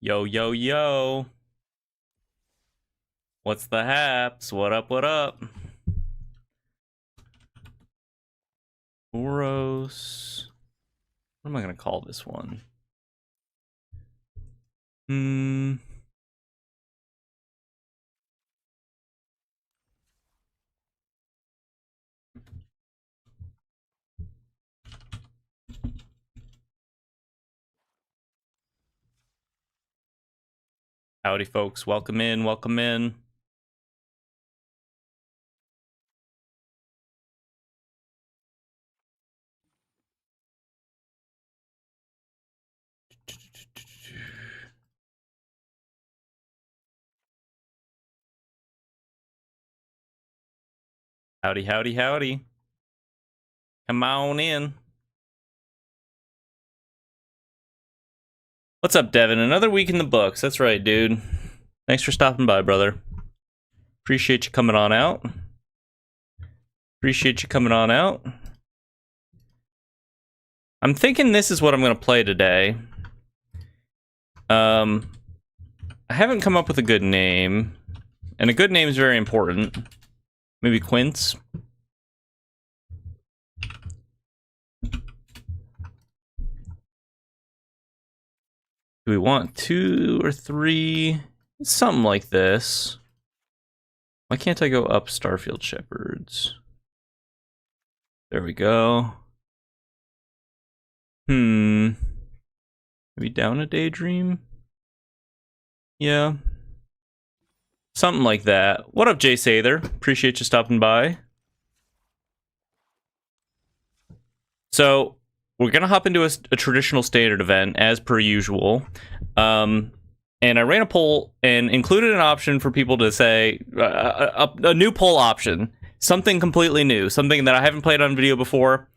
Yo, yo, yo. What's the haps? What up, what up? Boros. What am I going to call this one? Howdy, folks. Welcome in, welcome in. Howdy, howdy, howdy. Come on in. What's up, Devin? Another week in the books. That's right, dude. Thanks for stopping by, brother. Appreciate you coming on out. Appreciate you coming on out. I'm thinking this is what I'm going to play today. I haven't come up with a good name. And a good name is very important. Maybe Quince. Do we want 2 or 3? Something like this. Why can't I go up Starfield Shepherds? There we go. Maybe down a Daydream? Yeah. Something like that. What up, Jay Sather? Appreciate you stopping by. So, we're going to hop into a traditional standard event, as per usual. And I ran a poll and included an option for people to say, a new poll option. Something completely new. Something that I haven't played on video before.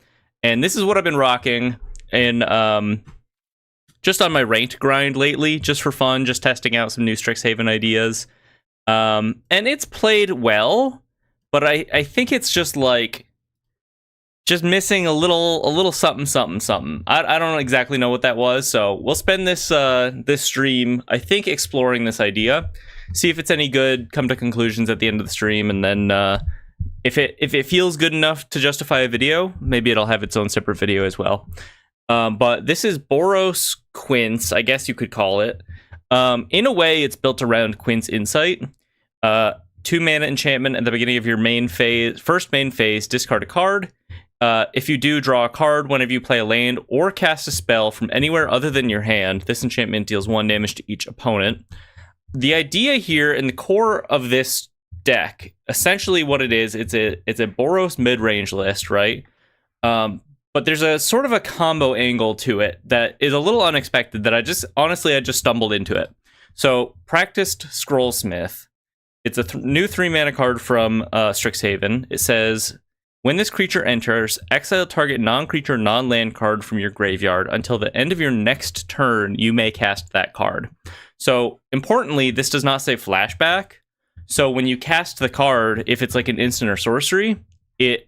And this is what I've been rocking. And just on my ranked grind lately, just for fun, just testing out some new Strixhaven ideas. And it's played well, but I think it's just like just missing a little something. I don't exactly know what that was, so we'll spend this this stream, I think, exploring this idea, see if it's any good, come to conclusions at the end of the stream, and then if it feels good enough to justify a video, maybe it'll have its own separate video as well. But this is Boros Quince, I guess you could call it. In a way, it's built around Quince Insight. 2 mana enchantment at the beginning of your first main phase, discard a card. If you do, draw a card whenever you play a land or cast a spell from anywhere other than your hand. This enchantment deals 1 damage to each opponent. The idea here in the core of this deck, essentially what it is, it's a Boros mid-range list, right? But there's a sort of a combo angle to it that is a little unexpected that I just stumbled into it. So, Practiced Scrollsmith. It's a new 3 mana card from Strixhaven. It says, when this creature enters, exile target non-creature, non-land card from your graveyard. Until the end of your next turn, you may cast that card. So, importantly, this does not say flashback. So, when you cast the card, if it's like an instant or sorcery, it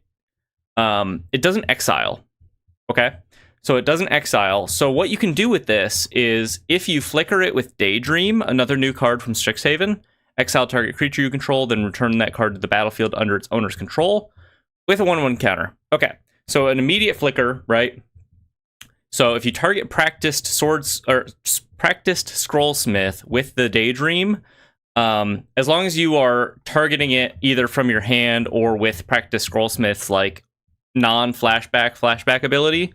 doesn't exile. Okay? So, it doesn't exile. So, what you can do with this is, if you flicker it with Daydream, another new card from Strixhaven, exile target creature you control, then return that card to the battlefield under its owner's control with a 1/1 counter. Okay, so an immediate flicker, right? So if you target Practiced Scrollsmith with the Daydream, as long as you are targeting it either from your hand or with Practiced Scrollsmith's like non-flashback ability,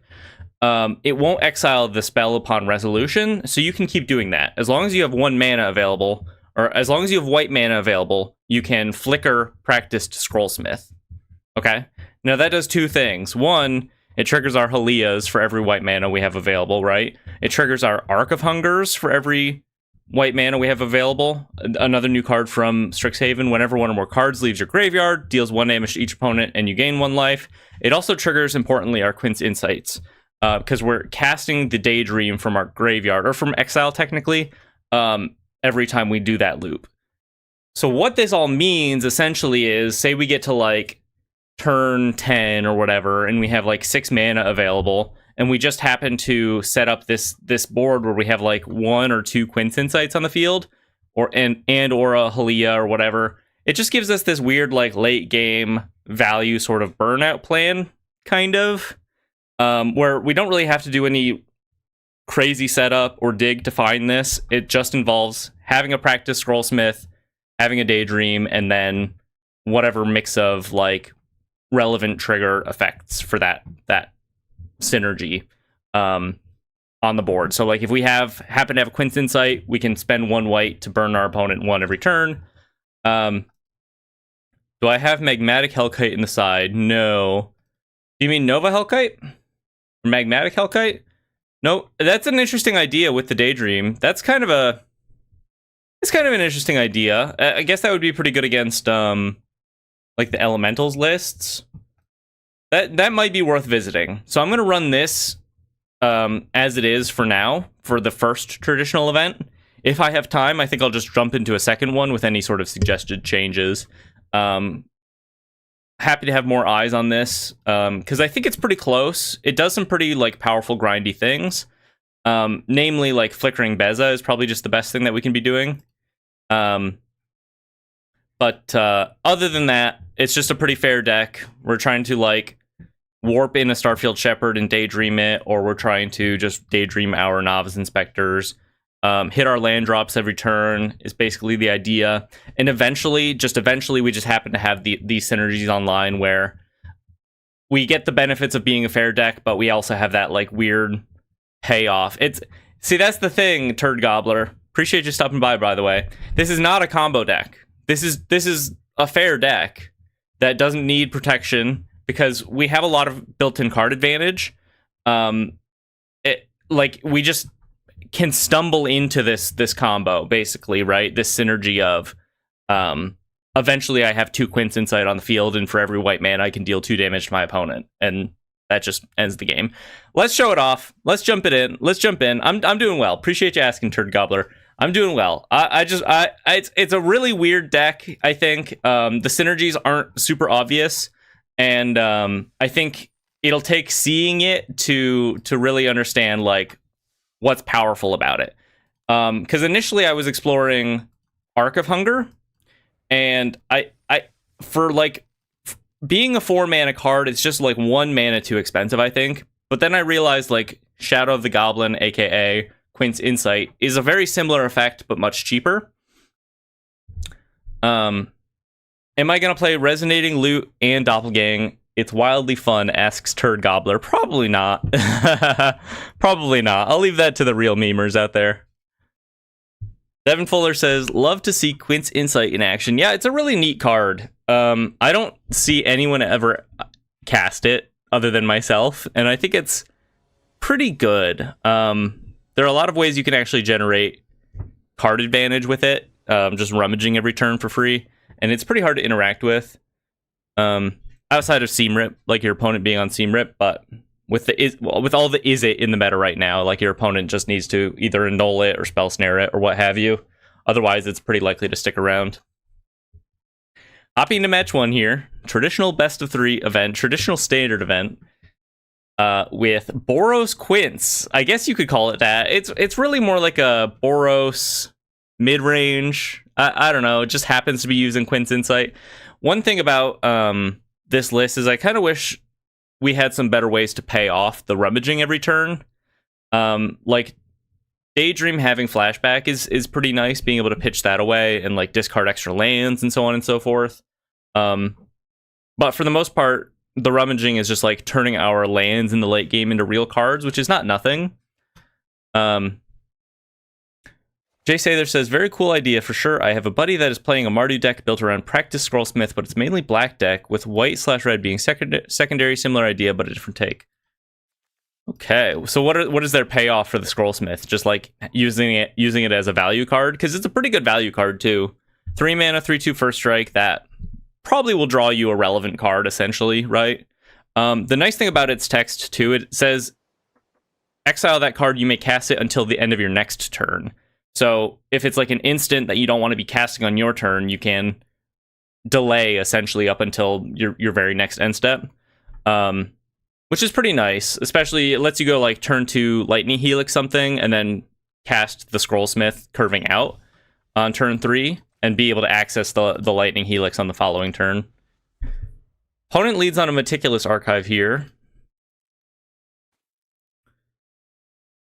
it won't exile the spell upon resolution, so you can keep doing that. As long as you have 1 mana available, or as long as you have white mana available, you can flicker Practiced Scrollsmith. Okay? Now that does 2 things. 1, it triggers our Halias for every white mana we have available, right? It triggers our Arc of Hungers for every white mana we have available. Another new card from Strixhaven. Whenever 1 or more cards leaves your graveyard, deals 1 damage to each opponent, and you gain 1 life. It also triggers, importantly, our Quince Insights. Because we're casting the Daydream from our graveyard, or from exile, technically, every time we do that loop. So what this all means, essentially, is, say we get to, like, turn 10 or whatever, and we have, like, 6 mana available, and we just happen to set up this board where we have like 1 or 2 Quince Insights on the field, or and or a Halia or whatever, it just gives us this weird like late game value sort of burnout plan, kind of, where we don't really have to do any crazy setup or dig to find this. It just involves having a practice Scrollsmith, having a Daydream, and then whatever mix of like relevant trigger effects for that synergy on the board. So like if we happen to have a Quince Insight, we can spend 1 white to burn our opponent 1 every turn. Do I have Magmatic Hellkite in the side? No. Do you mean Nova Hellkite? Or Magmatic Hellkite? No, that's an interesting idea with the Daydream. It's kind of an interesting idea. I guess that would be pretty good against like the Elementals lists. That might be worth visiting. So I'm going to run this as it is for now for the first traditional event. If I have time, I think I'll just jump into a second one with any sort of suggested changes. Happy to have more eyes on this, because I think it's pretty close. It does some pretty like powerful grindy things. Namely, like Flickering Beza is probably just the best thing that we can be doing. But other than that, it's just a pretty fair deck. We're trying to like warp in a Starfield Shepherd and Daydream it, or we're trying to just Daydream our Novice Inspectors. Hit our land drops every turn is basically the idea. And eventually, we just happen to have these synergies online where we get the benefits of being a fair deck, but we also have that like weird payoff. See, that's the thing, Turd Gobbler. Appreciate you stopping by the way. This is not a combo deck. This is a fair deck that doesn't need protection because we have a lot of built-in card advantage. We just can stumble into this combo, basically, right? This synergy of eventually I have 2 Quince Insight on the field, and for every white mana I can deal 2 damage to my opponent, and that just ends the game. Let's show it off. Let's jump in. I'm doing well. Appreciate you asking, Turd Gobbler. I'm doing well. It's a really weird deck, I think. The synergies aren't super obvious, and I think it'll take seeing it to really understand like what's powerful about it. Because initially I was exploring Arc of Hunger, and I for like being a 4 mana card, it's just like 1 mana too expensive, I think. But then I realized like Shadow of the Goblin, aka Quince Insight, is a very similar effect but much cheaper. Am I gonna play Resonating Loot and Doppelgang? It's wildly fun, asks Turd Gobbler. Probably not. Probably not. I'll leave that to the real memers out there. Devin Fuller says, love to see Quince Insight in action. Yeah, it's a really neat card. I don't see anyone ever cast it other than myself, and I think it's pretty good. There are a lot of ways you can actually generate card advantage with it, just rummaging every turn for free, and it's pretty hard to interact with. Outside of Seam Rip, like your opponent being on Seam Rip, but with all the is it in the meta right now, like your opponent just needs to either annul it or spell snare it or what have you. Otherwise, it's pretty likely to stick around. Hopping to match 1 here, traditional best of 3 event, traditional standard event, with Boros Quince. I guess you could call it that. It's really more like a Boros mid range. I don't know. It just happens to be using Quince Insight. One thing about this list is I kind of wish we had some better ways to pay off the rummaging every turn. Like Daydream having flashback is pretty nice, being able to pitch that away and like discard extra lands and so on and so forth. But for the most part, the rummaging is just like turning our lands in the late game into real cards, which is not nothing. Jay Sather says, very cool idea for sure. I have a buddy that is playing a Mardu deck built around Practice Scrollsmith, but it's mainly black deck, with white/red being secondary. Similar idea, but a different take. Okay, so what is their payoff for the Scrollsmith? Just like using it as a value card? Because it's a pretty good value card too. 3 mana, 3/2 first strike, that probably will draw you a relevant card, essentially, right? The nice thing about its text too, it says, exile that card, you may cast it until the end of your next turn. So if it's like an instant that you don't want to be casting on your turn, you can delay essentially up until your very next end step. which is pretty nice. Especially, it lets you go like turn 2 Lightning Helix something, and then cast the Scrollsmith curving out on turn 3, and be able to access the Lightning Helix on the following turn. Opponent leads on a Meticulous Archive here.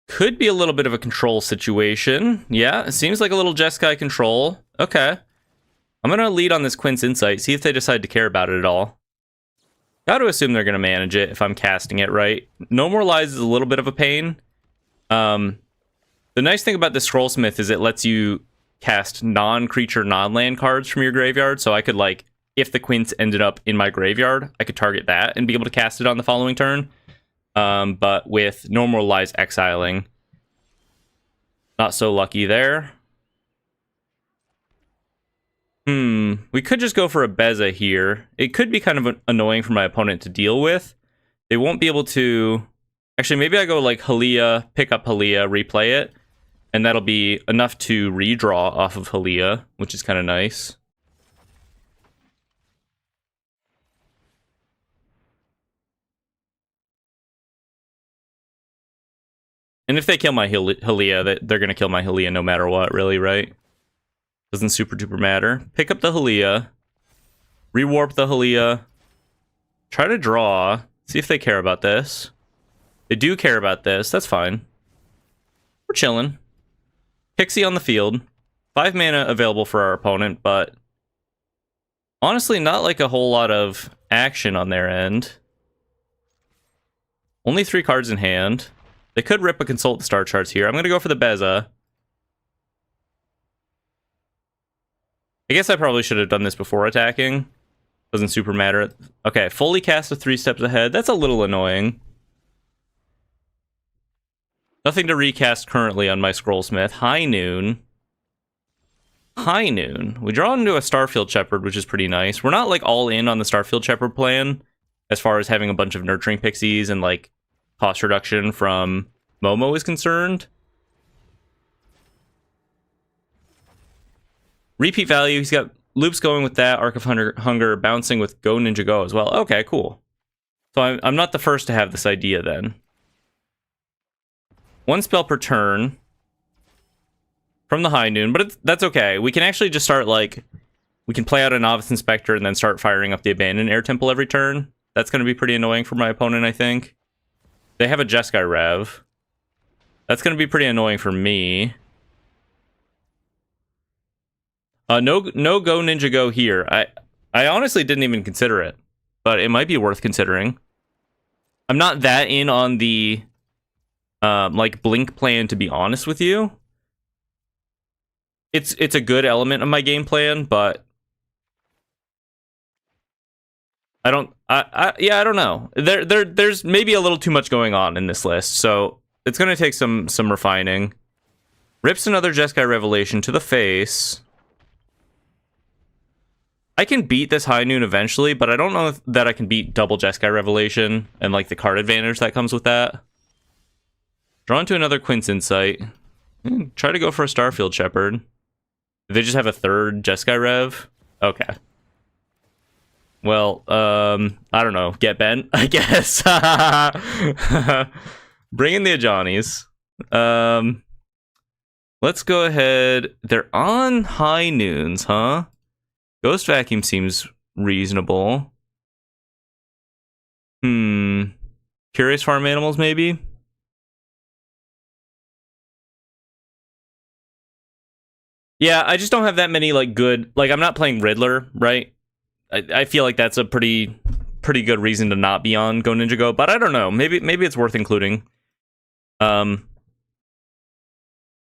Could be a little bit of a control situation. Yeah, it seems like a little Jeskai control. Okay. I'm going to lead on this Quint's Insight, see if they decide to care about it at all. Got to assume they're going to manage it if I'm casting it right. No More Lies is a little bit of a pain. The nice thing about the Scrollsmith is it lets you cast non-creature, non-land cards from your graveyard. So I could, like, if the Quints ended up in my graveyard, I could target that and be able to cast it on the following turn. But with No More Lies exiling, not so lucky there. We could just go for a Beza here. It could be kind of annoying for my opponent to deal with. They won't be able to... Actually, maybe I go like Halia, pick up Halia, replay it, and that'll be enough to redraw off of Halia, which is kind of nice. And if they kill my Halia, they're going to kill my Halia no matter what, really, right? Doesn't super duper matter. Pick up the Halia. Rewarp the Halia. Try to draw. See if they care about this. They do care about this. That's fine. We're chilling. Pixie on the field. 5 mana available for our opponent, but honestly, not like a whole lot of action on their end. Only 3 cards in hand. They could rip a Consult the Star Charts here. I'm going to go for the Beza. I guess I probably should have done this before attacking. Doesn't super matter. Okay, fully cast a 3 steps ahead. That's a little annoying. Nothing to recast currently on my Scrollsmith. High Noon. High Noon. We draw into a Starfield Shepherd, which is pretty nice. We're not like all in on the Starfield Shepherd plan as far as having a bunch of Nurturing Pixies and like cost reduction from Momo is concerned. Repeat value, he's got loops going with that, Arc of Hunger bouncing with Go Ninja Go as well. Okay, cool. So I'm not the first to have this idea then. 1 spell per turn from the High Noon, but that's okay. We can actually just start like, we can play out a Novice Inspector and then start firing up the Abandoned Air Temple every turn. That's going to be pretty annoying for my opponent, I think. They have a Jeskai Rev. That's going to be pretty annoying for me. No Go Ninja Go here. I honestly didn't even consider it, but it might be worth considering. I'm not that in on the like Blink plan, to be honest with you. It's a good element of my game plan, but I don't know. There's maybe a little too much going on in this list, so it's gonna take some refining. Rips another Jeskai Revelation to the face. I can beat this High Noon eventually, but I don't know that I can beat double Jeskai Revelation and like the card advantage that comes with that. Draw into another Quint's Insight. Try to go for a Starfield Shepherd. Do they just have a 3rd Jeskai Rev? Okay. Well, I don't know. Get bent, I guess. Bring in the Ajani's. Let's go ahead. They're on High Noons, huh? Ghost Vacuum seems reasonable. Curious Farm Animals, maybe? Yeah, I just don't have that many, like, good... Like, I'm not playing Riddler, right? I feel like that's a pretty good reason to not be on Go Ninja Go, but I don't know. Maybe it's worth including. Maybe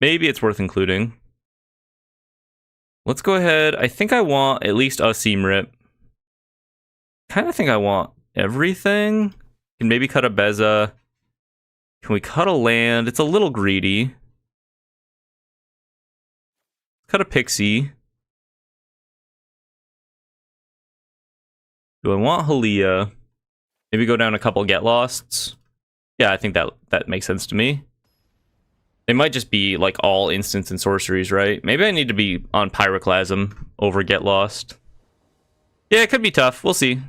it's worth including. Let's go ahead. I think I want at least a Seam Rip. Kind of think I want everything. Can maybe cut a Beza. Can we cut a land? It's a little greedy. Cut a Pixie. Do I want Halia? Maybe go down a couple Get Losts. Yeah, I think that makes sense to me. They might just be like all instants and sorceries, right? Maybe I need to be on Pyroclasm over Get Lost. Yeah, it could be tough. We'll see.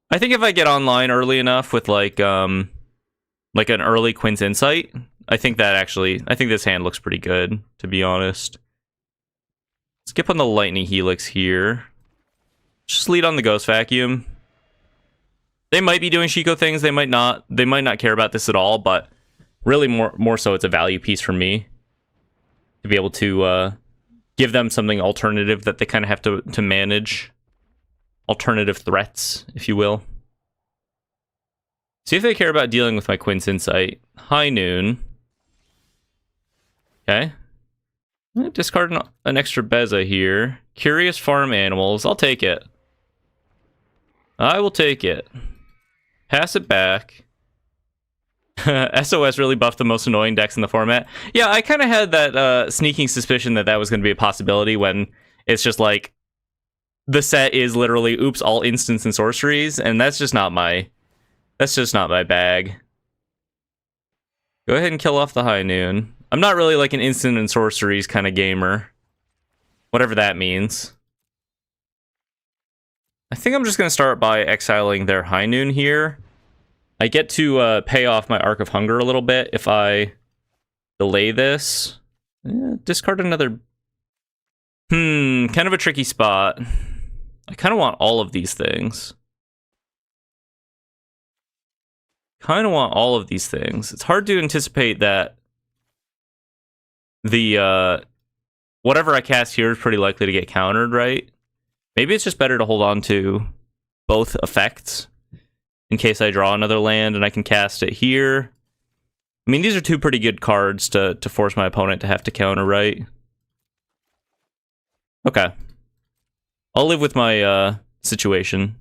I think if I get online early enough with like an early Quinn's Insight, I think this hand looks pretty good, to be honest. Skip on the Lightning Helix here. Just lead on the Ghost Vacuum. They might be doing Shiko things, they might not. They might not care about this at all, but really more so it's a value piece for me. To be able to give them something alternative that they kind of have to manage. Alternative threats, if you will. See if they care about dealing with my Quinn's Insight. High Noon. Okay. Discard an extra Beza here. Curious Farm Animals. I'll take it. I will take it. Pass it back. SOS really buffed the most annoying decks in the format. Yeah, I kind of had that sneaking suspicion that was going to be a possibility when it's just like the set is literally oops all instants and sorceries, and that's just not my bag. Go ahead and kill off the High Noon. I'm not really like an instant and sorceries kind of gamer. Whatever that means. I think I'm just going to start by exiling their High Noon here. I get to pay off my Arc of Hunger a little bit if I delay this. Discard another... kind of a tricky spot. I kind of want all of these things. It's hard to anticipate that the whatever I cast here is pretty likely to get countered, right? Maybe it's just better to hold on to both effects in case I draw another land and I can cast it here. I mean, these are two pretty good cards to force my opponent to have to counter, right? Okay. I'll live with my situation.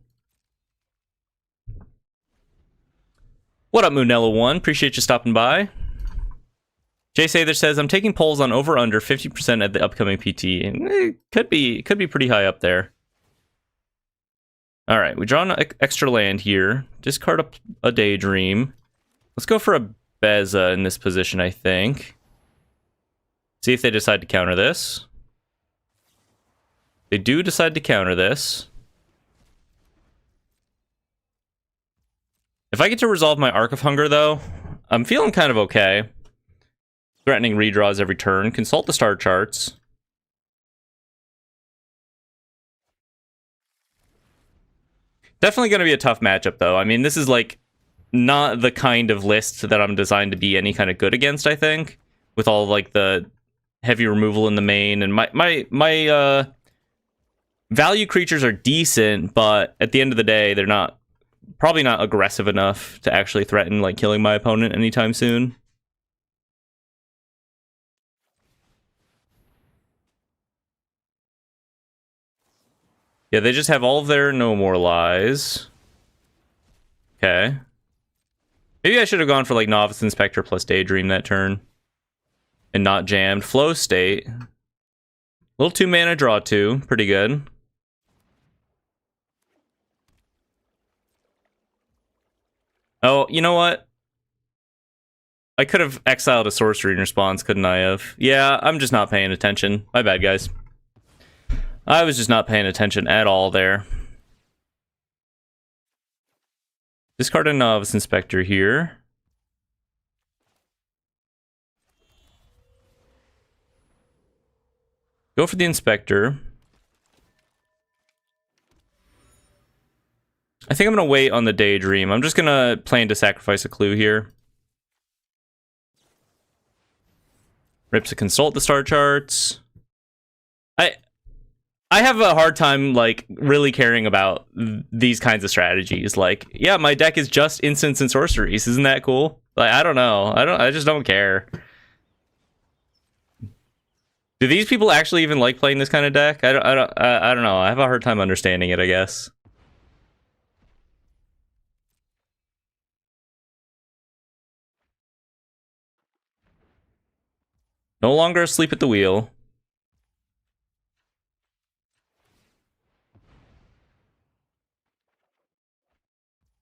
What up, Moonella1? Appreciate you stopping by. Jay Sather says, I'm taking polls on over-under 50% at the upcoming PT. It could be pretty high up there. All right, we draw an extra land here. Discard a Daydream. Let's go for a Beza in this position, I think. See if they decide to counter this. They do decide to counter this. If I get to resolve my Arc of Hunger, though, I'm feeling kind of okay. Threatening redraws every turn. Consult the star charts. Definitely going to be a tough matchup, though. I mean, this is, like, not the kind of list that I'm designed to be any kind of good against, I think. With all, like, the heavy removal in the main. And my value creatures are decent, but at the end of the day, they're probably not aggressive enough to actually threaten, like, killing my opponent anytime soon. Yeah, they just have all of their No More Lies. Okay. Maybe I should have gone for, like, Novice Inspector plus Daydream that turn. And not jammed. Flow State. A little 2 mana, draw 2. Pretty good. Oh, you know what? I could have exiled a sorcery in response, couldn't I have? Yeah, I'm just not paying attention. My bad, guys. I was just not paying attention at all there. Discard a Novice Inspector here. Go for the Inspector. I think I'm going to wait on the Daydream. I'm just going to plan to sacrifice a clue here. Rips a Consult the star charts. I have a hard time, like, really caring about these kinds of strategies. Like, yeah, my deck is just instants and sorceries. Isn't that cool? Like, I don't know. I just don't care. Do these people actually even like playing this kind of deck? I don't know. I have a hard time understanding it, I guess. No longer asleep at the wheel.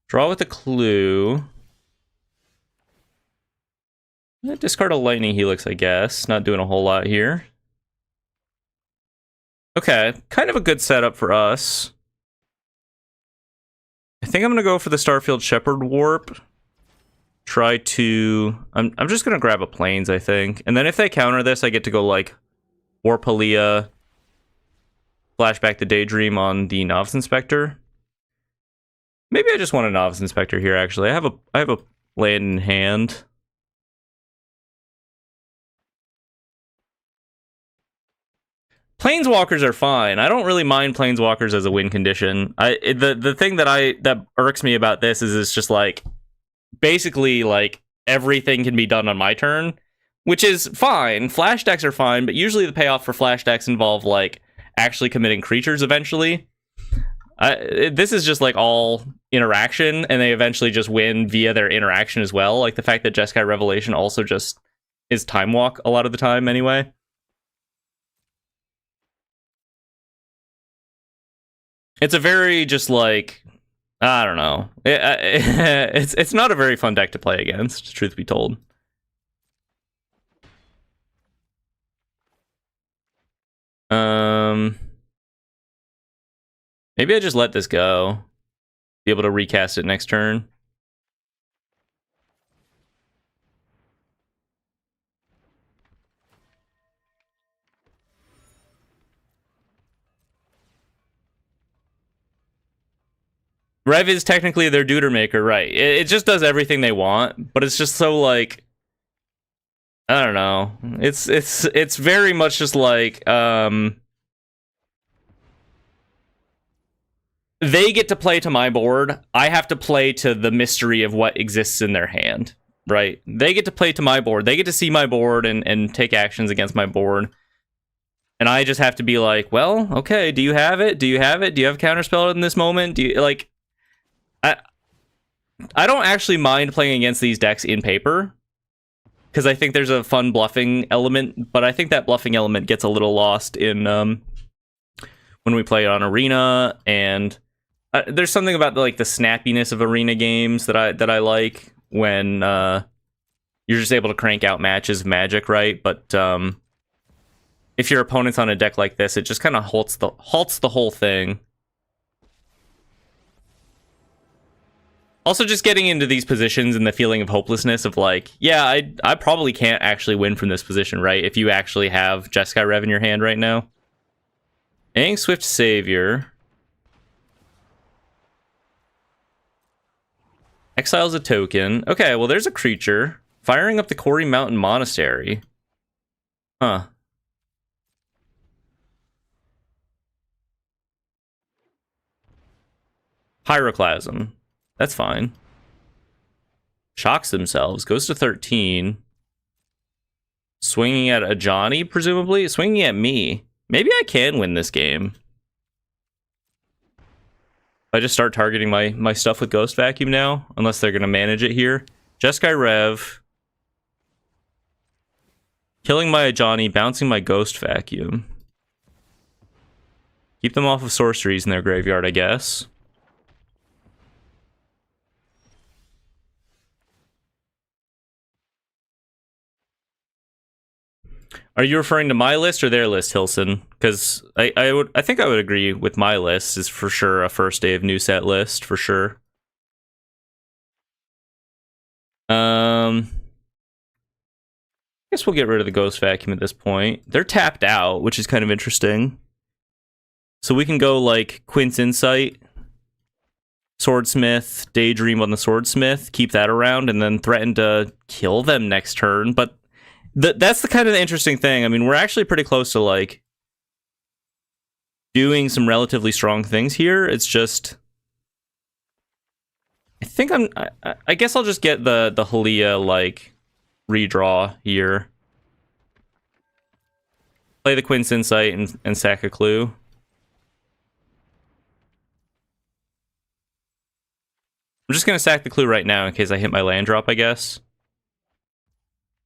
Draw with a clue. Discard a Lightning Helix, I guess. Not doing a whole lot here. Okay, kind of a good setup for us. I think I'm gonna go for the Starfield Shepherd Warp. Try to... I'm just gonna grab a Plains, I think. And then if they counter this, I get to go, like, Warp Halia, flashback the Daydream on the Novice Inspector. Maybe I just want a Novice Inspector here, actually. I have a land in hand. Planeswalkers are fine. I don't really mind Planeswalkers as a win condition. The thing that irks me about this is it's just like basically like everything can be done on my turn, which is fine. Flash decks are fine, but usually the payoff for flash decks involve like actually committing creatures eventually. This is just like all interaction, and they eventually just win via their interaction as well. Like the fact that Jeskai Revelation also just is Time Walk a lot of the time anyway. It's a very just like, I don't know. It's not a very fun deck to play against, truth be told. Maybe I just let this go. Be able to recast it next turn. Rev is technically their Deuter Maker, right? It just does everything they want, but it's just so like, I don't know. It's very much just like they get to play to my board. I have to play to the mystery of what exists in their hand, right? They get to play to my board. They get to see my board and take actions against my board. And I just have to be like, well, okay, do you have it? Do you have it? Do you have Counterspell in this moment? Do you like... I don't actually mind playing against these decks in paper, because I think there's a fun bluffing element, but I think that bluffing element gets a little lost in when we play it on Arena, and there's something about like the snappiness of Arena games that I like when you're just able to crank out matches of Magic, right? But if your opponent's on a deck like this, it just kind of halts the whole thing. Also, just getting into these positions and the feeling of hopelessness of like, yeah, I probably can't actually win from this position, right? If you actually have Jeskai Rev in your hand right now. Aang Swift Savior. Exiles a token. Okay, well, there's a creature. Firing up the Quarry Mountain Monastery. Huh. Pyroclasm. That's fine. Shocks themselves. Goes to 13. Swinging at a Johnny, presumably. Swinging at me. Maybe I can win this game. I just start targeting my stuff with Ghost Vacuum now. Unless they're going to manage it here. Jeskai Rev. Killing my Johnny. Bouncing my Ghost Vacuum. Keep them off of sorceries in their graveyard, I guess. Are you referring to my list or their list, Hilson? Because I think I would agree with my list is for sure a first day of new set list for sure. I guess we'll get rid of the Ghost Vacuum at this point. They're tapped out, which is kind of interesting. So we can go like Quint's Insight, Swordsmith, Daydream on the Swordsmith, keep that around, and then threaten to kill them next turn, but that's the kind of interesting thing. I mean, we're actually pretty close to, like, doing some relatively strong things here. It's just... I guess I'll just get the Halia, like, redraw here. Play the Quint's Insight and sack a clue. I'm just going to sack the clue right now in case I hit my land drop, I guess.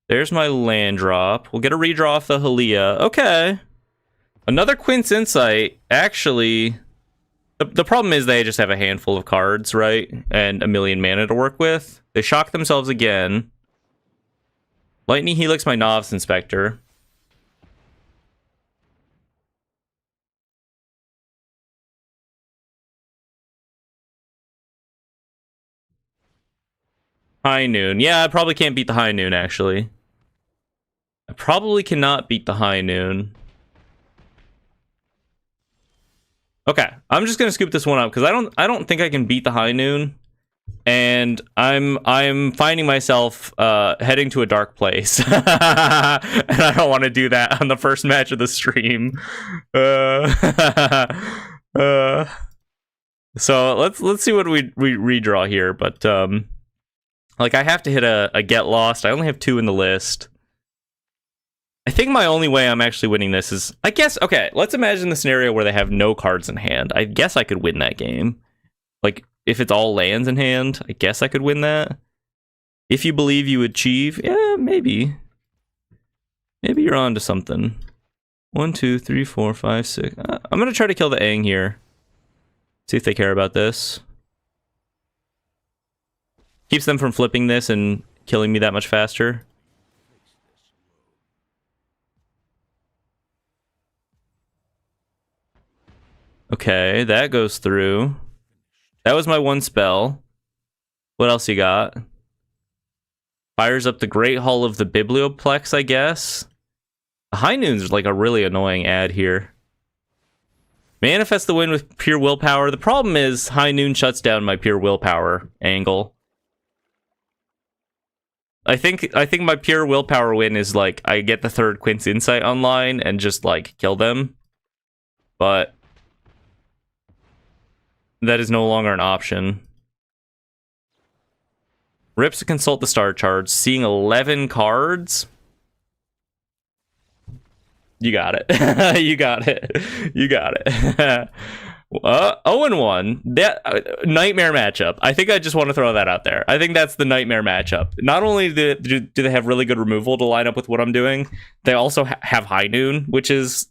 There's my land drop. We'll get a redraw off the Halia. Okay. Another Quint's Insight. Actually, the problem is they just have a handful of cards, right? And a million mana to work with. They shock themselves again. Lightning Helix my Novice Inspector. High noon. Yeah, I probably can't beat the high noon, actually. I probably cannot beat the high noon. Okay, I'm just gonna scoop this one up because I don't think I can beat the high noon, and I'm finding myself heading to a dark place, and I don't want to do that on the first match of the stream. So let's see what we redraw here, but like I have to hit a get lost. I only have 2 in the list. I think my only way I'm actually winning this is, I guess, okay, let's imagine the scenario where they have no cards in hand. I guess I could win that game. Like, if it's all lands in hand, I guess I could win that. If you believe you achieve, yeah, maybe. Maybe you're on to something. 1, 2, 3, 4, 5, 6. I'm going to try to kill the Aang here. See if they care about this. Keeps them from flipping this and killing me that much faster. Okay, that goes through. That was my 1 spell. What else you got? Fires up the Great Hall of the Biblioplex, I guess. The High Noon's like a really annoying ad here. Manifest the win with pure willpower. The problem is High Noon shuts down my pure willpower angle. I think my pure willpower win is like I get the 3rd Quint's Insight online and just like kill them. But that is no longer an option. Rips to consult the star charts, seeing 11 cards. You got it. You got it. You got it. 0-1. That nightmare matchup. I think I just want to throw that out there. I think that's the nightmare matchup. Not only do they have really good removal to line up with what I'm doing, they also have High Noon, which is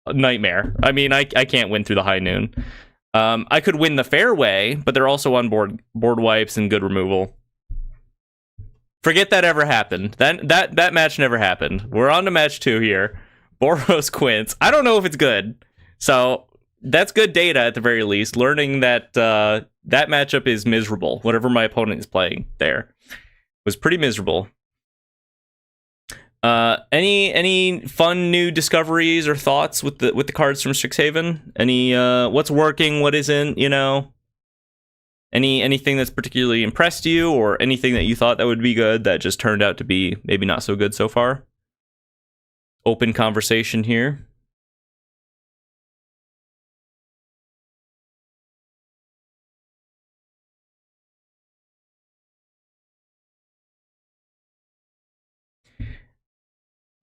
a nightmare. I mean, I can't win through the High Noon. I could win the fairway, but they're also on board wipes and good removal. Forget that ever happened. That match never happened. We're on to match 2 here. Boros Quints. I don't know if it's good. So that's good data at the very least. Learning that that matchup is miserable. Whatever my opponent is playing there was pretty miserable. Any fun new discoveries or thoughts with the cards from Strixhaven? Any what's working, what isn't, you know? Anything that's particularly impressed you, or anything that you thought that would be good that just turned out to be maybe not so good so far? Open conversation here.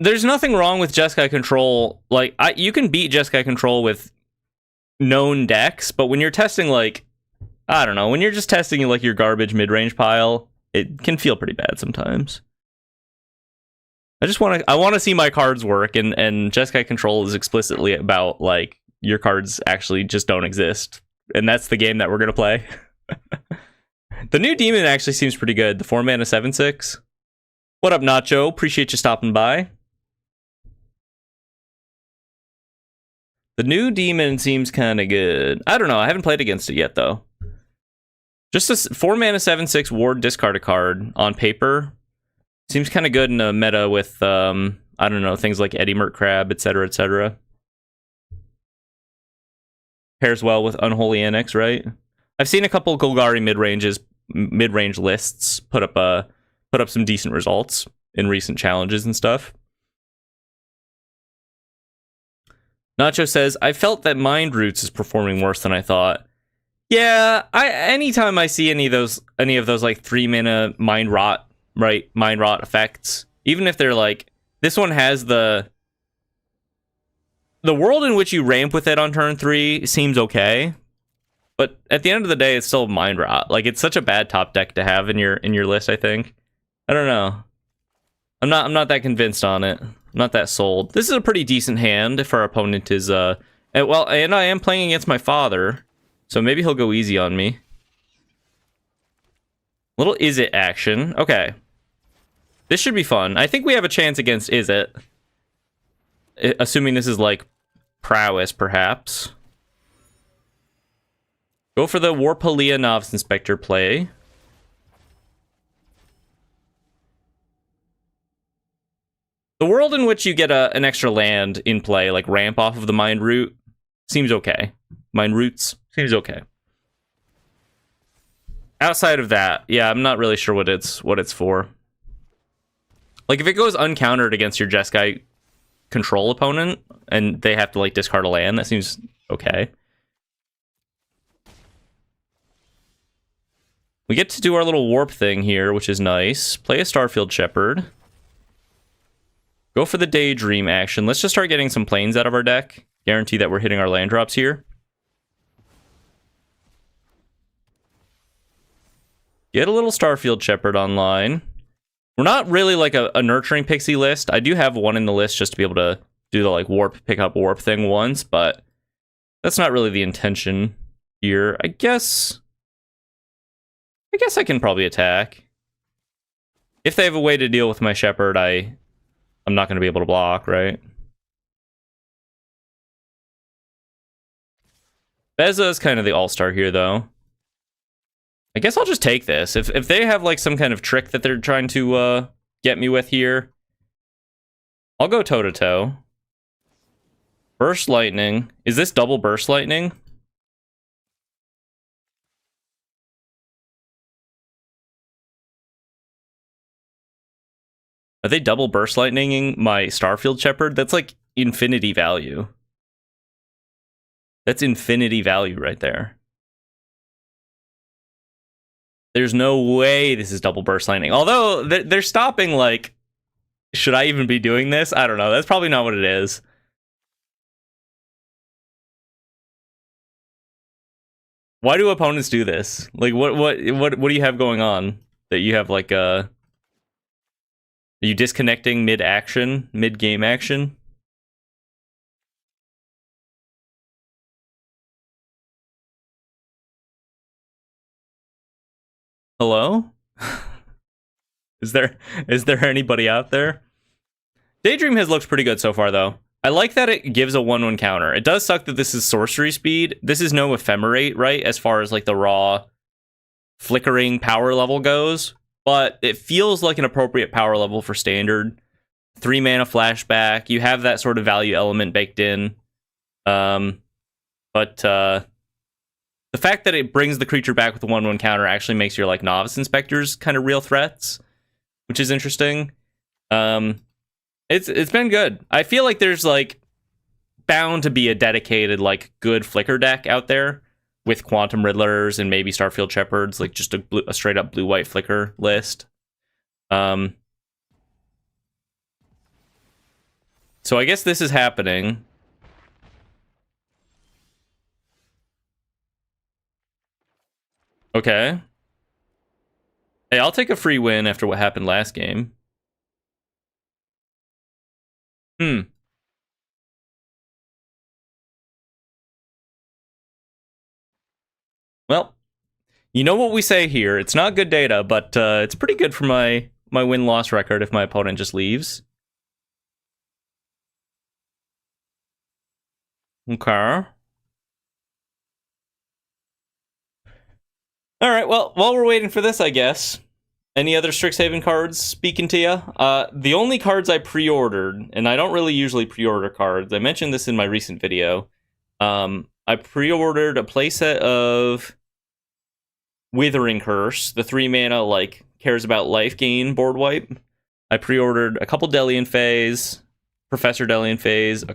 There's nothing wrong with Jeskai control. Like, you can beat Jeskai control with known decks, but when you're testing, like, I don't know, when you're just testing like your garbage mid-range pile, it can feel pretty bad sometimes. I want to see my cards work, and Jeskai control is explicitly about like your cards actually just don't exist, and that's the game that we're gonna play. The new demon actually seems pretty good. The 4-mana 7/6. What up, Nacho? Appreciate you stopping by. The new demon seems kind of good. I don't know. I haven't played against it yet, though. Just a 4-mana 7/6 ward, discard a card on paper. Seems kind of good in a meta with, I don't know, things like Eddie Mert Crab, etc., etc. Pairs well with Unholy Annex, right? I've seen a couple Golgari mid-range lists put up some decent results in recent challenges and stuff. Nacho says, I felt that Mind Roots is performing worse than I thought. Yeah, anytime I see any of those like 3-mana Mind Rot, right? Mind Rot effects, even if they're like, this one has the world in which you ramp with it on turn 3 seems okay, but at the end of the day, it's still Mind Rot. Like, it's such a bad top deck to have in your list. I think. I don't know. I'm not that convinced on it. I'm not that sold. This is a pretty decent hand if our opponent is and I am playing against my father, so maybe he'll go easy on me. Little Is It action. Okay. This should be fun. I think we have a chance against Is It. Assuming this is like prowess, perhaps. Go for the Warpalia Novice Inspector play. The world in which you get an extra land in play, like ramp off of the Mind Root, seems okay. Mind Roots seems okay. Outside of that, yeah, I'm not really sure what it's for. Like, if it goes uncountered against your Jeskai control opponent, and they have to, like, discard a land, that seems okay. We get to do our little warp thing here, which is nice. Play a Starfield Shepherd. Go for the Daydream action. Let's just start getting some planes out of our deck. Guarantee that we're hitting our land drops here. Get a little Starfield Shepherd online. We're not really like a nurturing pixie list. I do have one in the list just to be able to do the like warp, pick up warp thing once, but that's not really the intention here. I guess I can probably attack. If they have a way to deal with my Shepherd, I'm not going to be able to block, right? Beza is kind of the all-star here, though. I guess I'll just take this. If they have like some kind of trick that they're trying to get me with here, I'll go toe-to-toe. Burst Lightning. Is this double Burst Lightning? Are they double Burst Lightninging my Starfield Shepherd? That's like infinity value. That's infinity value right there. There's no way this is double Burst Lightning. Although, they're stopping, like... Should I even be doing this? I don't know. That's probably not what it is. Why do opponents do this? Like, what do you have going on? That you have, like, Are you disconnecting mid-action? Mid-game action? Hello? Is there anybody out there? Daydream has looked pretty good so far, though. I like that it gives a 1/1 counter. It does suck that this is sorcery speed. This is no ephemerate, right? As far as like the raw flickering power level goes. But it feels like an appropriate power level for standard. 3 mana flashback. You have that sort of value element baked in. The fact that it brings the creature back with a 1/1 counter actually makes your like novice inspectors kind of real threats, which is interesting. It's been good. I feel like there's like bound to be a dedicated like good flicker deck out there with Quantum Riddlers and maybe Starfield Shepherds, like just a straight up blue-white flicker list. So I guess this is happening. Okay. Hey, I'll take a free win after what happened last game. Well, you know what we say here. It's not good data, but it's pretty good for my win-loss record if my opponent just leaves. Okay. All right, well, while we're waiting for this, I guess, any other Strixhaven cards speaking to you? The only cards I pre-ordered, and I don't really usually pre-order cards, I mentioned this in my recent video, I pre-ordered a playset of Withering Curse, the 3 mana, like, cares about life gain board wipe. I pre-ordered a couple Delian Phase, Professor Delian Phase, a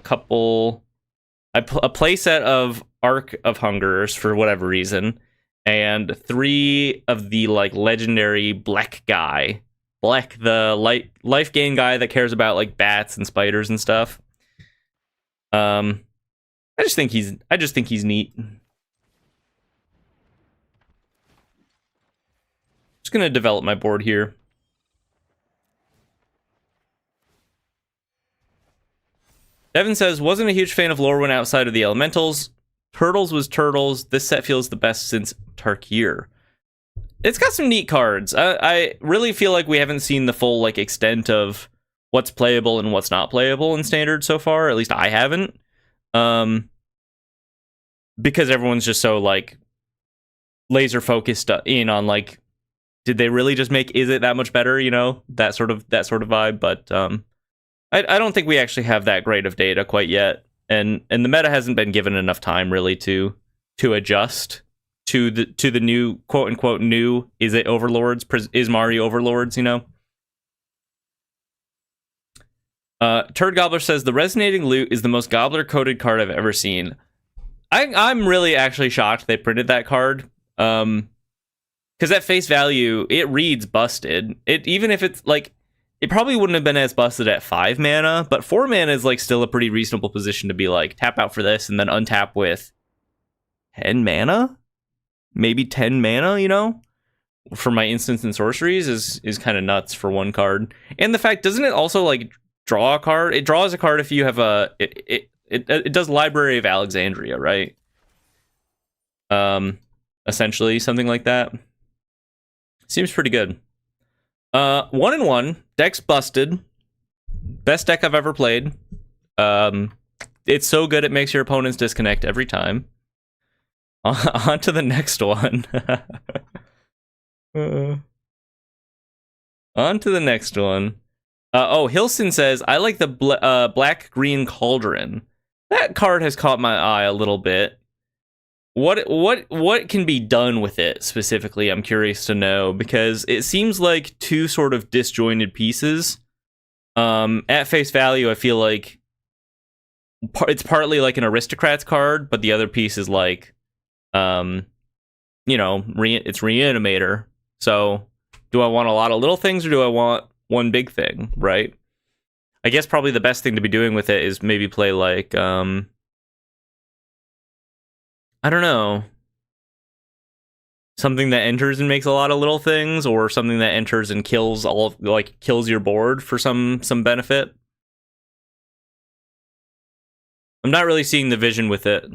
playset of Arc of Hungers for whatever reason, and 3 of the like legendary Black guy. Black, the life gain guy that cares about like bats and spiders and stuff. I just think he's neat. Just gonna develop my board here. Devin says, wasn't a huge fan of Lorwyn outside of the elementals. Turtles was Turtles. This set feels the best since Tarkir. It's got some neat cards. I really feel like we haven't seen the full like extent of what's playable and what's not playable in Standard so far. At least I haven't. Because everyone's just so like laser focused in on like, did they really just make Is It that much better? You know, that sort of vibe. But I don't think we actually have that great of data quite yet, and the meta hasn't been given enough time really to adjust to the new quote unquote new. Is it Overlords? Is Mario Overlords? You know. Turd Gobbler says the resonating loot is the most Gobbler coded card I've ever seen. I'm really actually shocked they printed that card. Because at face value, it reads busted. Even if it's like, it probably wouldn't have been as busted at 5 mana, but 4 mana is like still a pretty reasonable position to be like, tap out for this and then untap with 10 mana? Maybe 10 mana, you know? For my instants and sorceries is kind of nuts for one card. And the fact, doesn't it also like draw a card? It draws a card if you have a, it does Library of Alexandria, right? Essentially something like that. Seems pretty good. 1-1. Deck's busted. Best deck I've ever played. It's so good it makes your opponents disconnect every time. On to the next one. On to the next one. Hilson says, I like the black-green cauldron. That card has caught my eye a little bit. What can be done with it specifically? I'm curious to know, because it seems like two sort of disjointed pieces. At face value, I feel like it's partly like an aristocrats card, but the other piece is like, you know, it's Reanimator. So, do I want a lot of little things, or do I want one big thing? Right? I guess probably the best thing to be doing with it is maybe play like, I don't know, something that enters and makes a lot of little things, or something that enters and kills kills your board for some benefit. I'm not really seeing the vision with it.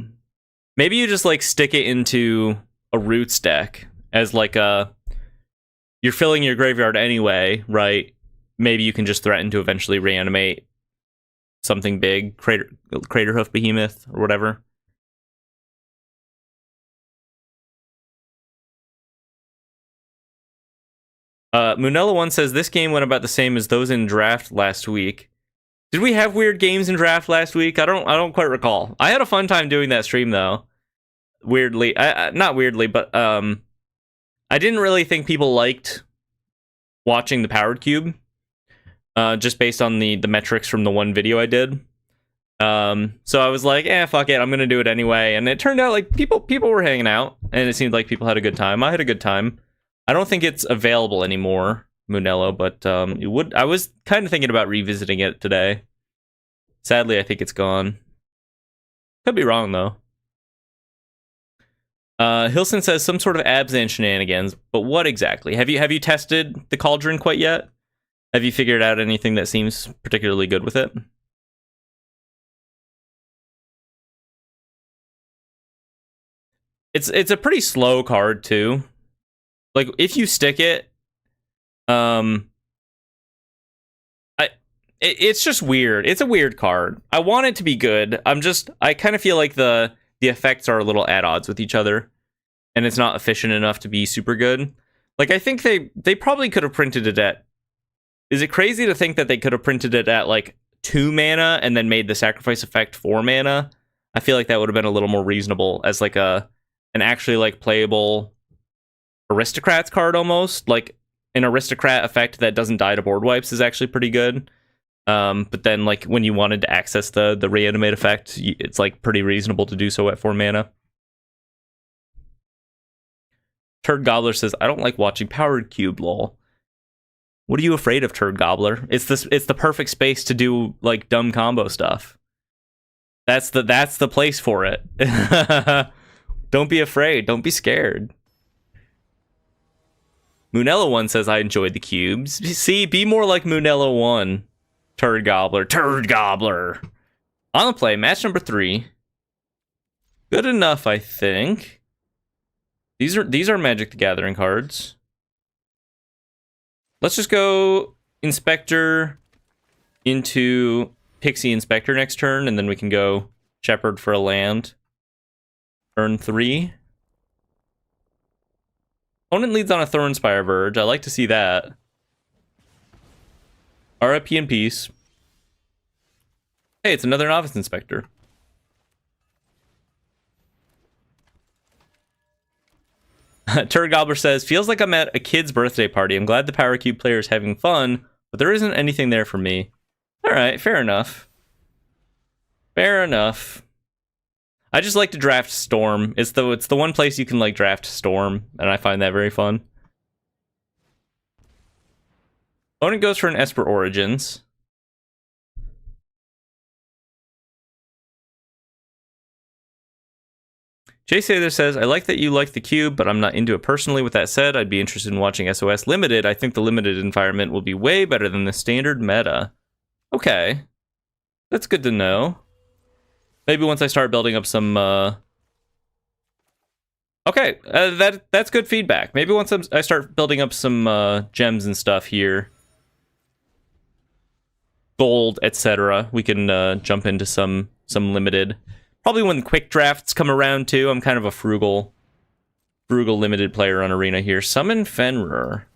Maybe you just like stick it into a roots deck as like you're filling your graveyard anyway, right? Maybe you can just threaten to eventually reanimate something big, Craterhoof Behemoth or whatever. Munella1 says, this game went about the same as those in draft last week. Did we have weird games in draft last week? I don't quite recall. I had a fun time doing that stream though. Weirdly, not weirdly, but I didn't really think people liked watching the Powered Cube, just based on the metrics from the one video I did. So I was like, fuck it, I'm gonna do it anyway. And it turned out like people were hanging out, and it seemed like people had a good time. I had a good time. I don't think it's available anymore, Munello, but I was kind of thinking about revisiting it today. Sadly, I think it's gone. Could be wrong though. Hilson says some sort of Abzan shenanigans, but what exactly? Have you tested the Cauldron quite yet? Have you figured out anything that seems particularly good with it? It's a pretty slow card too. Like, if you stick it, it's just weird. It's a weird card. I want it to be good. I kind of feel like the effects are a little at odds with each other, and it's not efficient enough to be super good. Like, I think they probably could have printed it at... Is it crazy to think that they could have printed it at, like, 2 mana and then made the sacrifice effect 4 mana? I feel like that would have been a little more reasonable as, like, an actually, like, playable aristocrats card almost. Like, an aristocrat effect that doesn't die to board wipes is actually pretty good. But then, like, when you wanted to access the reanimate effect, it's like pretty reasonable to do so at 4 mana. Turd Gobbler says, I don't like watching Powered Cube, lol. What are you afraid of, Turd Gobbler? It's the perfect space to do like dumb combo stuff. That's the place for it. Don't be afraid, don't be scared. Munella1 says, I enjoyed the cubes. See, be more like Munella1. Turd Gobbler. Turd Gobbler. On the play, match number 3. Good enough, I think. These are Magic the Gathering cards. Let's just go Inspector into Pixie Inspector next turn, and then we can go Shepherd for a land. Turn 3. Opponent leads on a Thornspire Verge. I like to see that. RIP in peace. Hey, it's another Novice Inspector. Turd Gobbler says, feels like I'm at a kid's birthday party. I'm glad the Power Cube player is having fun, but there isn't anything there for me. All right, fair enough. Fair enough. I just like to draft Storm. It's the one place you can like draft Storm, and I find that very fun. Opponent goes for an Esper Origins. Jay Sather says, I like that you like the cube, but I'm not into it personally. With that said, I'd be interested in watching SOS Limited. I think the limited environment will be way better than the standard meta. Okay. That's good to know. Maybe once I start building up some... Okay, that's good feedback. Maybe once I start building up some gems and stuff here, gold, etc., we can jump into some limited. Probably when quick drafts come around too. I'm kind of a frugal limited player on Arena here. Summon Fenrir.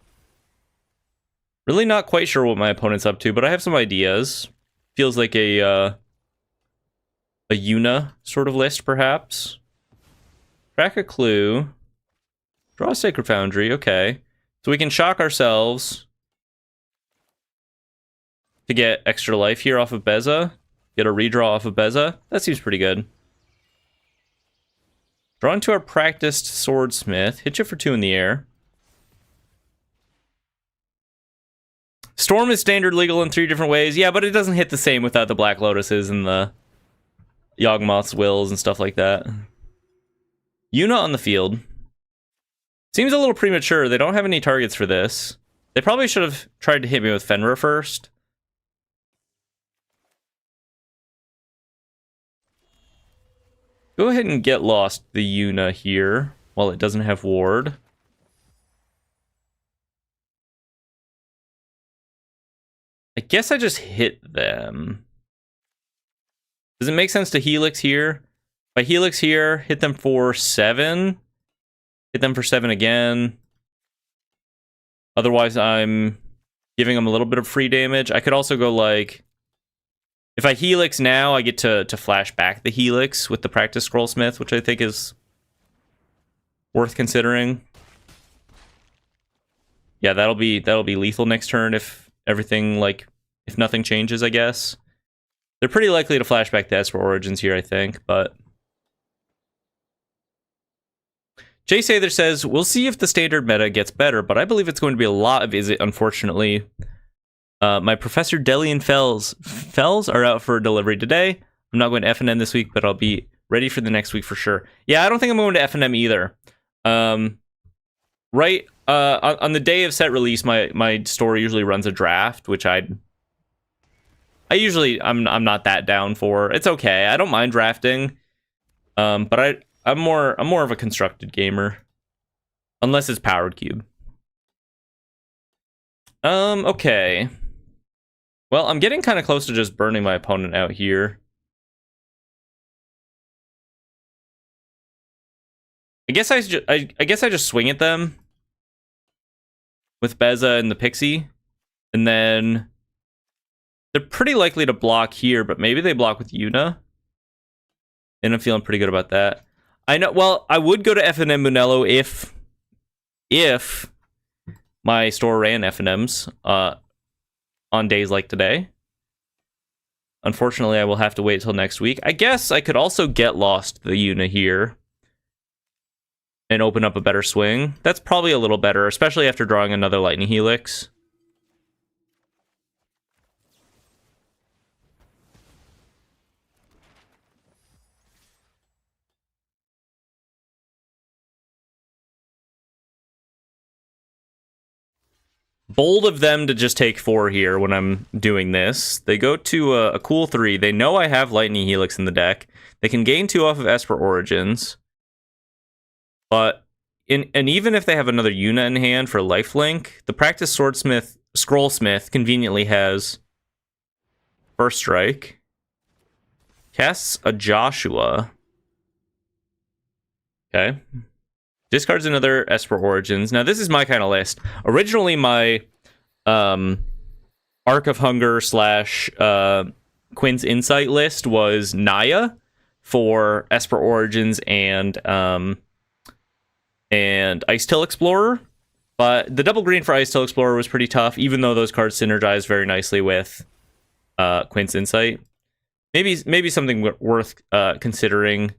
Really not quite sure what my opponent's up to, but I have some ideas. Feels like a Yuna sort of list, perhaps. Track a clue. Draw a Sacred Foundry. Okay, so we can shock ourselves to get extra life here off of Beza. Get a redraw off of Beza. That seems pretty good. Draw into our practiced Swordsmith. Hit you for 2 in the air. Storm is standard legal in 3 different ways. Yeah, but it doesn't hit the same without the Black Lotuses and the Yawgmoth's Wills and stuff like that. Yuna on the field. Seems a little premature. They don't have any targets for this. They probably should have tried to hit me with Fenrir first. Go ahead and get lost the Yuna here while it doesn't have ward. I guess I just hit them. Does it make sense to Helix here? If I Helix here, hit them for 7. Hit them for 7 again. Otherwise, I'm giving them a little bit of free damage. I could also go like... If I Helix now, I get to flash back the Helix with the Practice Scrollsmith, which I think is worth considering. Yeah, that'll be lethal next turn if everything, like, if nothing changes, I guess. They're pretty likely to flash back the Esper Origins here, I think, but... Jay Sather says, we'll see if the standard meta gets better, but I believe it's going to be a lot of Izzet, unfortunately. My Professor Deli and Fells are out for delivery today. I'm not going to FNM this week, but I'll be ready for the next week for sure. Yeah, I don't think I'm going to FNM either. Right on the day of set release, my store usually runs a draft, which I'm not that down for. It's okay. I don't mind drafting, but I'm more of a constructed gamer, unless it's Powered Cube. Okay. Well, I'm getting kind of close to just burning my opponent out here. I guess I just swing at them with Beza and the Pixie, and then they're pretty likely to block here, but maybe they block with Yuna, and I'm feeling pretty good about that. I know. Well, I would go to FNM Munello if my store ran FNMs on days like today. Unfortunately, I will have to wait till next week. I guess I could also get lost the Yuna here and open up a better swing. That's probably a little better, especially after drawing another Lightning Helix. Bold of them to just take 4 here when I'm doing this. They go to a cool 3. They know I have Lightning Helix in the deck. They can gain 2 off of Esper Origins. But and even if they have another Yuna in hand for lifelink, the Practice Scrollsmith conveniently has First Strike. Casts a Joshua. Okay. Discards another Esper Origins. Now, this is my kind of list. Originally, my Arc of Hunger / Quinn's Insight list was Naya for Esper Origins and Icetail Explorer. But the double green for Icetail Explorer was pretty tough, even though those cards synergized very nicely with Quinn's Insight. Maybe something worth considering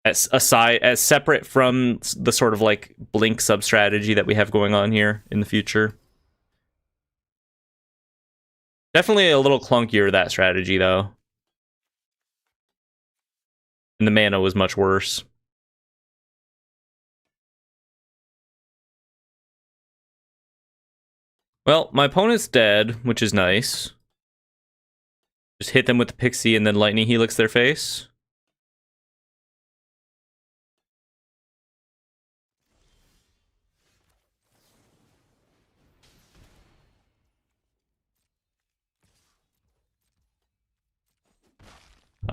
as separate from the sort of like blink sub strategy that we have going on here in the future. Definitely a little clunkier, that strategy, though. And the mana was much worse. Well, my opponent's dead, which is nice. Just hit them with the Pixie and then Lightning Helix their face.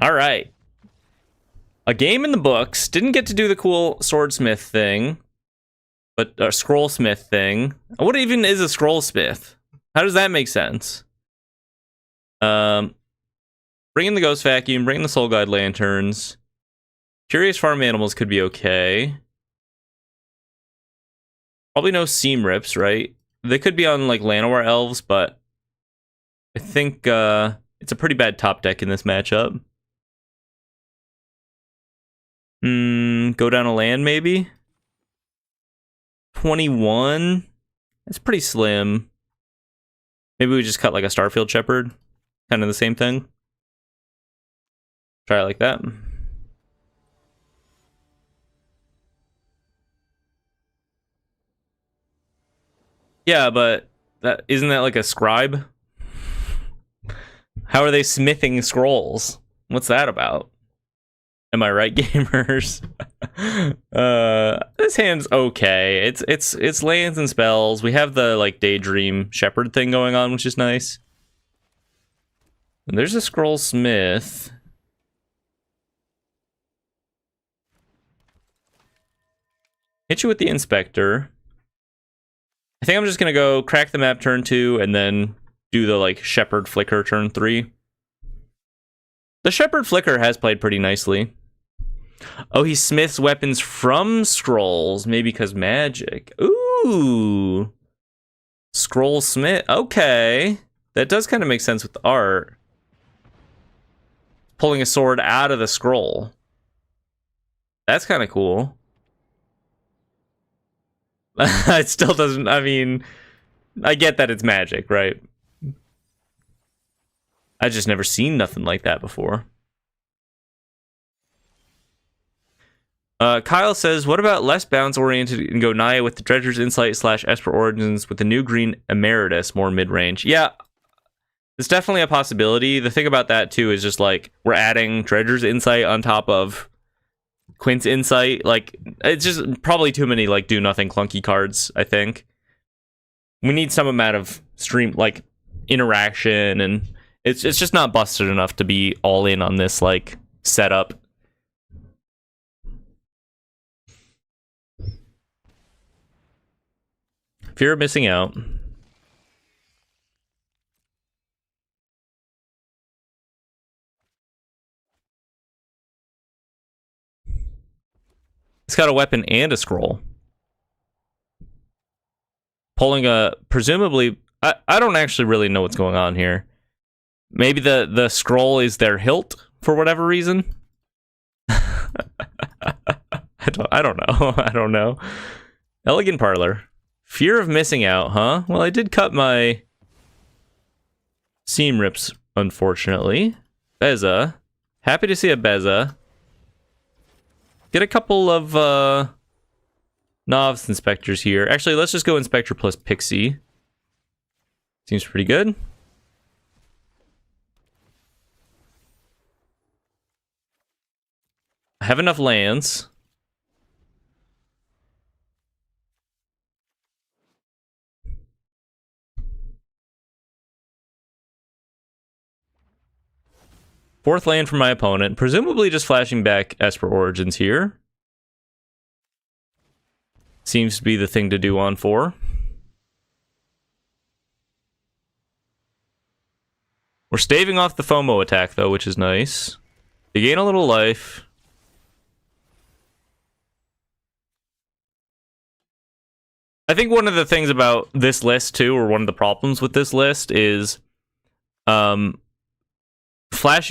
All right. A game in the books. Didn't get to do the cool Swordsmith thing, but a Scrollsmith thing. What even is a Scrollsmith? How does that make sense? Bring in the Ghost Vacuum, bring in the Soul Guide Lanterns. Curious Farm Animals could be okay. Probably no Seam Rips, right? They could be on like Llanowar Elves, but I think it's a pretty bad top deck in this matchup. Go down a land, maybe? 21? That's pretty slim. Maybe we just cut like a Starfield Shepherd. Kind of the same thing. Try it like that. Yeah, but isn't that like a scribe? How are they smithing scrolls? What's that about? Am I right, gamers? This hand's okay. It's lands and spells. We have the like Daydream Shepherd thing going on, which is nice. And there's a Scroll Smith. Hit you with the Inspector. I think I'm just gonna go crack the map turn 2 and then do the like Shepherd Flicker turn 3. The Shepherd Flicker has played pretty nicely. Oh, he smiths weapons from scrolls, maybe because magic. Ooh. Scroll Smith. Okay. That does kind of make sense with the art. Pulling a sword out of the scroll. That's kind of cool. It still doesn't, I mean, I get that it's magic, right? I just never seen nothing like that before. Kyle says, what about less bounce-oriented and go Naya with the Dredger's Insight / Esper Origins with the new green Emeritus, more mid-range? Yeah, it's definitely a possibility. The thing about that, too, is just, like, we're adding Dredger's Insight on top of Quinn's Insight. Like, it's just probably too many, like, do-nothing clunky cards, I think. We need some amount of stream, like, interaction, and it's just not busted enough to be all in on this, like, setup. Fear of missing out. It's got a weapon and a scroll. Pulling a, presumably, I don't actually really know what's going on here. Maybe the scroll is their hilt for whatever reason. I don't know. I don't know. Elegant Parlor. Fear of missing out, huh? Well, I did cut my Seam Rips, unfortunately. Beza. Happy to see a Beza. Get a couple of Novice Inspectors here. Actually, let's just go Inspector plus Pixie. Seems pretty good. I have enough lands. Fourth land for my opponent, presumably just flashing back Esper Origins here. Seems to be the thing to do on 4. We're staving off the FOMO attack, though, which is nice. They gain a little life. I think one of the things about this list, too, or one of the problems with this list is flashing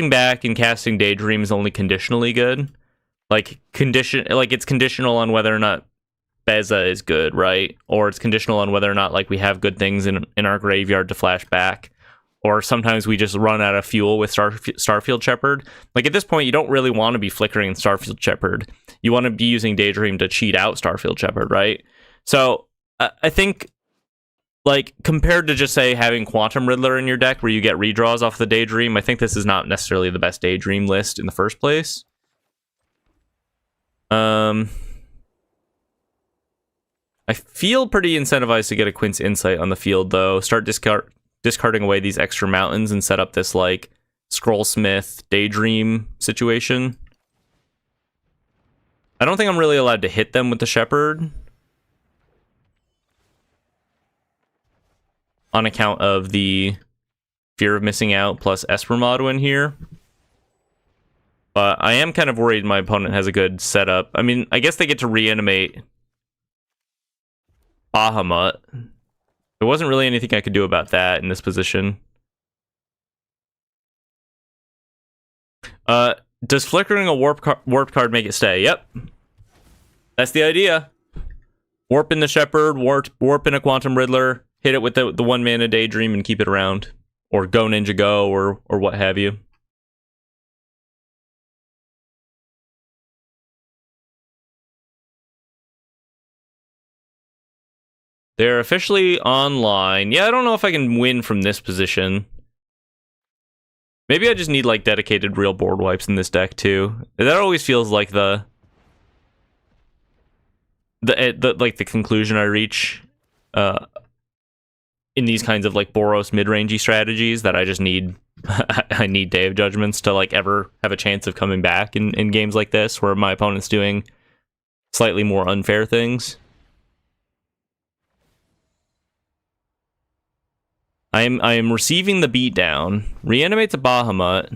back and casting Daydream is only conditionally good. Like, it's conditional on whether or not Beza is good, right? Or it's conditional on whether or not, like, we have good things in our graveyard to flash back. Or sometimes we just run out of fuel with Starfield Shepherd. Like, at this point, you don't really want to be flickering Starfield Shepherd. You want to be using Daydream to cheat out Starfield Shepherd, right? So I think, like, compared to just, say, having Quantum Riddler in your deck where you get redraws off the Daydream, I think this is not necessarily the best Daydream list in the first place. I feel pretty incentivized to get a Quint's Insight on the field, though. Start discarding away these extra mountains and set up this, like, Scrollsmith Daydream situation. I don't think I'm really allowed to hit them with the Shepherd on account of the fear of missing out plus Esper Motto in here. But I am kind of worried my opponent has a good setup. I mean, I guess they get to reanimate Bahamut. There wasn't really anything I could do about that in this position. Does flickering a warp card make it stay? Yep. That's the idea. Warp in the Shepherd, warp in a Quantum Riddler, hit it with the 1 mana Daydream and keep it around. Or go Ninja Go, or what have you. They're officially online. Yeah, I don't know if I can win from this position. Maybe I just need, like, dedicated real board wipes in this deck, too. That always feels like the conclusion I reach in these kinds of, like, Boros mid-rangey strategies, that I just need I need Day of Judgments to, like, ever have a chance of coming back in games like this where my opponent's doing slightly more unfair things. I am receiving the beatdown. Reanimates a Bahamut.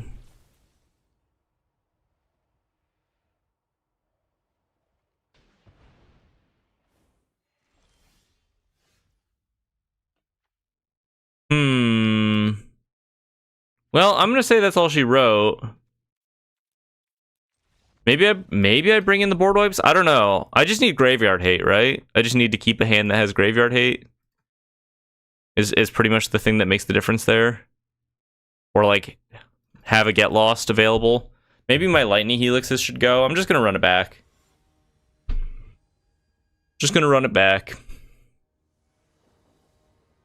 Well, I'm gonna say that's all she wrote. Maybe I bring in the board wipes. I don't know. I just need graveyard hate, right? I just need to keep a hand that has graveyard hate. Is pretty much the thing that makes the difference there. Or, like, have a Get Lost available. Maybe my Lightning Helixes should go. I'm just gonna run it back. Just gonna run it back.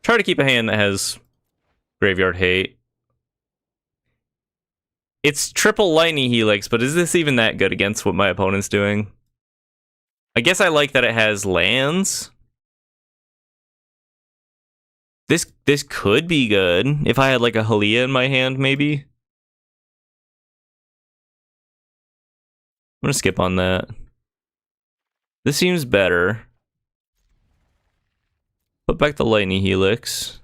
Try to keep a hand that has graveyard hate. It's triple Lightning Helix, but is this even that good against what my opponent's doing? I guess I like that it has lands. This could be good if I had, like, a Halia in my hand, maybe. I'm gonna skip on that. This seems better. Put back the Lightning Helix.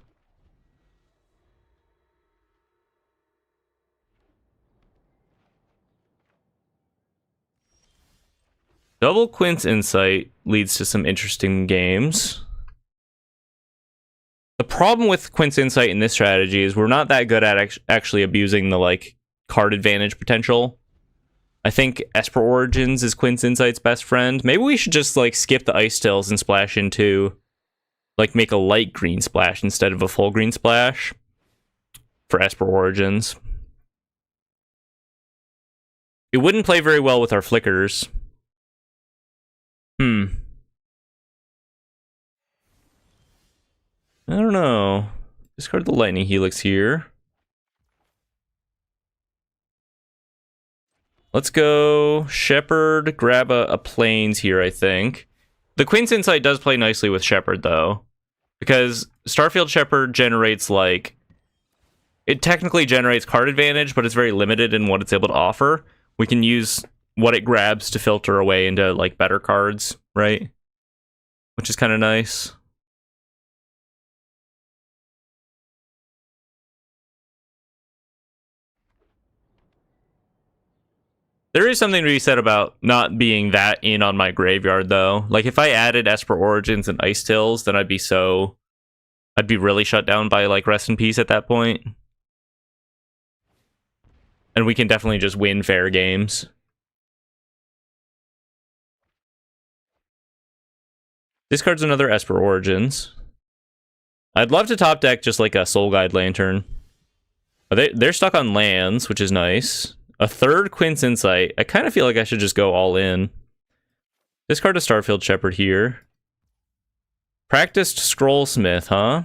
Double Quint's Insight leads to some interesting games. The problem with Quint's Insight in this strategy is we're not that good at actually abusing the, like, card advantage potential. I think Esper Origins is Quint's Insight's best friend. Maybe we should just, like, skip the Ice Tills and splash into, like, make a light green splash instead of a full green splash for Esper Origins. It wouldn't play very well with our flickers. I don't know. Discard the Lightning Helix here. Let's go Shepherd, grab a Plains here, I think. The Queen's Insight does play nicely with Shepherd, though. Because Starfield Shepherd generates, like... It technically generates card advantage, but it's very limited in what it's able to offer. We can use what it grabs to filter away into, like, better cards, right? Which is kind of nice. There is something to be said about not being that in on my graveyard, though. Like, if I added Esper Origins and Ice Tills, then I'd be really shut down by, like, Rest in Peace at that point. And we can definitely just win fair games. Discards another Esper Origins. I'd love to top deck just like a Soul Guide Lantern. They're stuck on lands, which is nice. A third Quint's Insight. I kind of feel like I should just go all in. Discard a Starfield Shepherd here. Practiced Scrollsmith, huh?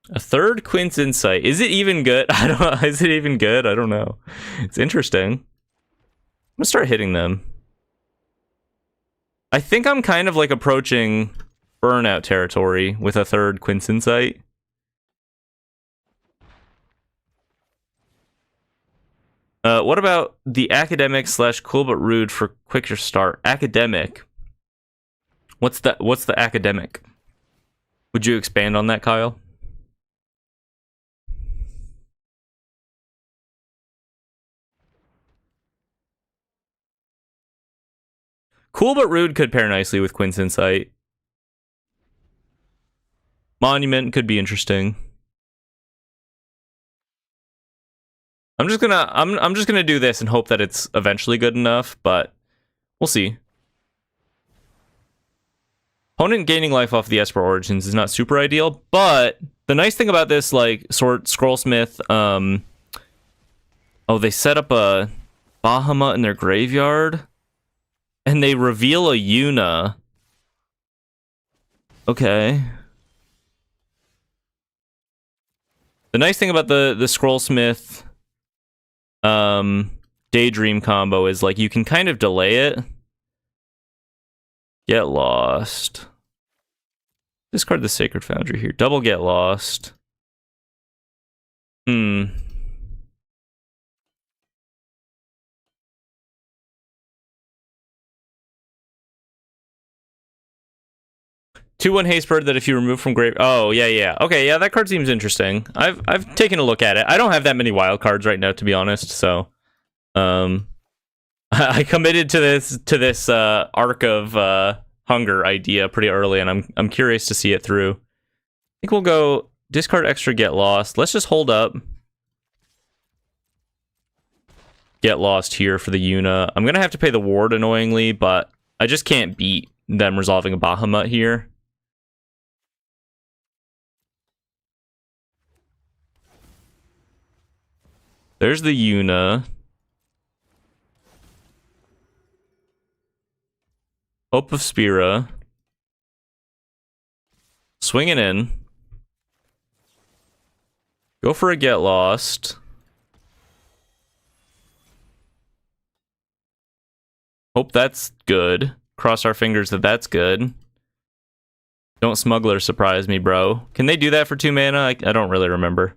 A third Quint's Insight. Is it even good? I don't know. Is it even good? I don't know. It's interesting. I'm gonna start hitting them. I think I'm kind of like approaching burnout territory with a third Quint's Insight. What about the Academic / Cool But Rude for quicker start? Academic. What's the Academic? Would you expand on that, Kyle? Cool But Rude could pair nicely with Quint's Insight. Monument could be interesting. I'm just gonna do this and hope that it's eventually good enough, but we'll see. Opponent gaining life off the Esper Origins is not super ideal, but the nice thing about this, like, Scrollsmith, oh, they set up a Bahamut in their graveyard, and they reveal a Yuna. Okay. The nice thing about the Scrollsmith Daydream combo is, like, you can kind of delay it. Get Lost. Discard the Sacred Foundry here. Double Get Lost. 2/1 Haste Bird that if you remove from grave... Oh, yeah. Okay, yeah, that card seems interesting. I've taken a look at it. I don't have that many wild cards right now, to be honest, so... I committed to this Arc of Hunger idea pretty early, and I'm curious to see it through. I think we'll go discard extra, Get Lost. Let's just hold up. Get Lost here for the Yuna. I'm gonna have to pay the ward annoyingly, but I just can't beat them resolving a Bahamut here. There's the Yuna. Hope of Spira. Swinging in. Go for a Get Lost. Hope that's good. Cross our fingers that that's good. Don't Smuggler surprise me, bro. Can they do that for 2 mana? I don't really remember.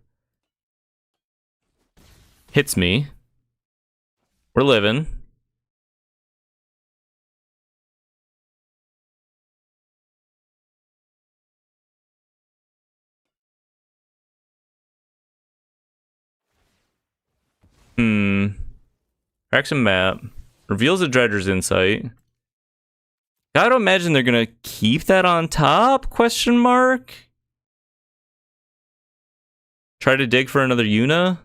Hits me. We're living. Cracks a map. Reveals a Dredger's Insight. Gotta imagine they're gonna keep that on top? Question mark? Try to dig for another Yuna?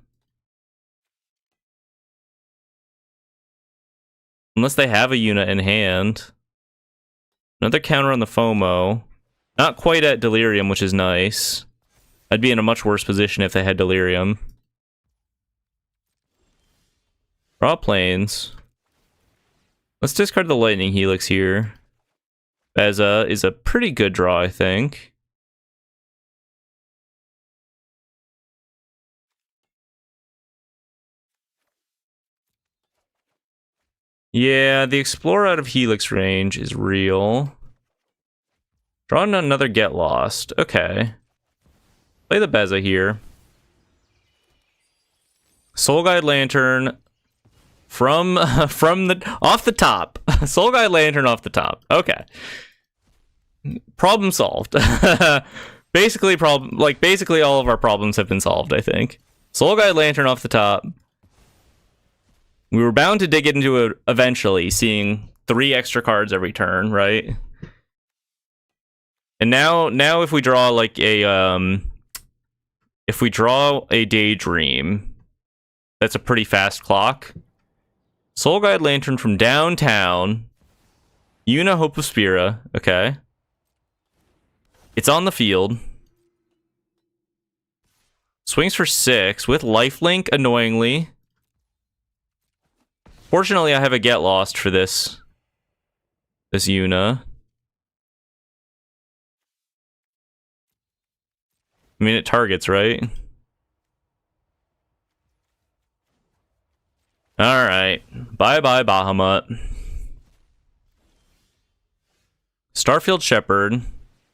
Unless they have a Yuna in hand. Another counter on the FOMO. Not quite at Delirium, which is nice. I'd be in a much worse position if they had Delirium. Draw Plains. Let's discard the Lightning Helix here. Beza is a pretty good draw, I think. Yeah, the Explorer out of Helix range is real. Draw another Get Lost. Okay. Play the Beza here. Soul Guide Lantern from the off the top. Soul Guide Lantern off the top. Okay. Problem solved. basically all of our problems have been solved, I think. Soul Guide Lantern off the top. We were bound to dig into it eventually, seeing 3 extra cards every turn, right? And now if we draw like a if we draw a Daydream, that's a pretty fast clock. Soul Guide Lantern from downtown. Yuna Hope of Spira, okay. It's on the field. Swings for 6 with lifelink, annoyingly. Fortunately, I have a Get Lost for this Yuna. I mean, it targets, right? Alright. Bye-bye, Bahamut. Starfield Shepherd.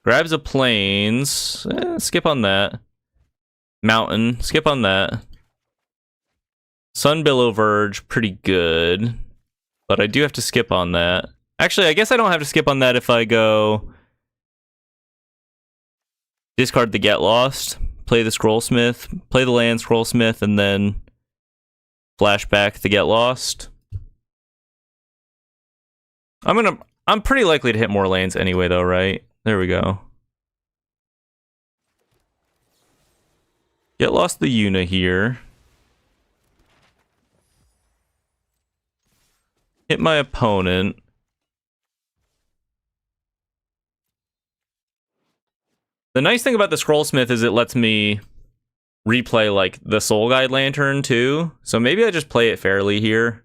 Grabs a Plains. Skip on that. Mountain. Skip on that. Sunbillow Verge. Pretty good. But I do have to skip on that. Actually, I guess I don't have to skip on that if I go... discard the Get Lost. Play the Scrollsmith. Play the land Scrollsmith, and then... flashback the Get Lost. I'm pretty likely to hit more lands anyway, though, right? There we go. Get Lost the Yuna here. Hit my opponent. The nice thing about the Scrollsmith is it lets me replay like the Soul Guide Lantern too. So maybe I just play it fairly here.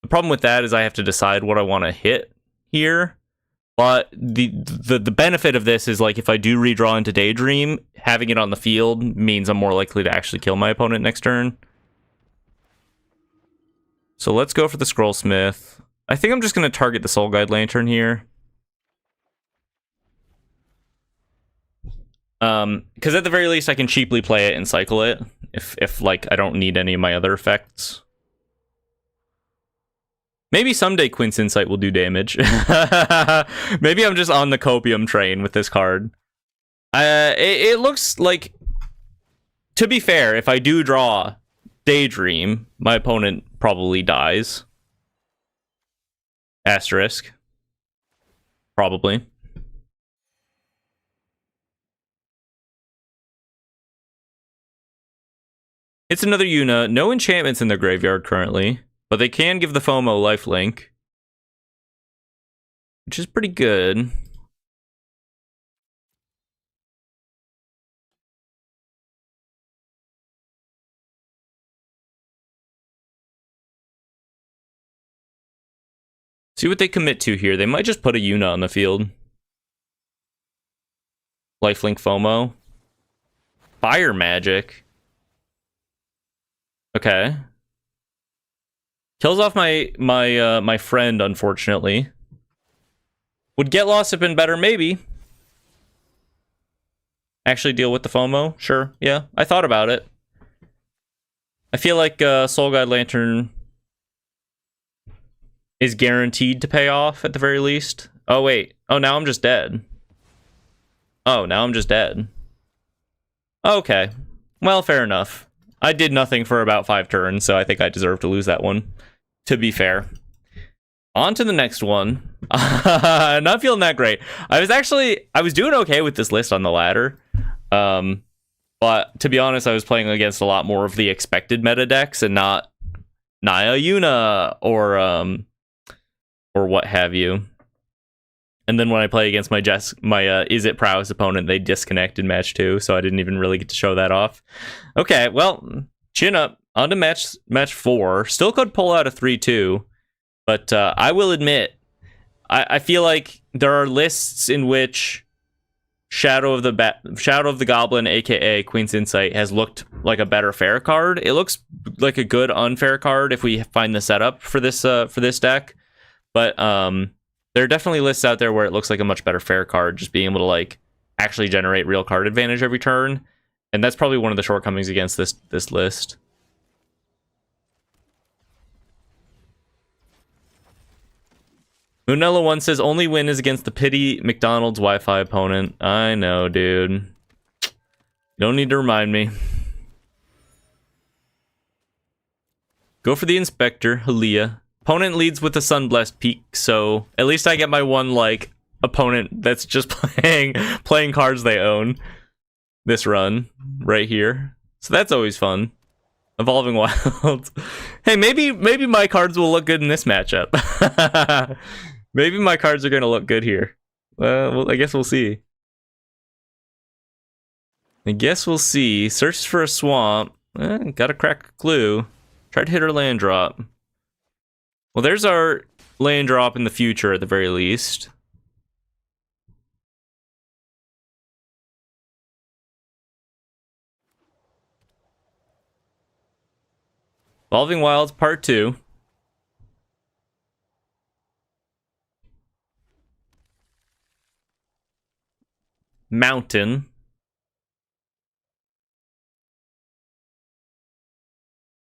The problem with that is I have to decide what I want to hit here. But the benefit of this is like if I do redraw into Daydream, having it on the field means I'm more likely to actually kill my opponent next turn. So let's go for the Scrollsmith. I think I'm just going to target the Soul Guide Lantern here. Because at the very least I can cheaply play it and cycle it if like I don't need any of my other effects. Maybe someday Quint's Insight will do damage. Maybe I'm just on the copium train with this card. It looks like, to be fair, if I do draw Daydream, my opponent probably dies. Asterisk. Probably. It's another Yuna. No enchantments in their graveyard currently, but they can give the FOMO lifelink, which is pretty good. See what they commit to here. They might just put a Yuna on the field. Lifelink FOMO. Fire Magic. Okay. Kills off my friend, unfortunately. Would Get Lost have been better? Maybe. Actually deal with the FOMO? Sure. Yeah, I thought about it. I feel like Soul Guide Lantern is guaranteed to pay off at the very least. Oh, wait. Oh, now I'm just dead. Oh, now I'm just dead. Okay. Well, fair enough. I did nothing for about 5 turns, so I think I deserve to lose that one, to be fair. On to the next one. Not feeling that great. I was doing okay with this list on the ladder. But to be honest, I was playing against a lot more of the expected meta decks and not Naya Yuna or what have you. And then when I play against my Is It Prowess opponent, they disconnect in match 2, so I didn't even really get to show that off. Okay, well, chin up. On to match 4. Still could pull out a 3-2, but I will admit, I feel like there are lists in which Shadow of the Goblin, aka Queen's Insight, has looked like a better fair card. It looks like a good unfair card if we find the setup for this deck, but there are definitely lists out there where it looks like a much better fair card, just being able to like actually generate real card advantage every turn, and that's probably one of the shortcomings against this list. Moonella 1 says only win is against the pity McDonald's Wi-Fi opponent. I know, dude. You don't need to remind me. Go for the Inspector, Halia. Opponent leads with a Sunblessed Peak, so at least I get my one, like, opponent that's just playing cards they own this run right here. So that's always fun. Evolving Wilds. Hey, maybe my cards will look good in this matchup. Maybe my cards are going to look good here. Well, I guess we'll see. Searches for a swamp. Gotta crack a clue. Try to hit her land drop. Well, there's our land drop in the future at the very least. Evolving Wilds Part 2. Mountain.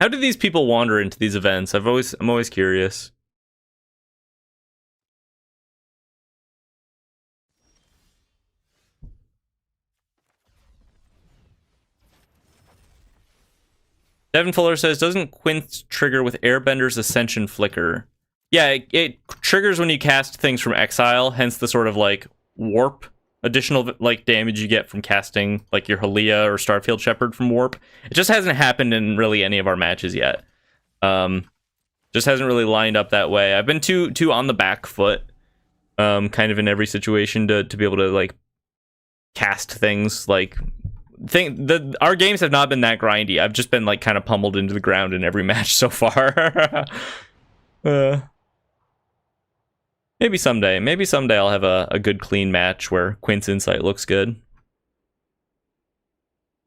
How do these people wander into these events? I'm always curious. Devin Fuller says, doesn't Quince trigger with Airbender's Ascension Flicker? Yeah, it triggers when you cast things from exile, hence the sort of like warp additional like damage you get from casting like your Halia or Starfield Shepherd from warp. It just hasn't happened in really any of our matches yet. Just hasn't really lined up that way. I've been too on the back foot, kind of in every situation to be able to like cast things like. Our games have not been that grindy. I've just been like kind of pummeled into the ground in every match so far. Maybe someday I'll have a good clean match where Quint's Insight looks good.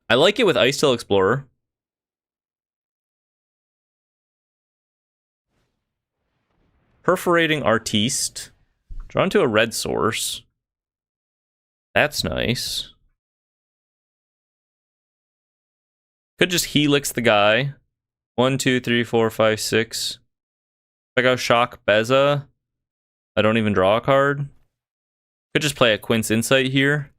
I like it with Ice Tail Explorer. Perforating Artiste. Drawn to a red source. That's nice. Could just Helix the guy. 1, 2, 3, 4, 5, 6. If I go Shock Beza, I don't even draw a card. Could just play a Quint's Insight here.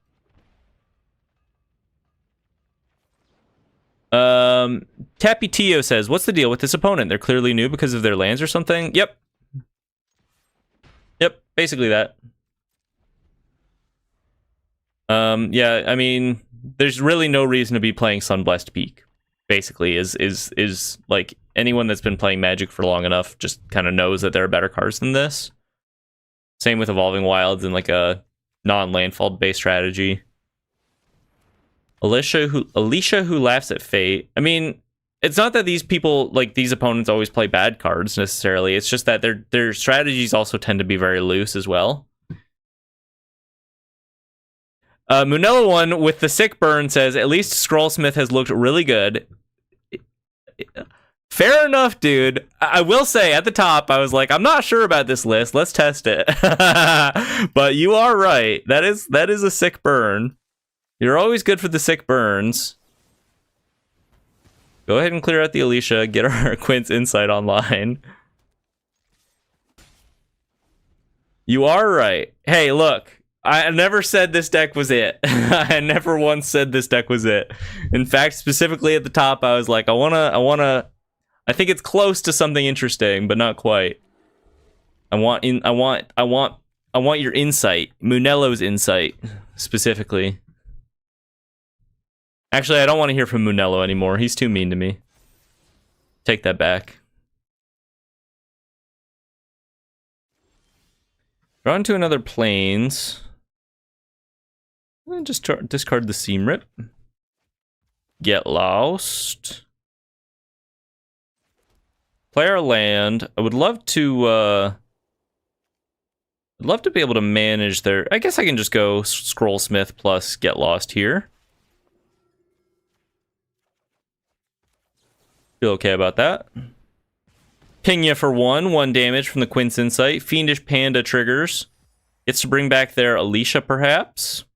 Tappy Tio says, what's the deal with this opponent? They're clearly new because of their lands or something? Yep, basically that. Yeah, I mean, there's really no reason to be playing Sunblessed Peak. Basically, is like anyone that's been playing Magic for long enough just kind of knows that there are better cards than this. Same with Evolving Wilds and like a non-landfall based strategy. Alicia who laughs at fate. I mean, it's not that these people, like these opponents, always play bad cards necessarily. It's just that their strategies also tend to be very loose as well. Munella one with the sick burn says, at least Scrollsmith has looked really good. Fair enough, dude. I will say at the top, I was like, I'm not sure about this list. Let's test it. But you are right. That is a sick burn. You're always good for the sick burns. Go ahead and clear out the Alicia. Get our Quint's Insight online. You are right. Hey, look. I never said this deck was it. I never once said this deck was it. In fact, specifically at the top, I was like, I think it's close to something interesting, but not quite. I want your insight. Munello's insight, specifically. Actually, I don't want to hear from Munello anymore. He's too mean to me. Take that back. Draw into another Plains. And just discard the Seam Rip. Get Lost. Play our land. I would love to be able to manage their... I guess I can just go Scrollsmith plus Get Lost here. Feel okay about that. Ping ya for 1 damage from the Quint's Insight. Fiendish Panda triggers. Gets to bring back their Alicia, perhaps.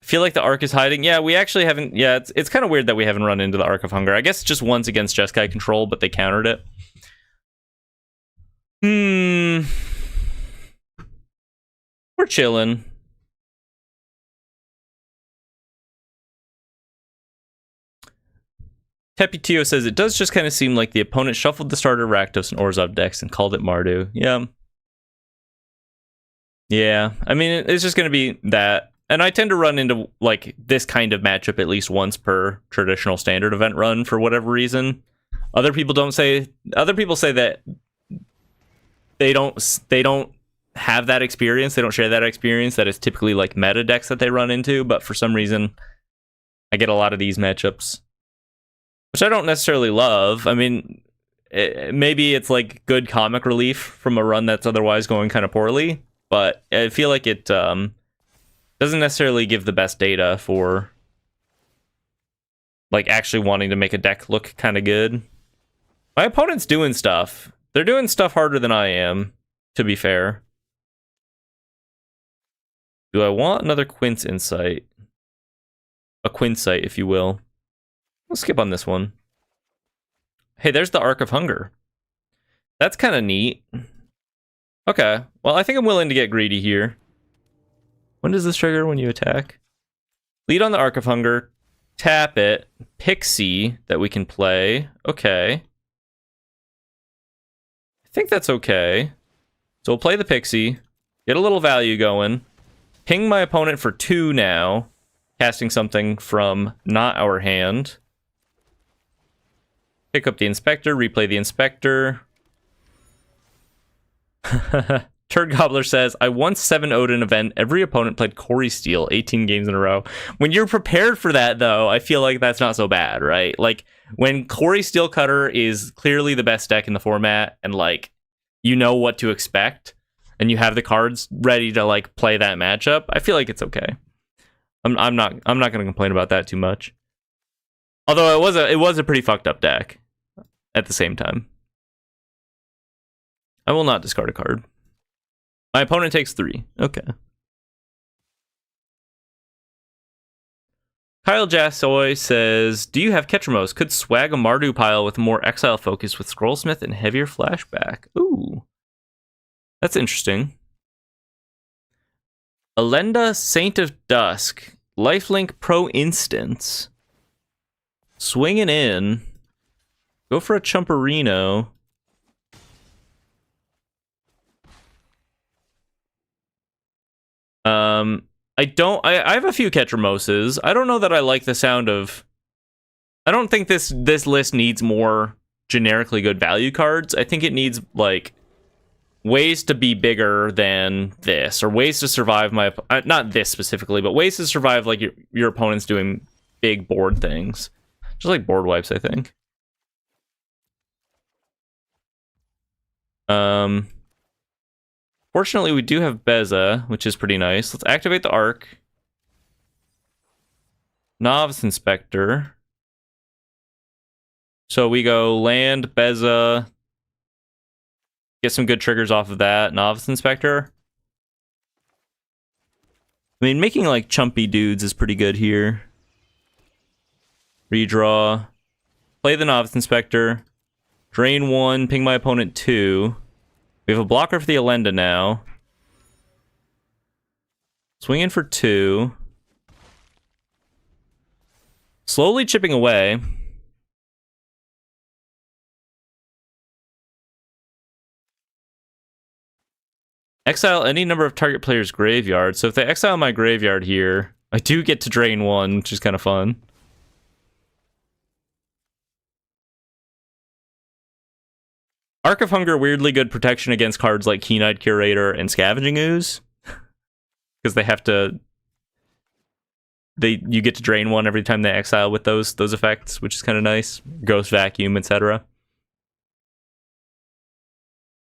Feel like the Arc is hiding. Yeah, we actually haven't... Yeah, it's kind of weird that we haven't run into the Arc of Hunger. I guess just once against Jeskai control, but they countered it. We're chilling. Teputio says it does just kind of seem like the opponent shuffled the starter Rakdos and Orzhov decks and called it Mardu. Yeah. Yeah, I mean, it's just going to be that. And I tend to run into like this kind of matchup at least once per traditional standard event run for whatever reason. Other people say that they don't have that experience. They don't share that experience. That it's typically like meta decks that they run into. But for some reason, I get a lot of these matchups, which I don't necessarily love. I mean, maybe it's like good comic relief from a run that's otherwise going kind of poorly, but I feel like it doesn't necessarily give the best data for like actually wanting to make a deck look kind of good. My opponent's doing stuff. They're doing stuff harder than I am, to be fair. Do I want another Quince Insight? A Quinsight, if you will. Let's skip on this one. Hey, there's the Arc of Hunger. That's kind of neat. Okay, well, I think I'm willing to get greedy here. When does this trigger? When you attack? Lead on the Arc of Hunger. Tap it. Pixie that we can play. Okay. I think that's okay. So we'll play the Pixie. Get a little value going. Ping my opponent for 2 now. Casting something from not our hand. Pick up the Inspector, replay the Inspector. Turd Gobbler says, I once 7-0'd an event. Every opponent played Corey Steele 18 games in a row. When you're prepared for that, though, I feel like that's not so bad, right? Like, when Corey Steel Cutter is clearly the best deck in the format, and, like, you know what to expect, and you have the cards ready to, like, play that matchup, I feel like it's okay. I'm not going to complain about that too much. Although it was a pretty fucked up deck at the same time. I will not discard a card. My opponent takes 3. Okay. Kyle Jassoy says, do you have Ketramos? Could swag a Mardu pile with more exile focus with Scrollsmith and heavier flashback. Ooh. That's interesting. Alenda, Saint of Dusk, Lifelink Pro Instance. Swinging in. Go for a Chumperino. I have a few Ketramoses. I don't know that I like the sound of... I don't think this list needs more generically good value cards. I think it needs, like, ways to be bigger than this, or ways to survive my... not this specifically, but ways to survive, like, your opponent's doing big board things. Just like board wipes, I think. Fortunately, we do have Beza, which is pretty nice. Let's activate the Arc. Novice Inspector. So we go land, Beza. Get some good triggers off of that. Novice Inspector. I mean, making like chumpy dudes is pretty good here. Redraw. Play the Novice Inspector. Drain 1, ping my opponent 2. We have a blocker for the Alenda now. Swing in for 2. Slowly chipping away. Exile any number of target players' graveyard. So if they exile my graveyard here, I do get to drain 1, which is kind of fun. Arc of Hunger, weirdly good protection against cards like Keen-Eyed Curator and Scavenging Ooze. Because they have to... you get to drain 1 every time they exile with those effects, which is kind of nice. Ghost Vacuum, etc.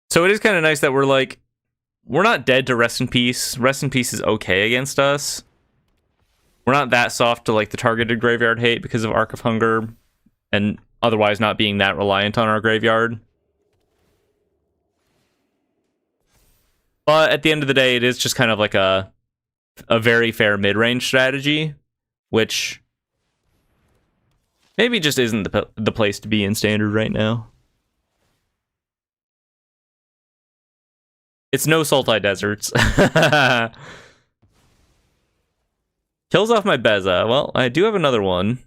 So it is kind of nice that we're like... We're not dead to Rest in Peace. Rest in Peace is okay against us. We're not that soft to like the targeted graveyard hate because of Arc of Hunger, and otherwise not being that reliant on our graveyard. But at the end of the day, it is just kind of like a very fair mid-range strategy, which maybe just isn't the place to be in Standard right now. It's no Sultai Deserts. Kills off my Beza. Well, I do have another one.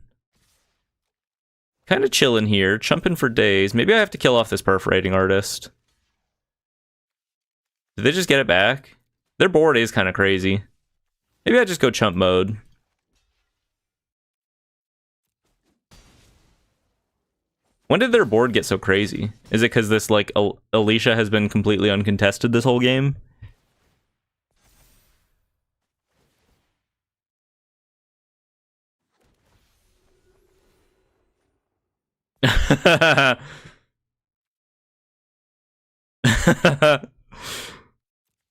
kind of chilling here, chumping for days. Maybe I have to kill off this perforating artist. Did they just get it back? Their board is kind of crazy. Maybe I just go chump mode. When did their board get so crazy? Is it because this, like, Alicia has been completely uncontested this whole game?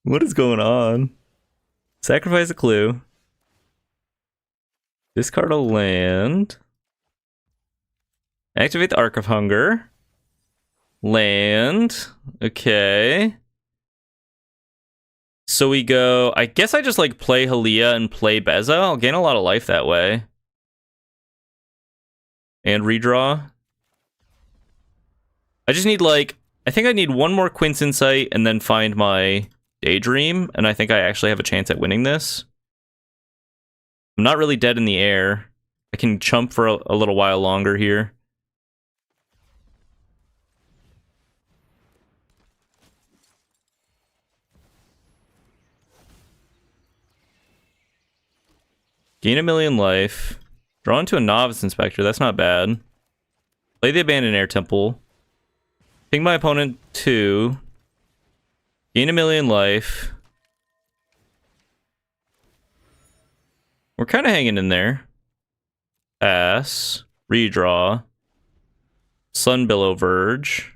What is going on? Sacrifice a clue. Discard a land. Activate the Arc of Hunger. Land. Okay. So we go... I guess I just, like, play Halia and play Beza. I'll gain a lot of life that way. And redraw. I just need, like... I think I need one more Quint's Insight and then find my Daydream. And I think I actually have a chance at winning this. I'm not really dead in the air. I can chump for a little while longer here. Gain 1,000,000 life. Draw into a Novice Inspector. That's not bad. Play the Abandoned Air Temple. Ping my opponent 2. Gain 1,000,000 life. We're kind of hanging in there. Pass. Redraw. Sunbillow Verge.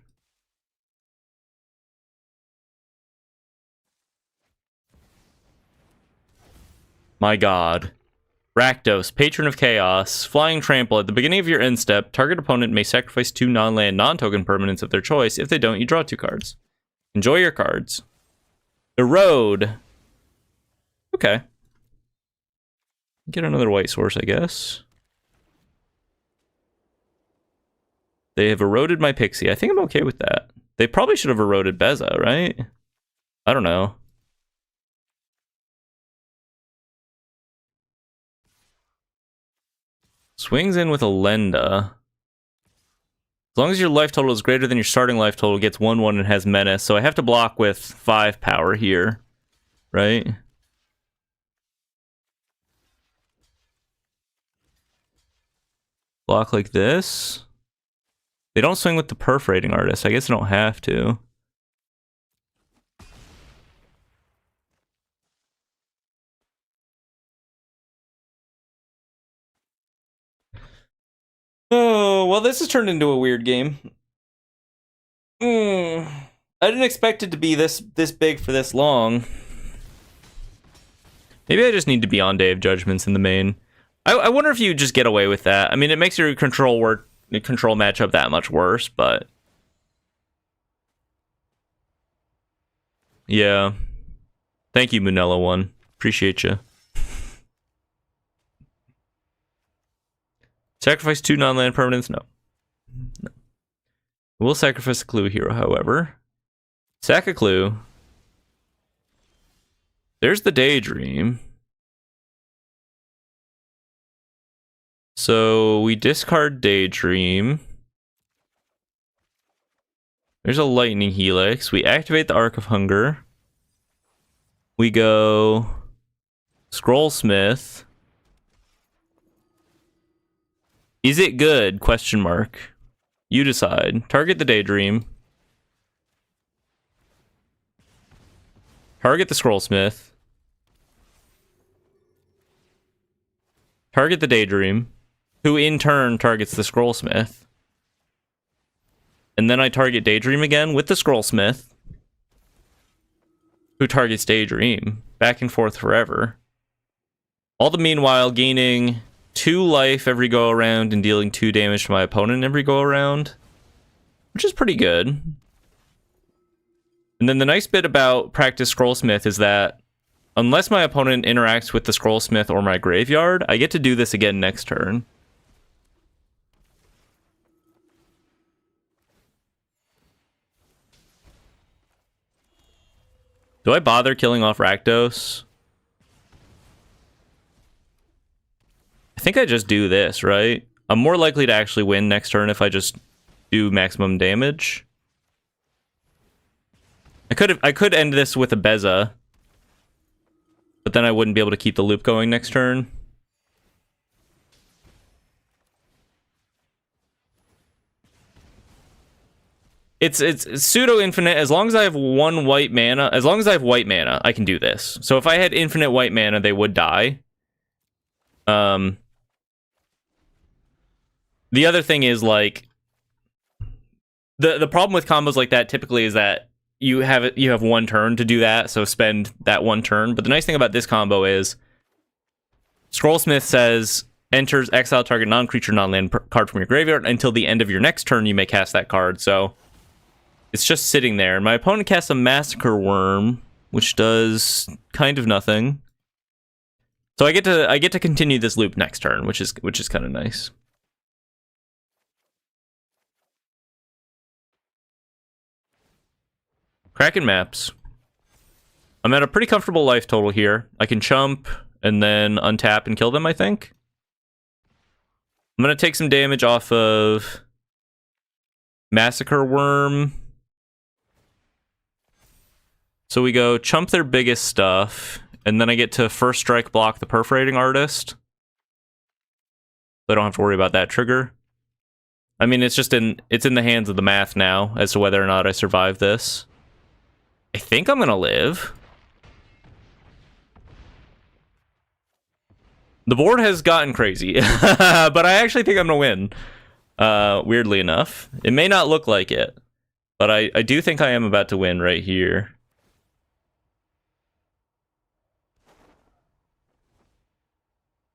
My god. Rakdos, Patron of Chaos, Flying Trample. At the beginning of your end step, target opponent may sacrifice 2 non-land, non-token permanents of their choice. If they don't, you draw 2 cards. Enjoy your cards. Erode. Okay. Get another white source, I guess. They have eroded my Pixie. I think I'm okay with that. They probably should have eroded Beza, right? I don't know. Swings in with a Lenda. As long as your life total is greater than your starting life total, gets 1/1 and has Menace. So I have to block with 5 power here, right? Block like this. They don't swing with the Perforating Artist. I guess I don't have to. Oh, well, this has turned into a weird game. I didn't expect it to be this big for this long. Maybe I just need to be on Day of Judgments in the main. I wonder if you just get away with that. I mean, it makes your control matchup that much worse, but... Yeah. Thank you, Munella 1. Appreciate you. Sacrifice 2 non-land permanents? No. We'll sacrifice a clue hero, however. Sack a clue. There's the Daydream. So we discard Daydream. There's a Lightning Helix. We activate the Arc of Hunger. We go Scrollsmith. Is it good? Question mark. You decide. Target the Daydream. Target the Scrollsmith. Target the Daydream, who in turn targets the Scrollsmith. And then I target Daydream again with the Scrollsmith, who targets Daydream. Back and forth forever. All the meanwhile gaining 2 life every go around and dealing 2 damage to my opponent every go around, which is pretty good. And then the nice bit about Practice Scrollsmith is that unless my opponent interacts with the Scrollsmith or my graveyard, I get to do this again next turn. Do I bother killing off Rakdos? I think I just do this, right? I'm more likely to actually win next turn if I just do maximum damage. I could end this with a Beza, but then I wouldn't be able to keep the loop going next turn. It's pseudo infinite as long as I have one white mana. As long as I have white mana, I can do this. So if I had infinite white mana, they would die. The other thing is like the problem with combos like that typically is that you have one turn to do that, so spend that one turn. But the nice thing about this combo is Scrollsmith says enters exile target non-creature non-land card from your graveyard until the end of your next turn. You may cast that card. So it's just sitting there. My opponent casts a Massacre Worm, which does kind of nothing. So I get to continue this loop next turn, which is kind of nice. Kraken maps. I'm at a pretty comfortable life total here. I can chump and then untap and kill them, I think. I'm going to take some damage off of Massacre Worm. So we go chump their biggest stuff, and then I get to first strike block the Perforating Artist. So I don't have to worry about that trigger. I mean, it's in the hands of the math now as to whether or not I survive this. I think I'm gonna live. The board has gotten crazy, but I actually think I'm gonna win. Weirdly enough, it may not look like it, but I do think I am about to win right here.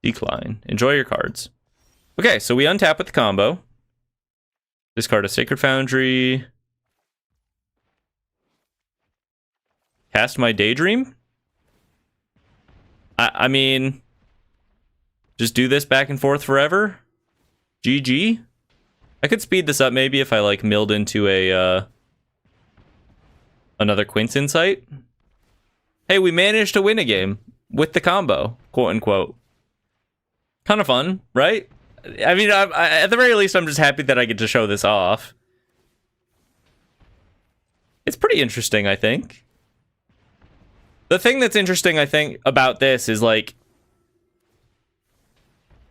Decline. Enjoy your cards. Okay, so we untap with the combo. Discard a Sacred Foundry. Cast my Daydream. I mean, just do this back and forth forever. GG. I could speed this up maybe if I like milled into a another Quint's Insight. Hey, we managed to win a game with the combo, quote unquote. Kind of fun, right? I mean, at the very least, I'm just happy that I get to show this off. It's pretty interesting, I think. The thing that's interesting, I think, about this is, like,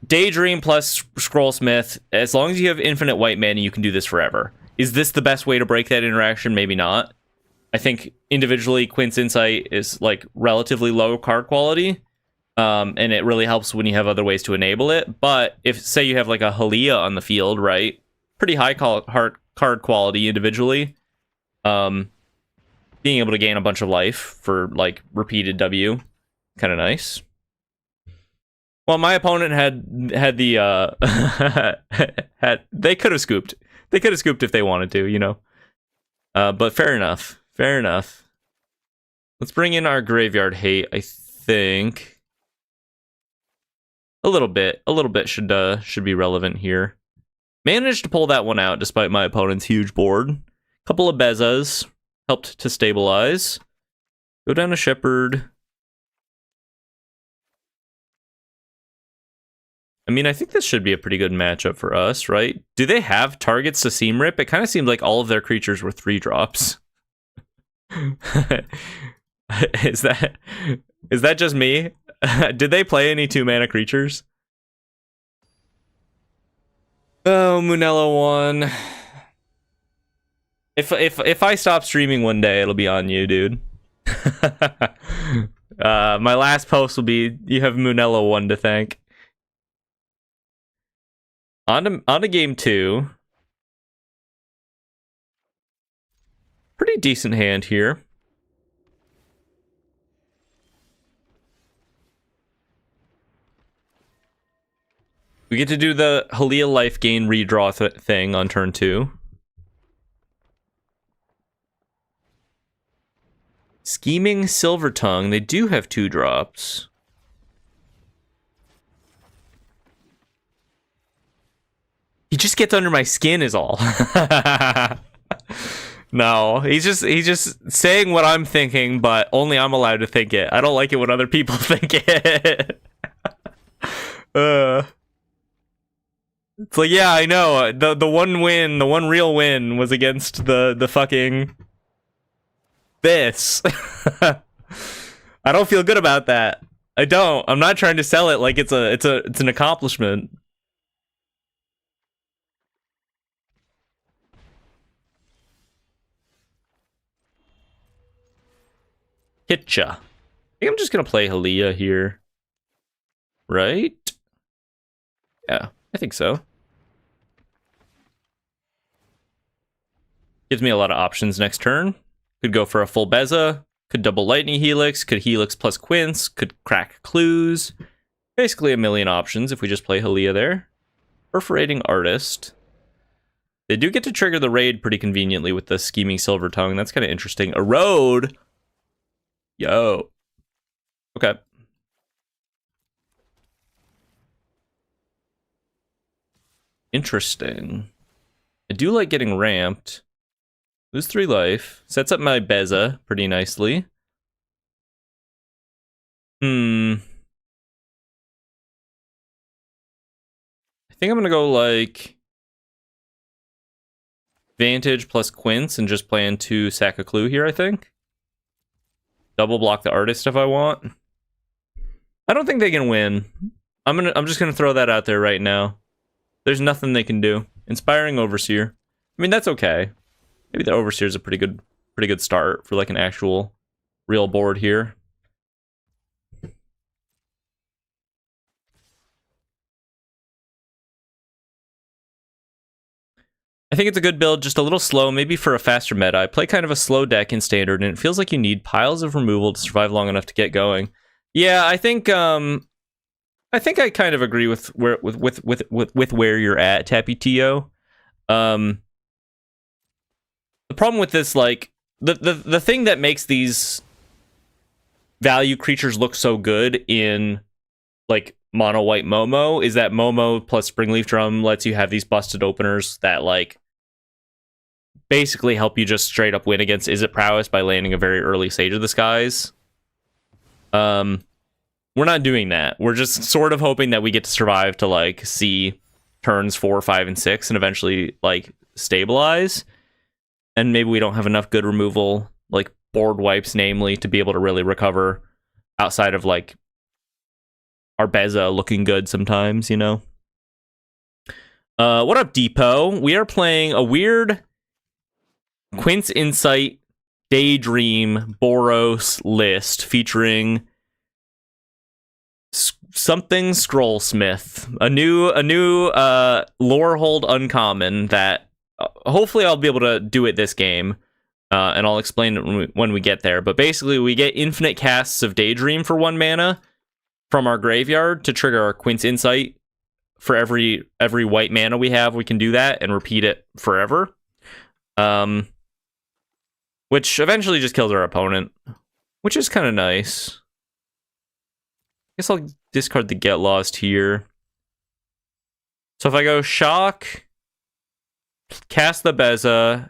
Daydream plus Scrollsmith, as long as you have infinite white mana, you can do this forever. Is this the best way to break that interaction? Maybe not. I think, individually, Quint's Insight is, like, relatively low card quality. And it really helps when you have other ways to enable it. But if, say, you have like a Halia on the field, right? Pretty high card quality individually. Being able to gain a bunch of life for like repeated W, kind of nice. Well, my opponent had the they could have scooped. They could have scooped if they wanted to, you know. But fair enough. Fair enough. Let's bring in our Graveyard Hate, I think. A little bit should be relevant here. Managed to pull that one out despite my opponent's huge board. Couple of Bezas helped to stabilize. Go down to Shepherd. I mean, I think this should be a pretty good matchup for us, right? Do they have targets to Seam Rip? It kind of seemed like all of their creatures were 3-drops. Is that just me? Did they play any 2-mana creatures? Oh, Munella won. If I stop streaming one day, it'll be on you, dude. My last post will be, you have Munella 1 to thank. On to game 2. Pretty decent hand here. We get to do the Halia life gain redraw thing on turn 2. Scheming Silvertongue. They do have 2-drops. He just gets under my skin is all. No, he's just saying what I'm thinking, but only I'm allowed to think it. I don't like it when other people think it. It's like, yeah, I know. The one win, the one real win was against the fucking this. I don't feel good about that. I don't. I'm not trying to sell it like it's an accomplishment. Hitcha. I think I'm just gonna play Halia here. Right? Yeah, I think so. Gives me a lot of options next turn. Could go for a full Beza. Could double Lightning Helix. Could Helix plus Quince. Could crack Clues. Basically a million options if we just play Halia there. Perforating Artist. They do get to trigger the raid pretty conveniently with the Scheming Silver Tongue. That's kind of interesting. Erode. Yo. Okay. Interesting. I do like getting ramped. Lose 3 life. Sets up my Beza pretty nicely. I think I'm gonna go like Vantage plus Quince and just plan to sack a clue here, I think. Double block the artist if I want. I don't think they can win. I'm just gonna throw that out there right now. There's nothing they can do. Inspiring Overseer. I mean, that's okay. Maybe the Overseer is a pretty good start for like an actual real board here. I think it's a good build, just a little slow, maybe for a faster meta. I play kind of a slow deck in Standard, and it feels like you need piles of removal to survive long enough to get going. Yeah, I think I kind of agree with where you're at, Tappy Tio. The problem with this, like, the thing that makes these value creatures look so good in like mono white Momo is that Momo plus Springleaf Drum lets you have these busted openers that like basically help you just straight up win against Is It Prowess by landing a very early Sage of the Skies. We're not doing that. We're just sort of hoping that we get to survive to like see turns 4, 5, and 6 and eventually like stabilize. And maybe we don't have enough good removal, like board wipes, namely, to be able to really recover outside of like our Beza looking good sometimes, you know? What up, Depot? We are playing a weird Quince Insight Daydream Boros list featuring something Scrollsmith, a new Lorehold uncommon that hopefully I'll be able to do it this game, and I'll explain it when we get there. But basically, we get infinite casts of Daydream for 1 mana from our graveyard to trigger our Quince Insight. For every white mana we have, we can do that and repeat it forever. Which eventually just kills our opponent, which is kind of nice. I guess I'll discard the Get Lost here. So if I go Shock, cast the Beza,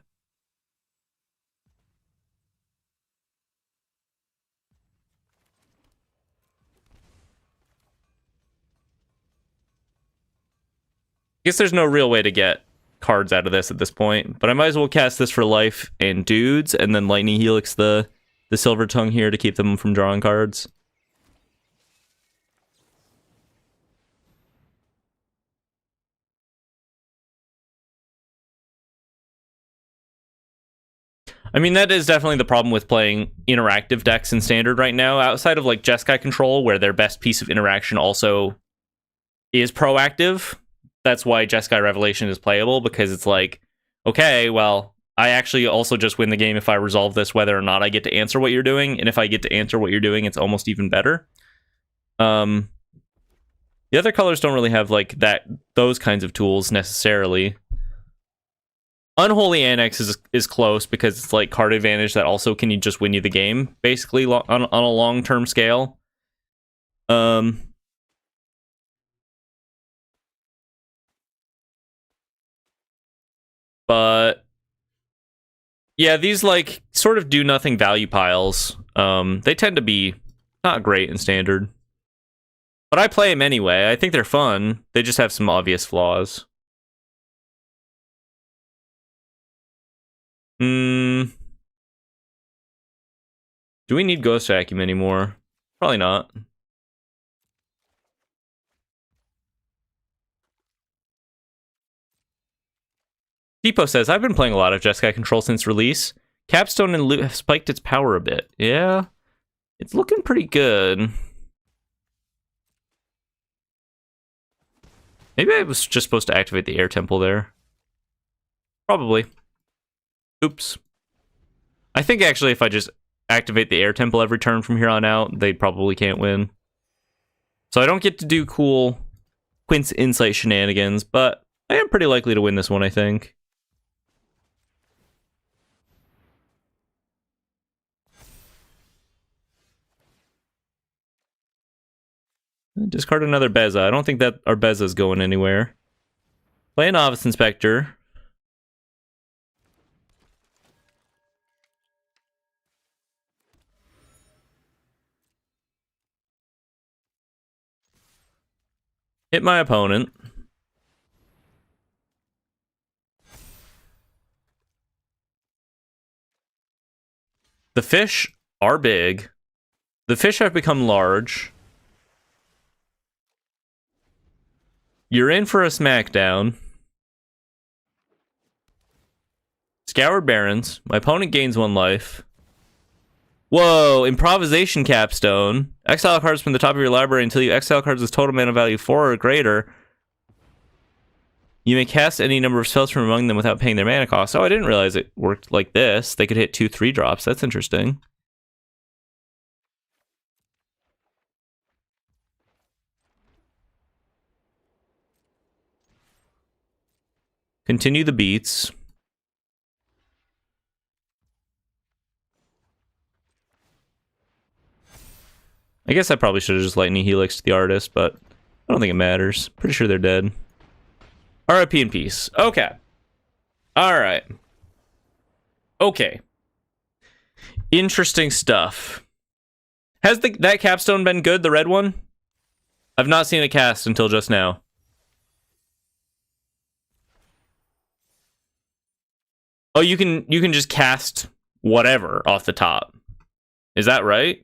I guess there's no real way to get cards out of this at this point, but I might as well cast this for life and dudes, and then Lightning Helix the Silver Tongue here to keep them from drawing cards. I mean, that is definitely the problem with playing interactive decks in Standard right now, outside of like Jeskai Control, where their best piece of interaction also is proactive. That's why Jeskai Revelation is playable, because it's like, okay, well, I actually also just win the game if I resolve this, whether or not I get to answer what you're doing, and if I get to answer what you're doing, it's almost even better. The other colors don't really have like those kinds of tools necessarily. Unholy Annex is close because it's like card advantage that also can just win you the game, basically on a long-term scale. But yeah, these like sort of do nothing value piles. They tend to be not great in Standard, but I play them anyway. I think they're fun. They just have some obvious flaws. Do we need Ghost Vacuum anymore? Probably not. Depot says, I've been playing a lot of Jeskai Control since release. Capstone and Loot have spiked its power a bit. Yeah, it's looking pretty good. Maybe I was just supposed to activate the Air Temple there. Probably. Oops. I think actually if I just activate the Air Temple every turn from here on out, they probably can't win. So I don't get to do cool Quint's Insight shenanigans, but I am pretty likely to win this one, I think. Discard another Beza. I don't think that our Beza's going anywhere. Play a Novice Inspector. Hit my opponent. The fish are big. The fish have become large. You're in for a smackdown. Scoured Barrens. My opponent gains 1 life. Whoa, Improvisation Capstone. Exile cards from the top of your library until you exile cards with total mana value 4 or greater. You may cast any number of spells from among them without paying their mana cost. Oh, I didn't realize it worked like this. They could hit 2 3-drops. That's interesting. Continue the beats. I guess I probably should have just Lightning Helix to the artist, but I don't think it matters. Pretty sure they're dead. RIP in peace. Okay. Alright. Okay. Interesting stuff. Has that capstone been good, the red one? I've not seen it cast until just now. Oh, you can just cast whatever off the top. Is that right?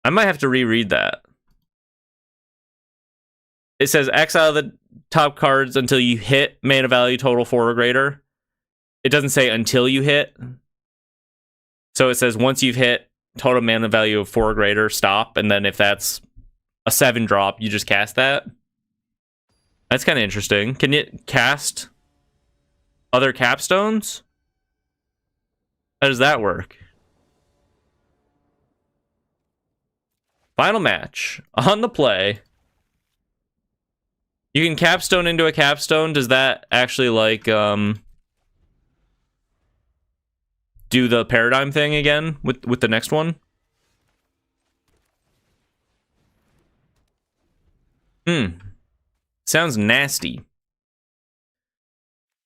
I might have to reread that. It says exile the top cards until you hit mana value total 4 or greater. It doesn't say until you hit. So it says once you've hit total mana value of 4 or greater, stop. And then if that's a 7-drop, you just cast that. That's kind of interesting. Can you cast other capstones? How does that work? Final match. On the play. You can capstone into a capstone. Does that actually, like, do the paradigm thing again with the next one? Sounds nasty.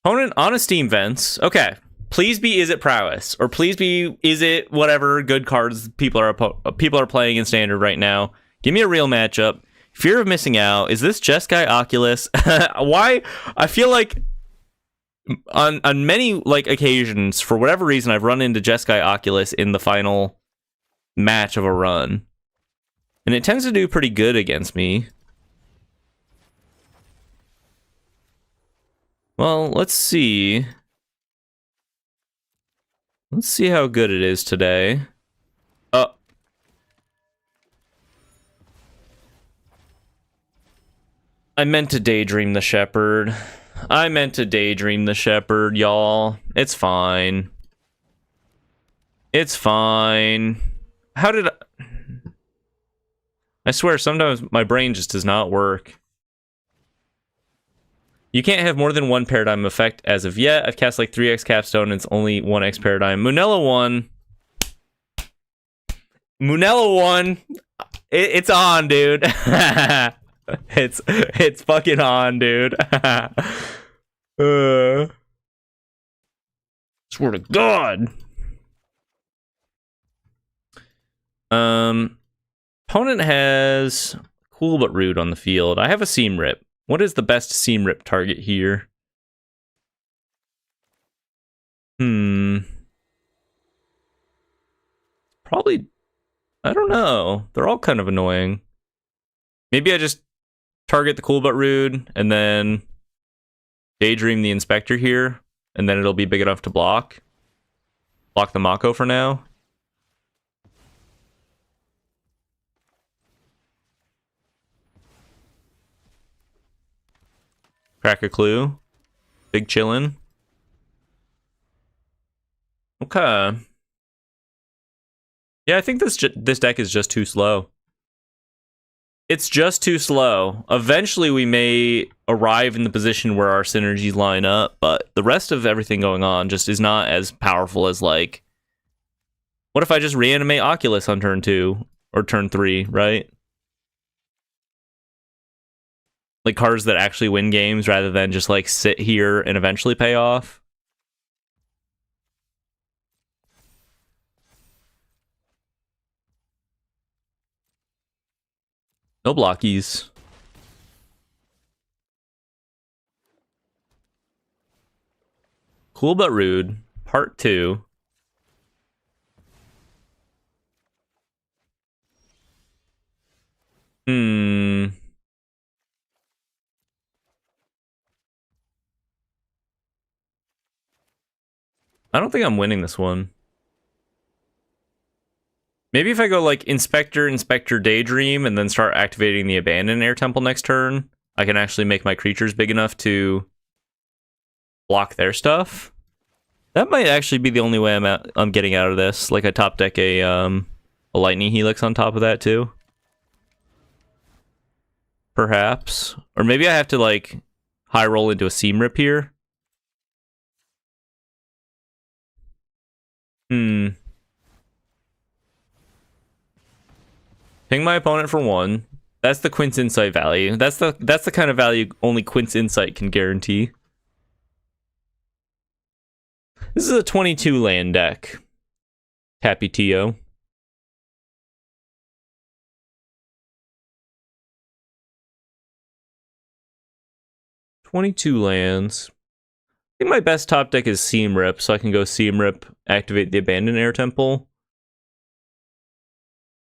Opponent on a Steam Vents. Okay. Please be Is It Prowess, or please be Is It whatever good cards people are playing in Standard right now. Give me a real matchup. Fear of missing out. Is this Jeskai Oculus? Why? I feel like on many like occasions, for whatever reason, I've run into Jeskai Oculus in the final match of a run, and it tends to do pretty good against me. Well, let's see. Let's see how good it is today. I meant to daydream the shepherd. I meant to daydream the shepherd, y'all. It's fine. It's fine. How did I swear, sometimes my brain just does not work. You can't have more than one paradigm effect as of yet. I've cast like 3x capstone and it's only 1x paradigm. Munella 1. Munella 1. It's on, dude. It's fucking on, dude. Swear to God. Opponent has cool but rude on the field. I have a Seam Rip. What is the best Seam Rip target here? Probably, I don't know. They're all kind of annoying. Maybe I just target the Cool But Rude and then Daydream the Inspector here, and then it'll be big enough to block. Block the Mako for now. Crack a Clue. Big chillin'. Okay. Yeah, I think this deck is just too slow. It's just too slow. Eventually, we may arrive in the position where our synergies line up, but the rest of everything going on just is not as powerful as, like, what if I just reanimate Oculus on turn 2 or turn 3, right? Like cards that actually win games rather than just like sit here and eventually pay off. No blockies. Cool But Rude, Part 2. I don't think I'm winning this one. Maybe if I go like Inspector, Daydream, and then start activating the Abandoned Air Temple next turn, I can actually make my creatures big enough to block their stuff. That might actually be the only way I'm getting out of this. Like I top deck a Lightning Helix on top of that too. Perhaps. Or maybe I have to like high roll into a Seam Rip here. Ping my opponent for 1. That's the Quint's Insight value. That's the kind of value only Quint's Insight can guarantee. This is a 22 land deck. Happy Tio. $22 lands. I think my best top deck is Seam Rip, so I can go Seam Rip, activate the Abandoned Air Temple.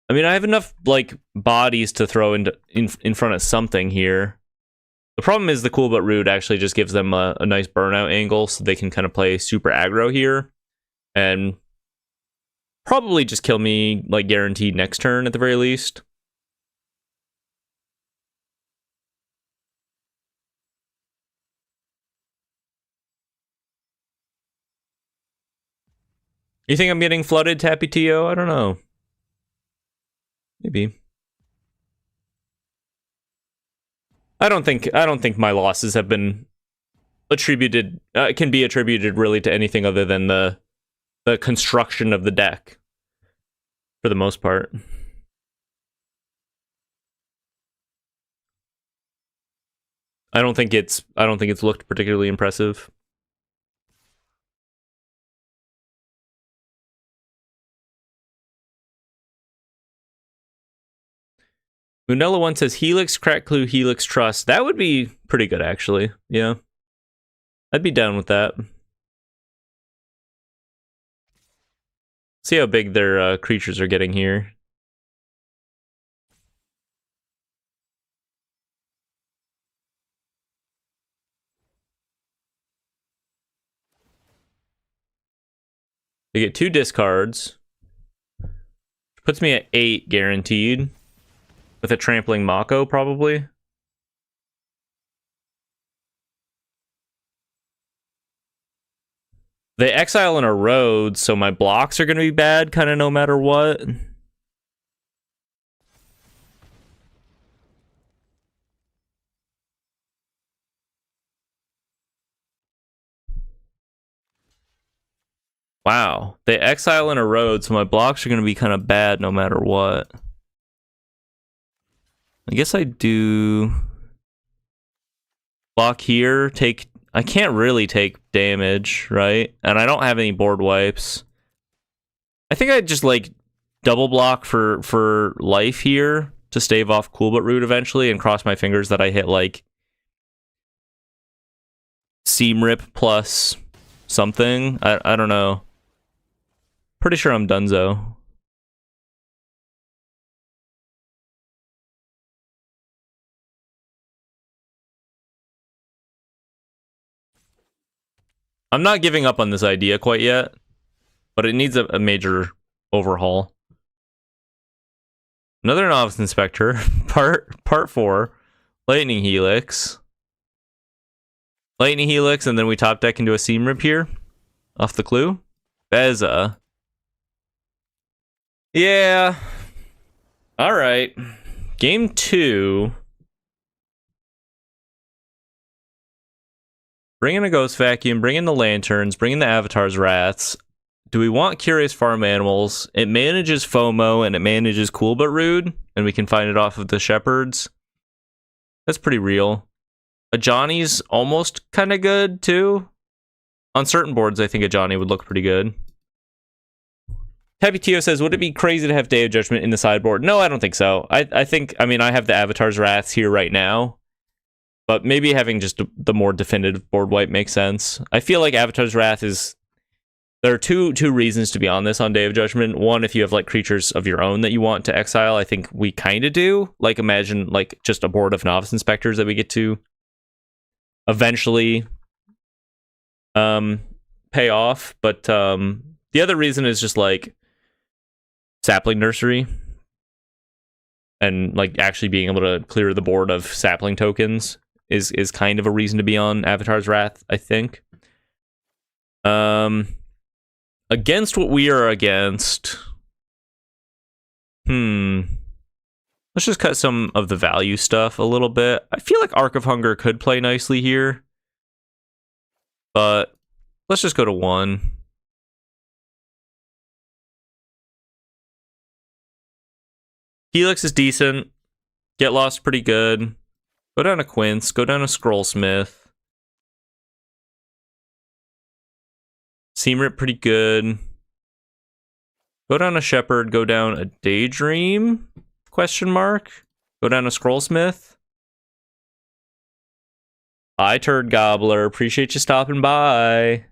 I mean, I have enough like bodies to throw in front of something here. The problem is the Cool But Rude actually just gives them a nice burnout angle, so they can kind of play super aggro here, and probably just kill me like guaranteed next turn at the very least. You think I'm getting flooded, Tappy Tio? I don't know. Maybe. I don't think my losses have been attributed can be attributed really to anything other than the construction of the deck for the most part. I don't think it's looked particularly impressive. Munella one says Helix, Crack Clue, Helix Trust. That would be pretty good, actually. Yeah. I'd be down with that. See how big their creatures are getting here. They get 2 discards. Puts me at 8 guaranteed. With a Trampling Mako, probably. They exile in a road, so my blocks are going to be bad, kind of no matter what. Wow. They exile in a road, so my blocks are going to be kind of bad no matter what. I guess I do block here, take... I can't really take damage, right? And I don't have any board wipes. I think I'd just, like, double block for life here to stave off Cool But Rude eventually and cross my fingers that I hit, like, Seam Rip plus something. I don't know. Pretty sure I'm donezo. I'm not giving up on this idea quite yet, but it needs a major overhaul. Another Novice Inspector, part 4, Lightning Helix. Lightning Helix, and then we top deck into a Seam Rip here, off the clue. Beza. Yeah. Alright. Game 2. Bring in a Ghost Vacuum, bring in the Lanterns, bring in the Avatar's Wraths. Do we want Curious Farm Animals? It manages FOMO and it manages Cool But Rude, and we can find it off of the Shepherds. That's pretty real. A Johnny's almost kind of good, too. On certain boards, I think a Johnny would look pretty good. Happy Tio says, would it be crazy to have Day of Judgment in the sideboard? No, I don't think so. I think, I mean, I have the Avatar's Wraths here right now. But maybe having just the more definitive board wipe makes sense. I feel like Avatar's Wrath is... There are two reasons to be on this on Day of Judgment. One, if you have like creatures of your own that you want to exile, I think we kind of do. Like imagine like just a board of Novice Inspectors that we get to eventually pay off. But the other reason is just like Sapling Nursery. And like actually being able to clear the board of sapling tokens is kind of a reason to be on Avatar's Wrath, I think. Against what we are against. Let's just cut some of the value stuff a little bit. I feel like Arc of Hunger could play nicely here. But let's just go to 1. Helix is decent. Get Lost pretty good. Go down to Quince. Go down to Scrollsmith. Seam Rip pretty good. Go down to Shepherd. Go down a Daydream? Question mark. Go down to Scrollsmith. Bye, Turd Gobbler. Appreciate you stopping by.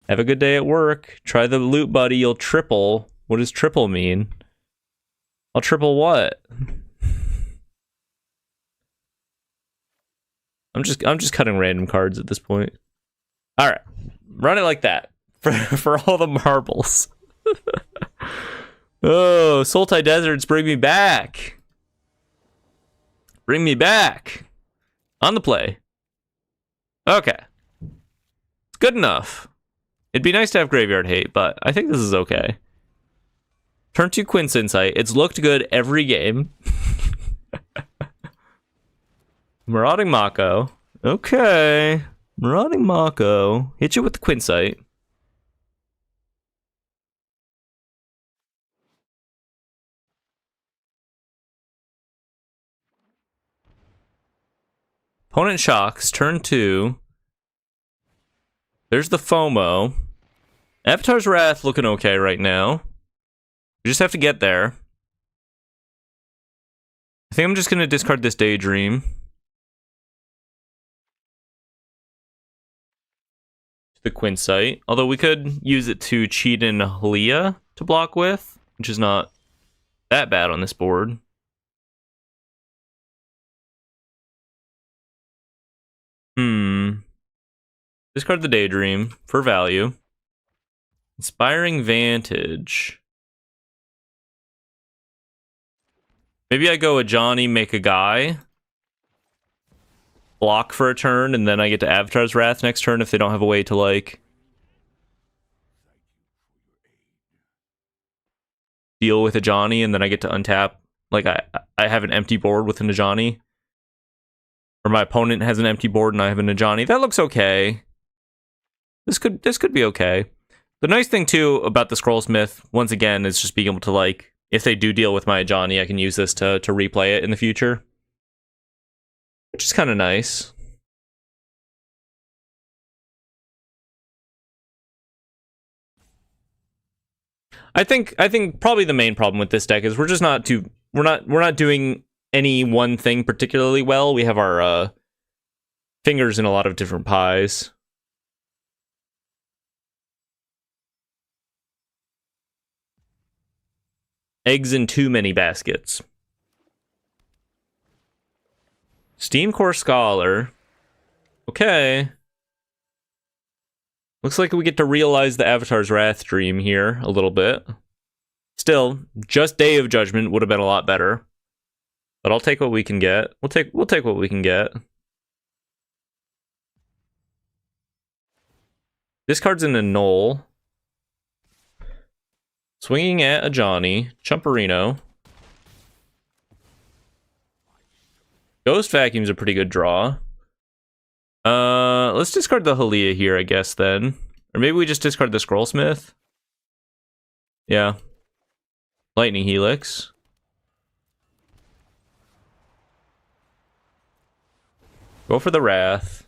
Have a good day at work. Try the Loot Buddy. You'll triple. What does triple mean? I'll triple what? I'm just cutting random cards at this point. All right, run it like that for all the marbles. Oh, Sultai Deserts, bring me back. Bring me back. On the play. Okay, it's good enough. It'd be nice to have Graveyard Hate, but I think this is okay. Turn 2 Quince Insight. It's looked good every game. Marauding Mako. Okay. Marauding Mako. Hit you with the Quinsight. Opponent shocks. Turn 2. There's the FOMO. Avatar's Wrath looking okay right now. We just have to get there. I think I'm just going to discard this Daydream. The Quinsight. Although we could use it to cheat in Halia to block with, which is not that bad on this board. Discard the Daydream for value. Inspiring Vantage. Maybe I go a Johnny, make a guy. Block for a turn, and then I get to Avatar's Wrath next turn if they don't have a way to, like, deal with a Johnny, and then I get to untap. Like, I have an empty board with an Ajani. Or my opponent has an empty board and I have an Ajani. That looks okay. This could be okay. The nice thing, too, about the Scrollsmith, once again, is just being able to, like, if they do deal with my Ajani, I can use this to replay it in the future. Which is kind of nice. I think probably the main problem with this deck is we're just not doing any one thing particularly well. We have our fingers in a lot of different pies. eggs in too many baskets. Steam Core Scholar. Okay. Looks like we get to realize the Avatar's Wrath dream here a little bit. Still, just Day of Judgment would have been a lot better. But I'll take what we can get. We'll take what we can get. This card's in a null. Swinging at a Johnny. Chumperino. Ghost Vacuum's a pretty good draw. Let's discard the Halia here, I guess, then. Or maybe we just discard the Scrollsmith. Yeah. Lightning Helix. Go for the Wrath.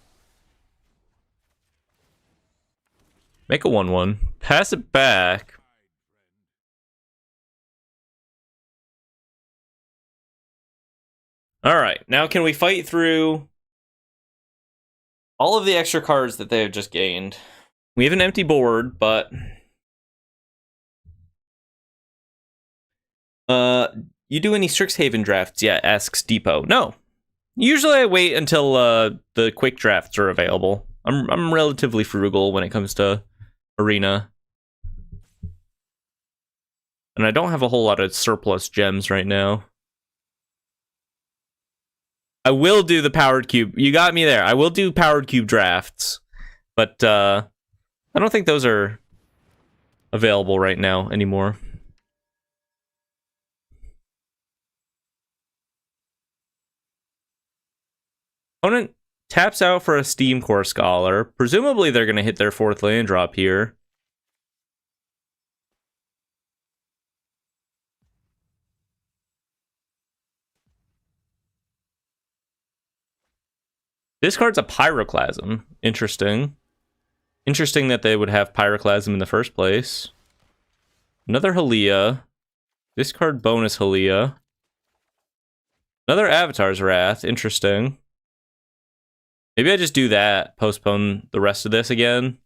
Make a 1/1. Pass it back. Alright, now can we fight through all of the extra cards that they have just gained? We have an empty board, but... you do any Strixhaven drafts yet? Asks Depot. No. Usually I wait until the quick drafts are available. I'm relatively frugal when it comes to Arena. And I don't have a whole lot of surplus gems right now. I will do the Powered Cube. You got me there. I will do Powered Cube drafts. But I don't think those are available right now anymore. Opponent taps out for a Steam Core Scholar. Presumably they're going to hit their 4th land drop here. This card's a Pyroclasm. Interesting. Interesting that they would have Pyroclasm in the first place. Another Halia. Discard bonus Halia. Another Avatar's Wrath. Interesting. Maybe I just do that. Postpone the rest of this again.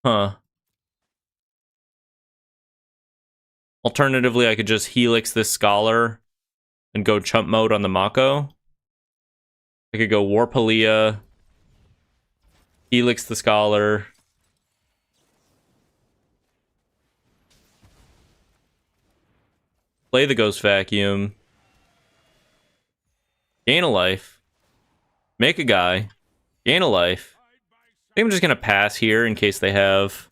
Huh. Alternatively, I could just Helix this Scholar and go chump mode on the Mako. I could go Warp Halia, Helix the Scholar. Play the Ghost Vacuum. Gain a life. Make a guy. Gain a life. I think I'm just going to pass here in case they have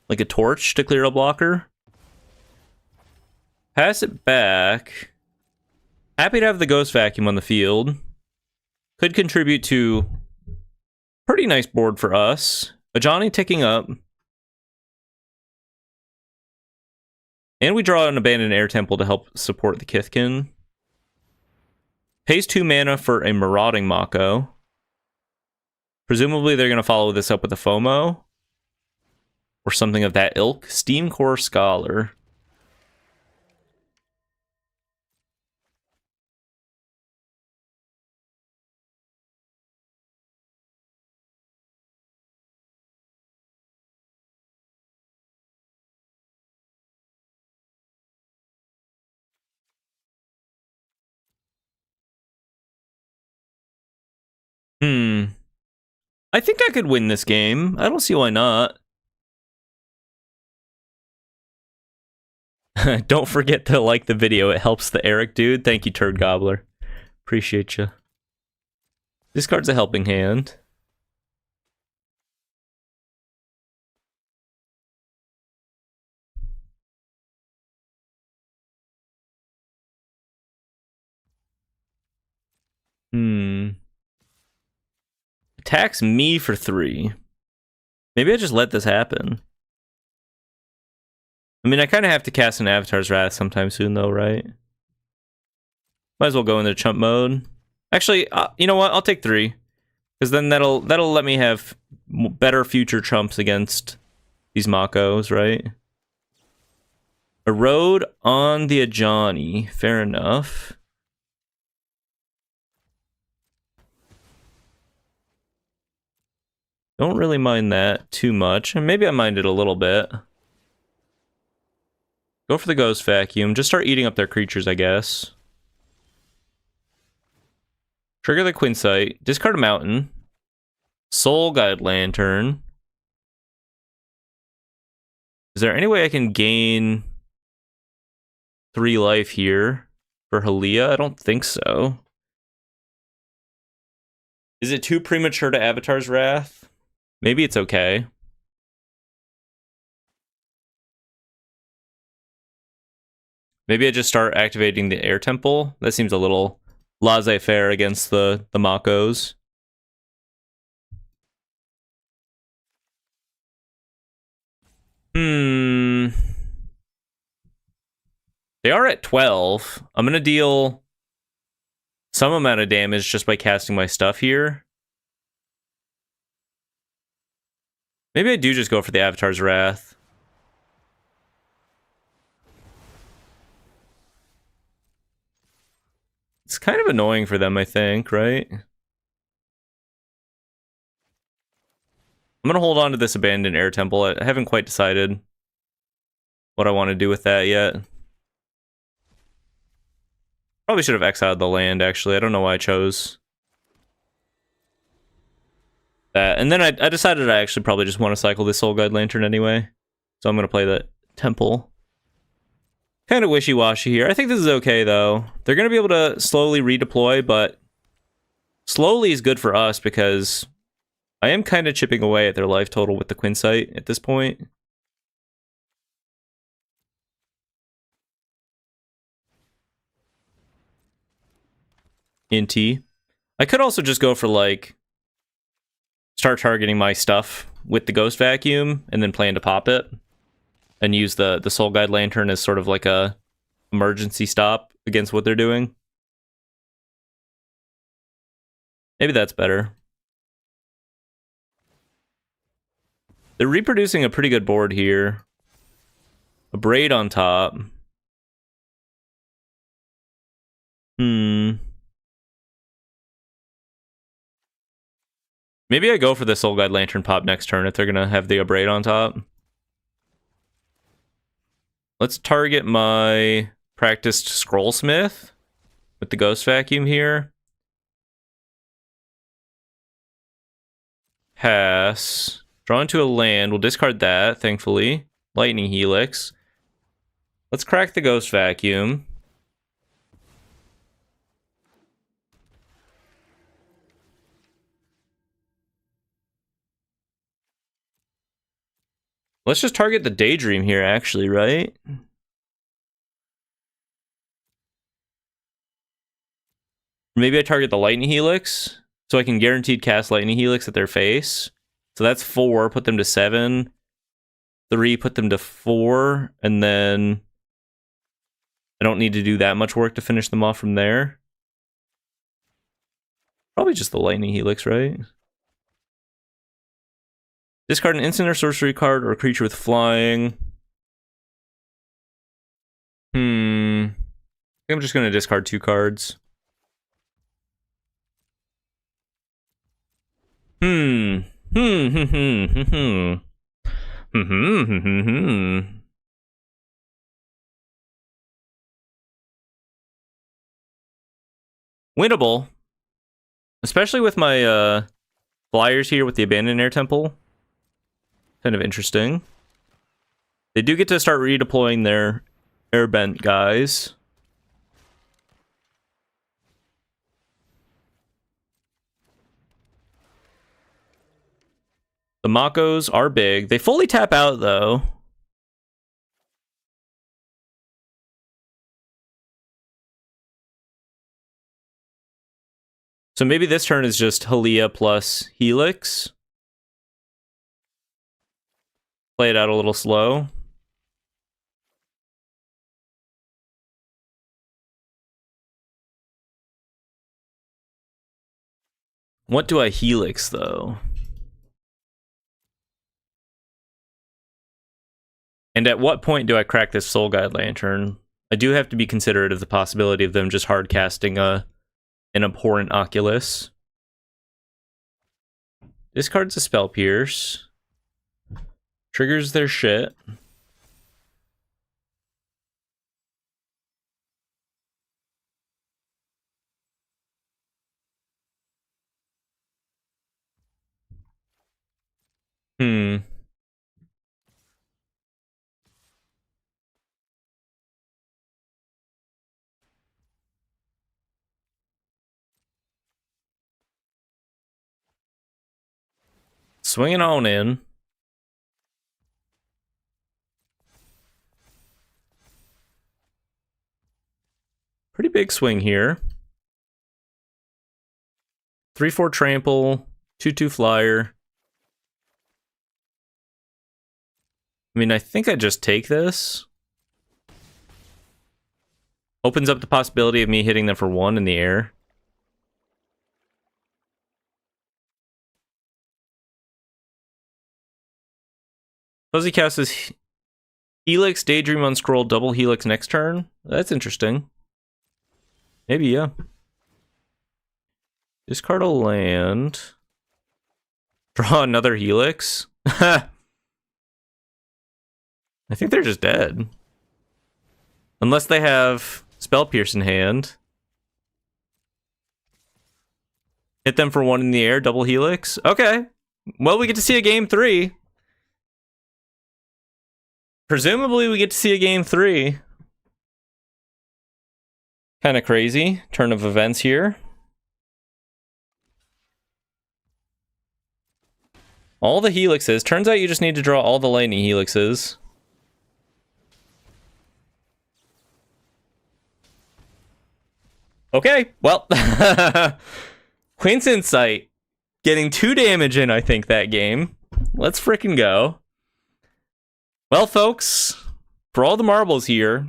like a torch to clear a blocker. Pass it back. Happy to have the Ghost Vacuum on the field. Could contribute to pretty nice board for us. A Johnny ticking up. And we draw an Abandoned Air Temple to help support the Kithkin. Pays 2 mana for a Marauding Mako. Presumably they're going to follow this up with a FOMO. Or something of that ilk. Steam Core Scholar. I think I could win this game. I don't see why not. Don't forget to like the video. It helps the Eric dude. Thank you, Turd Gobbler. Appreciate you. This card's a helping hand. Attacks me for 3. Maybe I just let this happen. I mean, I kind of have to cast an Avatar's Wrath sometime soon, though, right? Might as well go into chump mode. Actually, you know what? I'll take 3, because then that'll let me have better future chumps against these Makos, right? Erode on the Ajani. Fair enough. Don't really mind that too much. And maybe I mind it a little bit. Go for the Ghost Vacuum. Just start eating up their creatures, I guess. Trigger the Quinsight. Discard a Mountain. Soul Guide Lantern. Is there any way I can gain 3 life here for Halia? I don't think so. Is it too premature to Avatar's Wrath? Maybe it's okay. Maybe I just start activating the Air Temple. That seems a little laissez-faire against the Makos. They are at 12. I'm going to deal some amount of damage just by casting my stuff here. Maybe I do just go for the Avatar's Wrath. It's kind of annoying for them, I think, right? I'm going to hold on to this Abandoned Air Temple. I haven't quite decided what I want to do with that yet. Probably should have exiled the land, actually. I don't know why I chose that. And then I decided I actually probably just want to cycle this Soul Guide Lantern anyway. So I'm going to play the Temple. Kind of wishy-washy here. I think this is okay, though. They're going to be able to slowly redeploy, but slowly is good for us because I am kind of chipping away at their life total with the Quinsight at this point. Inty. I could also just go for, like, start targeting my stuff with the Ghost Vacuum and then plan to pop it and use the Soul Guide Lantern as sort of like a emergency stop against what they're doing. Maybe that's better. They're reproducing a pretty good board here. A Braid on top. Maybe I go for the Soul Guide Lantern pop next turn if they're going to have the Abrade on top. Let's target my practiced Scrollsmith with the Ghost Vacuum here. Pass. Draw into a land. We'll discard that, thankfully. Lightning Helix. Let's crack the Ghost Vacuum. Let's just target the Daydream here, actually, right? Maybe I target the Lightning Helix, so I can guaranteed cast Lightning Helix at their face. So that's 4, put them to 7. 3, put them to 4, and then I don't need to do that much work to finish them off from there. Probably just the Lightning Helix, right? Discard an instant or sorcery card or a creature with flying. I think I'm just going to discard 2 cards. Winnable. Especially with my flyers here with the Abandoned Air Temple. Kind of interesting. They do get to start redeploying their airbent guys. The Makos are big. They fully tap out, though. So maybe this turn is just Halia plus Helix. Play it out a little slow. What do I Helix, though? And at what point do I crack this Soul Guide Lantern? I do have to be considerate of the possibility of them just hard casting an Abhorrent Oculus. Discards a Spell Pierce. Triggers their shit. Swinging on in. Pretty big swing here. 3/4 trample, 2/2 flyer. I mean, I think I just take this. Opens up the possibility of me hitting them for 1 in the air. Fuzzy Cast is Helix, Daydream on scroll, double Helix next turn. That's interesting. Maybe, yeah. Discard a land. Draw another Helix. I think they're just dead. Unless they have Spell Pierce in hand. Hit them for 1 in the air, double Helix. Okay. Well, we get to see a game 3. Presumably, we get to see a game 3. Kind of crazy turn of events here. All the helixes. Turns out you just need to draw all the lightning helixes. Okay, well. Queen's Insight. Getting 2 damage in, I think, that game. Let's frickin' go. Well, folks, for all the marbles here,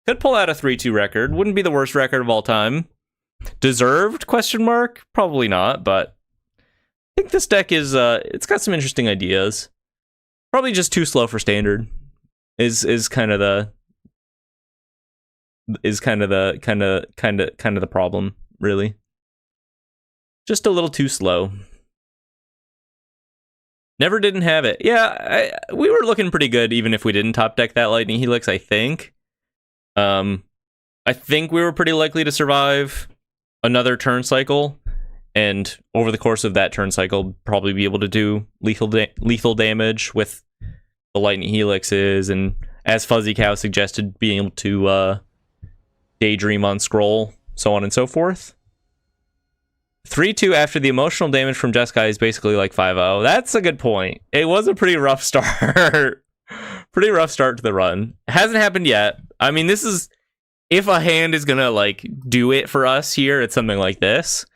could pull out a 3-2 record. Wouldn't be the worst record of all time. Deserved, question mark? Probably not, but I think this deck is, it's got some interesting ideas. Probably just too slow for standard. Is kind of the problem, really. Just a little too slow. Never didn't have it. Yeah, we were looking pretty good even if we didn't top deck that Lightning Helix, I think. I think we were pretty likely to survive another turn cycle, and over the course of that turn cycle, probably be able to do lethal damage with the Lightning Helixes, and as Fuzzy Cow suggested, being able to daydream on scroll, so on and so forth. 3-2 after the emotional damage from Jeskai is basically like 5-0. That's a good point. It was a pretty rough start. Pretty rough start to the run. Hasn't happened yet. I mean, this is... If a hand is gonna, like, do it for us here, it's something like this.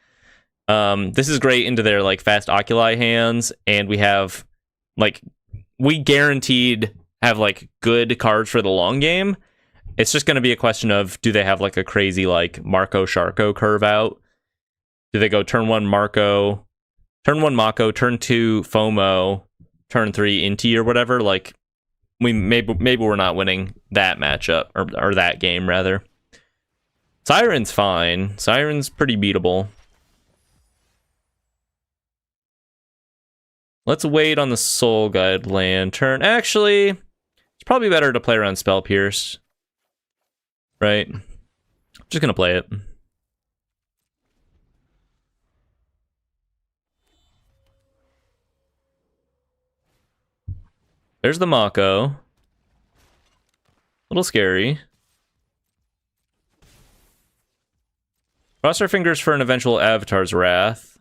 This is great into their, like, fast Oculi hands, and we have, like... We guaranteed have, like, good cards for the long game. It's just gonna be a question of, do they have, like, a crazy, like, Marco Sharko curve out? Do they go turn 1 Marco, turn 1 Mako, turn 2 FOMO, turn 3 Inti or whatever? Like, we maybe we're not winning that matchup, or that game rather. Siren's fine. Siren's pretty beatable. Let's wait on the Soul Guide land turn. Actually, it's probably better to play around Spell Pierce. Right? I'm just gonna play it. There's the Mako. A little scary. Cross our fingers for an eventual Avatar's Wrath.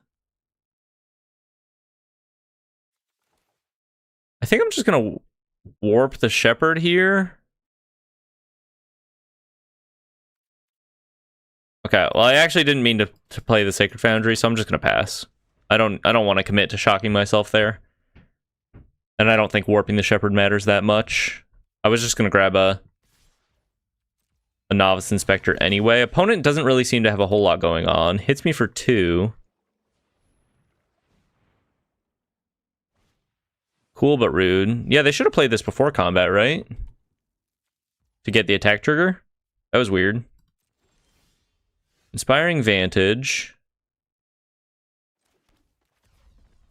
I think I'm just gonna warp the Shepherd here. Okay, well, I actually didn't mean to play the Sacred Foundry, so I'm just gonna pass. I don't want to commit to shocking myself there. And I don't think warping the Shepherd matters that much. I was just going to grab a Novice Inspector anyway. Opponent doesn't really seem to have a whole lot going on. Hits me for 2. Cool but rude. Yeah, they should have played this before combat, right? To get the attack trigger? That was weird. Inspiring Vantage.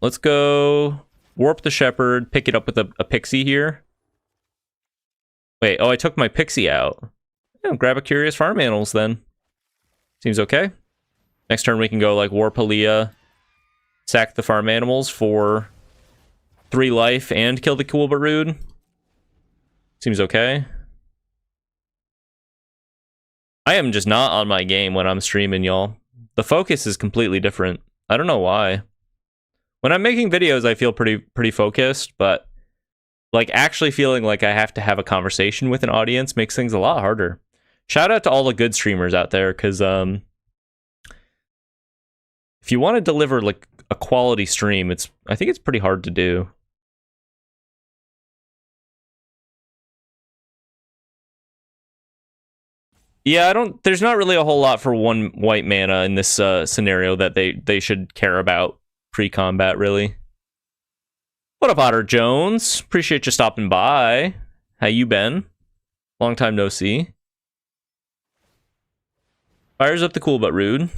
Let's go warp the shepherd, pick it up with a pixie here. Wait, oh, I took my pixie out. Yeah, grab a curious farm animals then. Seems okay. Next turn we can go like warp Halia, sack the farm animals for 3 life and kill the Coolbut Rude. Seems okay. I am just not on my game when I'm streaming, y'all. The focus is completely different. I don't know why. When I'm making videos, I feel pretty focused, but like actually feeling like I have to have a conversation with an audience makes things a lot harder. Shout out to all the good streamers out there, because if you want to deliver like a quality stream, I think it's pretty hard to do. Yeah, there's not really a whole lot for 1 white mana in this scenario that they should care about pre-combat, really. What up, Otter Jones? Appreciate you stopping by. How you been? Long time no see. Fires up the Coolbut Rude.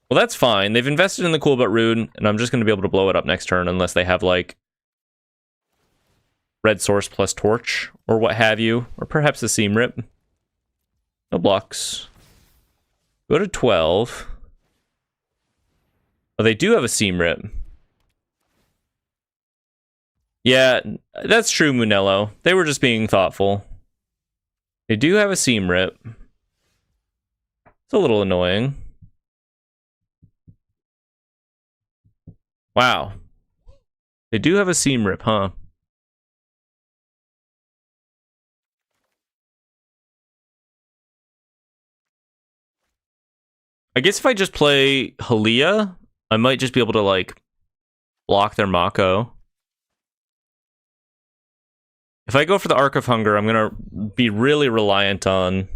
Well, that's fine. They've invested in the Coolbut Rude, and I'm just going to be able to blow it up next turn unless they have, like, red source plus torch, or what have you. Or perhaps a seam rip. No blocks. Go to 12. Oh, they do have a seam rip. Yeah, that's true, Munello. They were just being thoughtful. They do have a seam rip. It's a little annoying. Wow. They do have a seam rip, huh? I guess if I just play Halia, I might just be able to, like, block their Mako. If I go for the Arc of Hunger, I'm going to be really reliant on...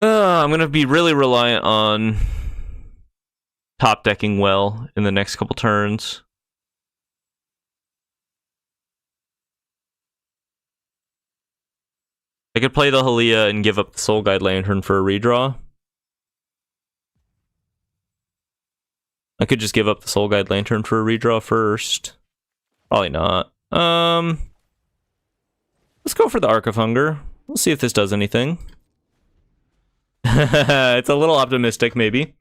I'm going to be really reliant on top decking well in the next couple turns. I could play the Halia and give up the Soul Guide Lantern for a redraw. I could just give up the Soul Guide Lantern for a redraw first. Probably not. Let's go for the Arc of Hunger. We'll see if this does anything. It's a little optimistic, maybe.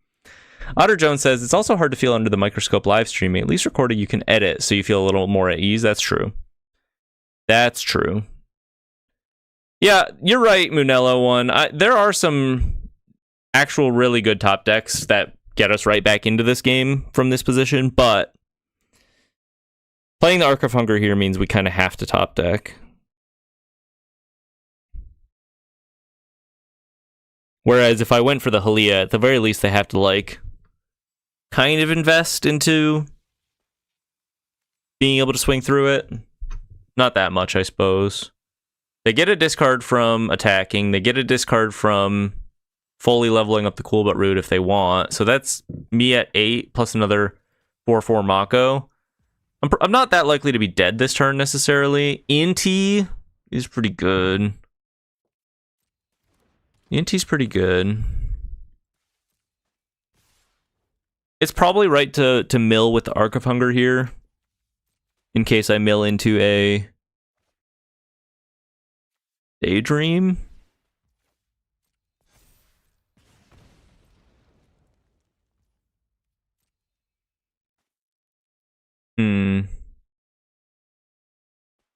Otter Jones says, it's also hard to feel under the microscope live streaming. At least recording you can edit, so you feel a little more at ease. That's true. That's true. Yeah, you're right, Munello one. There are some actual really good top decks that get us right back into this game from this position, but playing the Arc of Hunger here means we kind of have to top deck. Whereas if I went for the Halia, at the very least they have to, like, kind of invest into being able to swing through it. Not that much, I suppose. They get a discard from attacking. They get a discard from fully leveling up the Coolbut Rude if they want. So that's me at 8 plus another 4/4 Mako. I'm not that likely to be dead this turn necessarily. ENT is pretty good. ENT's pretty good. It's probably right to mill with the Arc of Hunger here, in case I mill into a Daydream.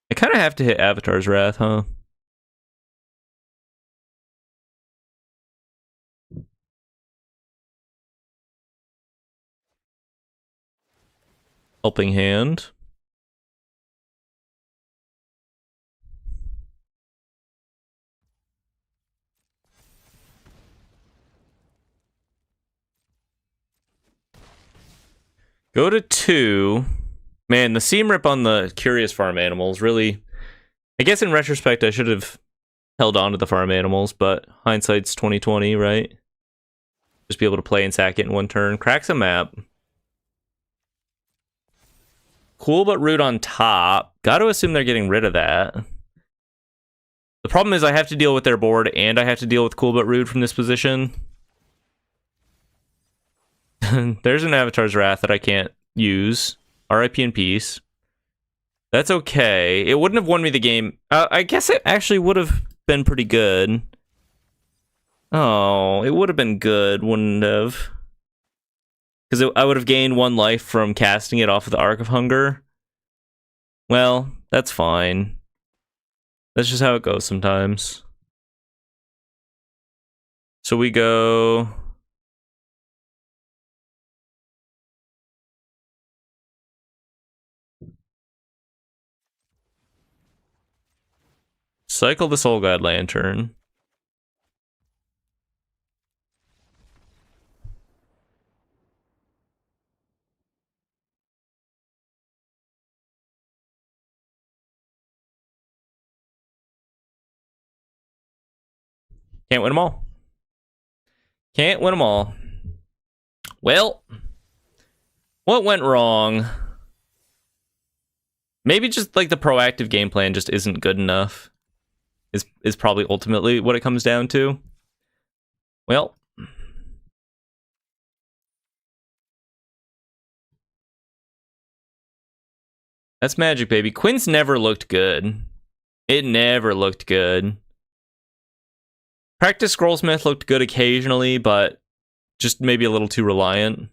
I kind of have to hit Avatar's Wrath, huh? Helping Hand. Go to 2. Man, the seam rip on the Curious Farm Animals really... I guess in retrospect I should have held on to the farm animals, but hindsight's 2020, right? Just be able to play and sack it in one turn. Cracks a map. Coolbut Rude on top. Gotta assume they're getting rid of that. The problem is I have to deal with their board and I have to deal with Coolbut Rude from this position. There's an Avatar's Wrath that I can't use. RIP in peace. That's okay. It wouldn't have won me the game. I guess it actually would have been pretty good. Oh, it would have been good, wouldn't have? Because I would have gained 1 life from casting it off of the Arc of Hunger. Well, that's fine. That's just how it goes sometimes. So we go... Cycle the Soul God Lantern. Can't win them all. Can't win them all. Well, what went wrong? Maybe just like the proactive game plan just isn't good enough. Is probably ultimately what it comes down to. Well, that's Magic, baby. Quinn's never looked good. It never looked good. Practice Scrollsmith looked good occasionally, but just maybe a little too reliant.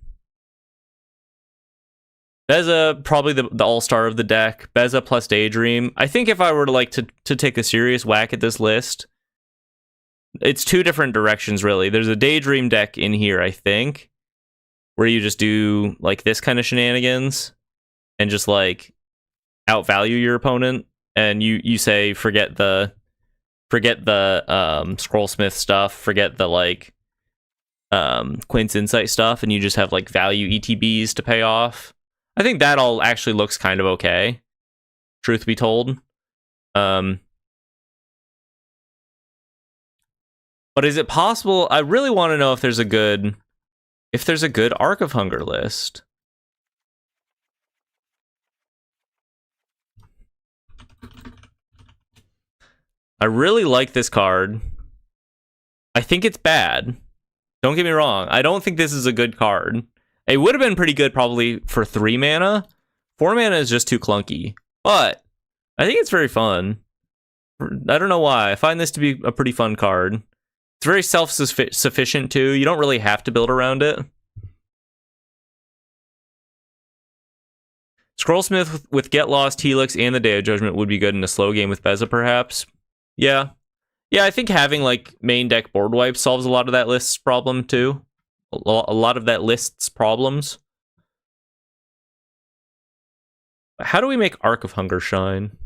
Beza, probably the all-star of the deck. Beza plus Daydream. I think if I were to like to take a serious whack at this list, it's 2 different directions, really. There's a Daydream deck in here, I think, where you just do like this kind of shenanigans and just like outvalue your opponent, and you say forget the Scrollsmith stuff, forget the like Quinn's Insight stuff, and you just have like value ETBs to pay off. I think that all actually looks kind of okay, truth be told. But is it possible? I really want to know if there's a good Arc of Hunger list. I really like this card. I think it's bad. Don't get me wrong. I don't think this is a good card. It would have been pretty good probably for 3 mana. 4 mana is just too clunky. But I think it's very fun. I don't know why. I find this to be a pretty fun card. It's very self-sufficient too. You don't really have to build around it. Scrollsmith with Get Lost, Helix, and the Day of Judgment would be good in a slow game with Beza, perhaps. Yeah. Yeah, I think having like main deck board wipe solves a lot of that list's problem too. A lot of that list's problems. How do we make Arc of Hunger shine?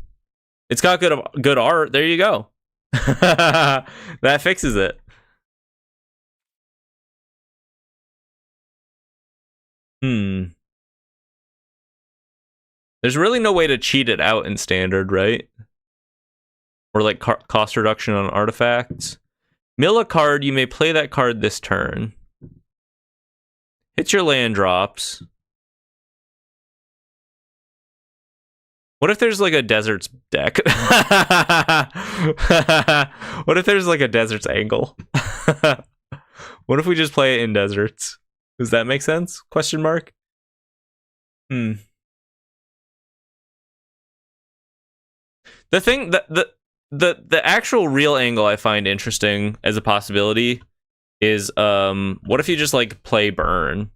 It's got good art. There you go. That fixes it. There's really no way to cheat it out in Standard, right? Or like cost reduction on artifacts. Mill a card, you may play that card this turn. Hit your land drops. What if there's like a deserts deck? What if there's like a deserts angle? What if we just play it in deserts? Does that make sense? Question mark. The thing that the actual real angle I find interesting as a possibility is what if you just like play burn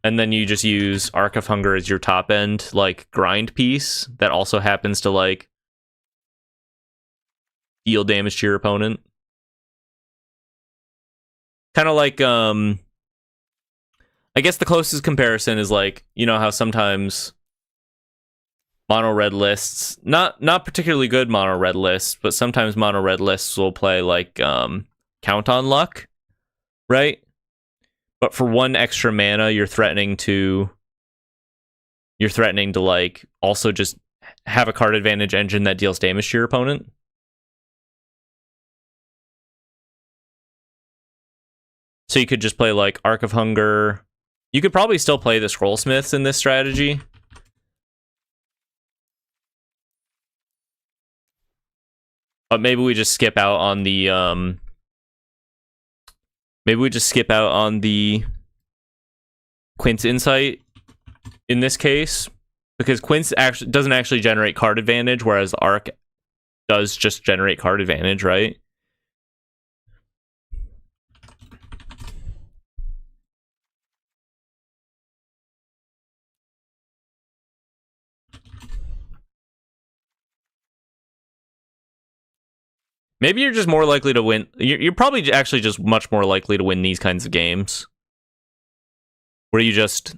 and then you just use Arc of Hunger as your top end like grind piece that also happens to like deal damage to your opponent, kind of like I guess the closest comparison is like, you know how sometimes mono red lists, not particularly good mono red lists, but sometimes mono red lists will play like Count on Luck, right? But for 1 extra mana, you're threatening to like also just have a card advantage engine that deals damage to your opponent. So you could just play like Arc of Hunger. You could probably still play the Scrollsmiths in this strategy. But maybe we just skip out on the Maybe we just skip out on the Quint's Insight in this case, because Quint's actually doesn't actually generate card advantage, whereas Arc does just generate card advantage, right? Maybe you're just more likely to win. You're probably actually just much more likely to win these kinds of games, where you just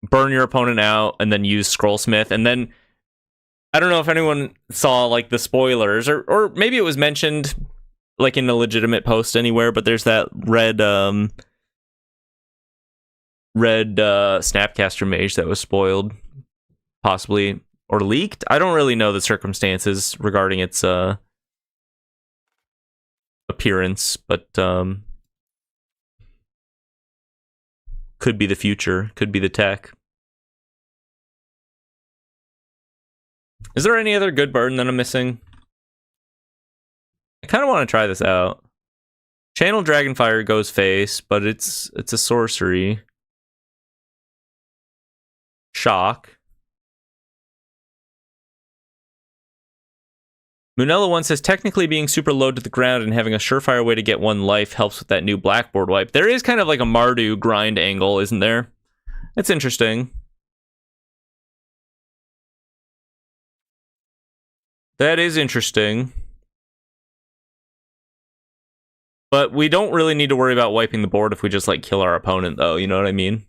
burn your opponent out and then use Scrollsmith. And then, I don't know if anyone saw like the spoilers, or maybe it was mentioned like in a legitimate post anywhere, but there's that red Snapcaster Mage that was spoiled, possibly, or leaked. I don't really know the circumstances regarding its appearance, but could be the future, could be the tech. Is there any other good burn that I'm missing? I kind of want to try this out. Channel Dragonfire goes face, but it's a sorcery. Shock. Munella one says, technically being super low to the ground and having a surefire way to get one life helps with that new Blackboard wipe. There is kind of like a Mardu grind angle, isn't there? That's interesting. That is interesting. But we don't really need to worry about wiping the board if we just like kill our opponent, though. You know what I mean?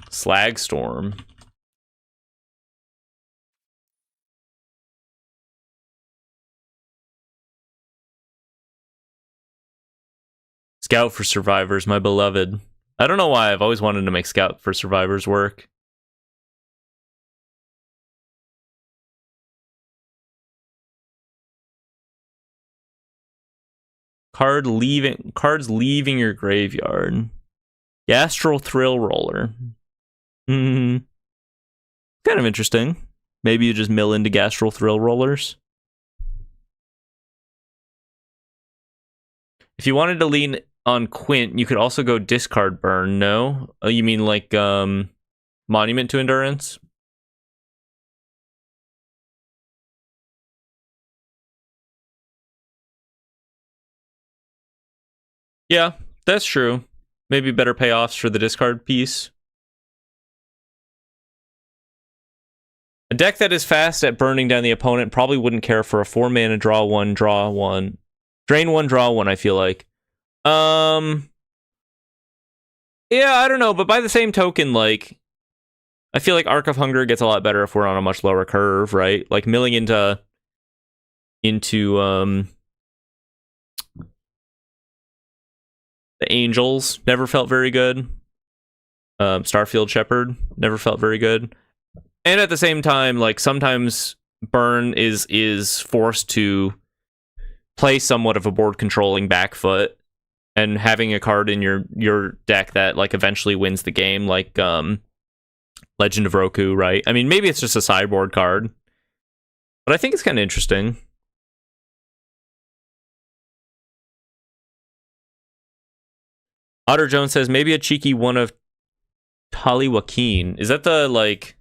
Slagstorm. Scout for Survivors, my beloved. I don't know why I've always wanted to make Scout for Survivors work. Cards leaving your graveyard. Gastral Thrill Roller. Kind of interesting. Maybe you just mill into Gastral Thrill Rollers. If you wanted to lean on Quint, you could also go discard burn. No? Oh, you mean like Monument to Endurance? Yeah, that's true. Maybe better payoffs for the discard piece. A deck that is fast at burning down the opponent probably wouldn't care for a 4-mana draw 1, draw 1. Drain 1, draw 1, I feel like. Yeah, I don't know, but by the same token, like, I feel like Arc of Hunger gets a lot better if we're on a much lower curve, right? Like, milling into the Angels never felt very good. Starfield Shepherd never felt very good. And at the same time, like, sometimes burn is forced to play somewhat of a board controlling back foot, and having a card in your deck that like eventually wins the game, like Legend of Roku, right? I mean, maybe it's just a sideboard card, but I think it's kind of interesting. Otter Jones says maybe a cheeky one of Tali Joaquin. Is that the like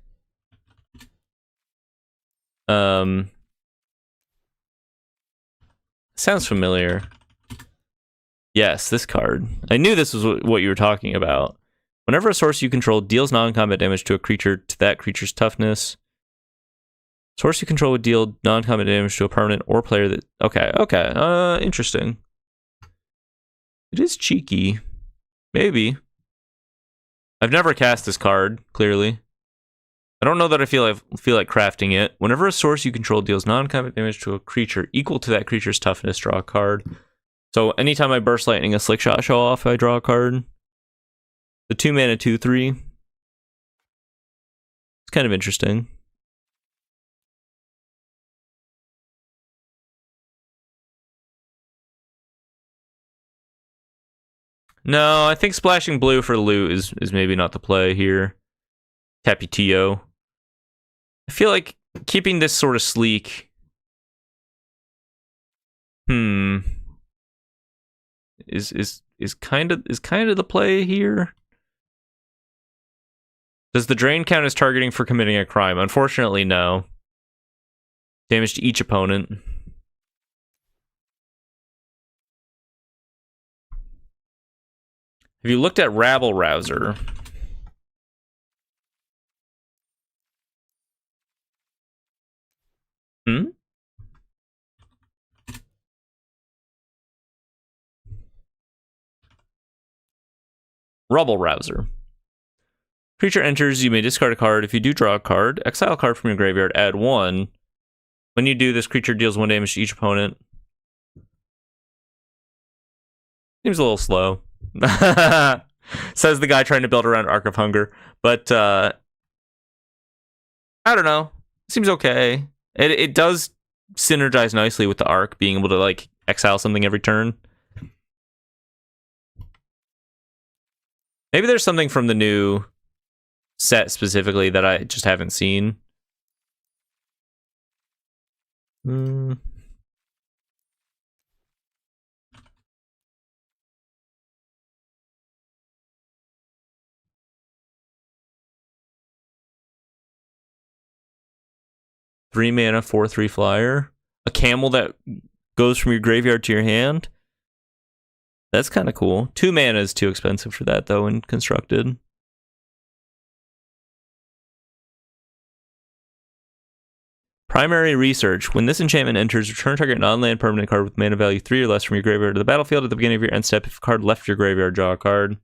sounds familiar. Yes, this card. I knew this was what you were talking about. Whenever a source you control deals non-combat damage to a creature to that creature's toughness, source you control would deal non-combat damage to a permanent or player that... Okay. Interesting. It is cheeky. Maybe. I've never cast this card, clearly. I don't know that I feel like crafting it. Whenever a source you control deals non-combat damage to a creature equal to that creature's toughness, draw a card. So anytime I Burst Lightning a Slick Shot show off, I draw a card. The 2-mana 2/3. It's kind of interesting. No, I think splashing blue for loot is maybe not the play here. Taputio. I feel like keeping this sort of sleek. Is kind of the play here. Does the drain count as targeting for committing a crime? Unfortunately, no. Damage to each opponent. Have you looked at Rabble Rouser? Rubble Rouser. Creature enters, you may discard a card. If you do draw a card, exile a card from your graveyard, add 1. When you do, this creature deals 1 damage to each opponent. Seems a little slow. Says the guy trying to build around Arc of Hunger. But, I don't know. Seems okay. It does synergize nicely with the Arc, being able to, like, exile something every turn. Maybe there's something from the new set specifically that I just haven't seen. 3 mana, 4/3 flyer. A camel that goes from your graveyard to your hand. That's kind of cool. 2 mana is too expensive for that, though, when constructed. Primary research. When this enchantment enters, return target non-land permanent card with mana value 3 or less from your graveyard to the battlefield at the beginning of your end step. If a card left your graveyard, draw a card.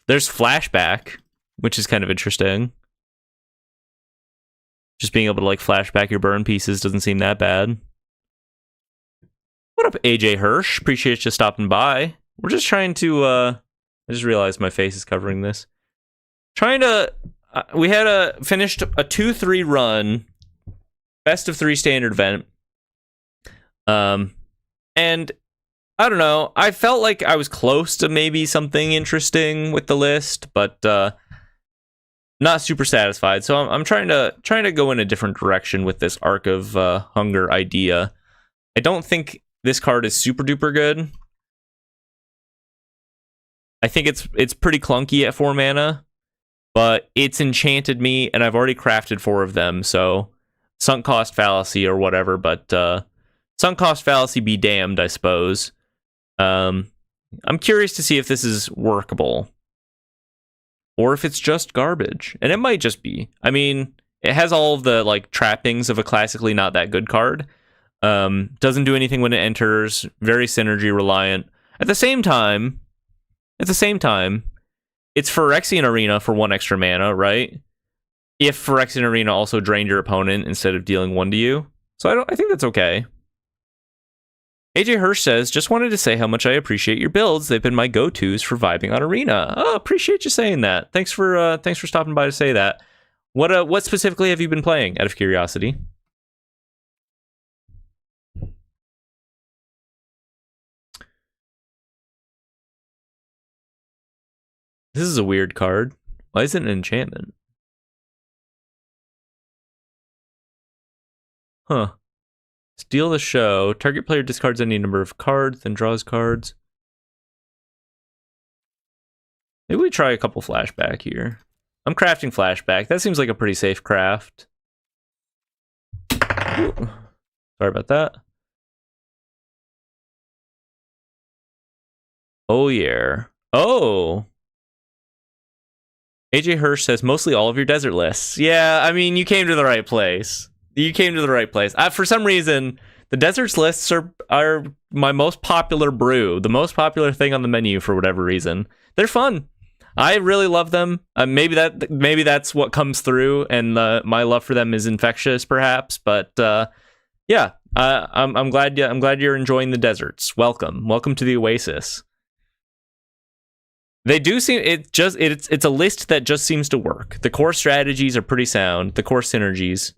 There's flashback, which is kind of interesting. Just being able to like flashback your burn pieces doesn't seem that bad. What up, AJ Hirsch? Appreciate you stopping by. We're just trying to I just realized my face is covering this. Trying to we had finished a 2-3 run, best of 3 standard event. And I don't know, I felt like I was close to maybe something interesting with the list, but not super satisfied. So I'm trying to go in a different direction with this Arc of Hunger idea. I don't think this card is super duper good. I think it's pretty clunky at 4 mana, but it's enchanted me, and I've already crafted 4 of them, so sunk cost fallacy or whatever, but sunk cost fallacy be damned, I suppose. I'm curious to see if this is workable. Or if it's just garbage. And it might just be. I mean, it has all of the like trappings of a classically not that good card. Doesn't do anything when it enters. Very synergy reliant. At the same time, it's Phyrexian Arena for 1 extra mana, right? If Phyrexian Arena also drained your opponent instead of dealing 1 to you. So I think that's okay. AJ Hirsch says, just wanted to say how much I appreciate your builds. They've been my go-tos for vibing on Arena. Oh, appreciate you saying that. Thanks for stopping by to say that. What specifically have you been playing, out of curiosity? This is a weird card. Why is it an enchantment? Huh. Steal the show. Target player discards any number of cards, then draws cards. Maybe we try a couple flashback here. I'm crafting flashback. That seems like a pretty safe craft. Ooh. Sorry about that. Oh, yeah. Oh. AJ Hirsch says, mostly all of your desert lists. Yeah, I mean, you came to the right place. For some reason, the deserts lists are my most popular brew, the most popular thing on the menu for whatever reason. They're fun. I really love them. Maybe that's what comes through, and my love for them is infectious, perhaps. But yeah, I'm glad you're enjoying the deserts. Welcome to the Oasis. They do seem it's a list that just seems to work. The core strategies are pretty sound. The core synergies.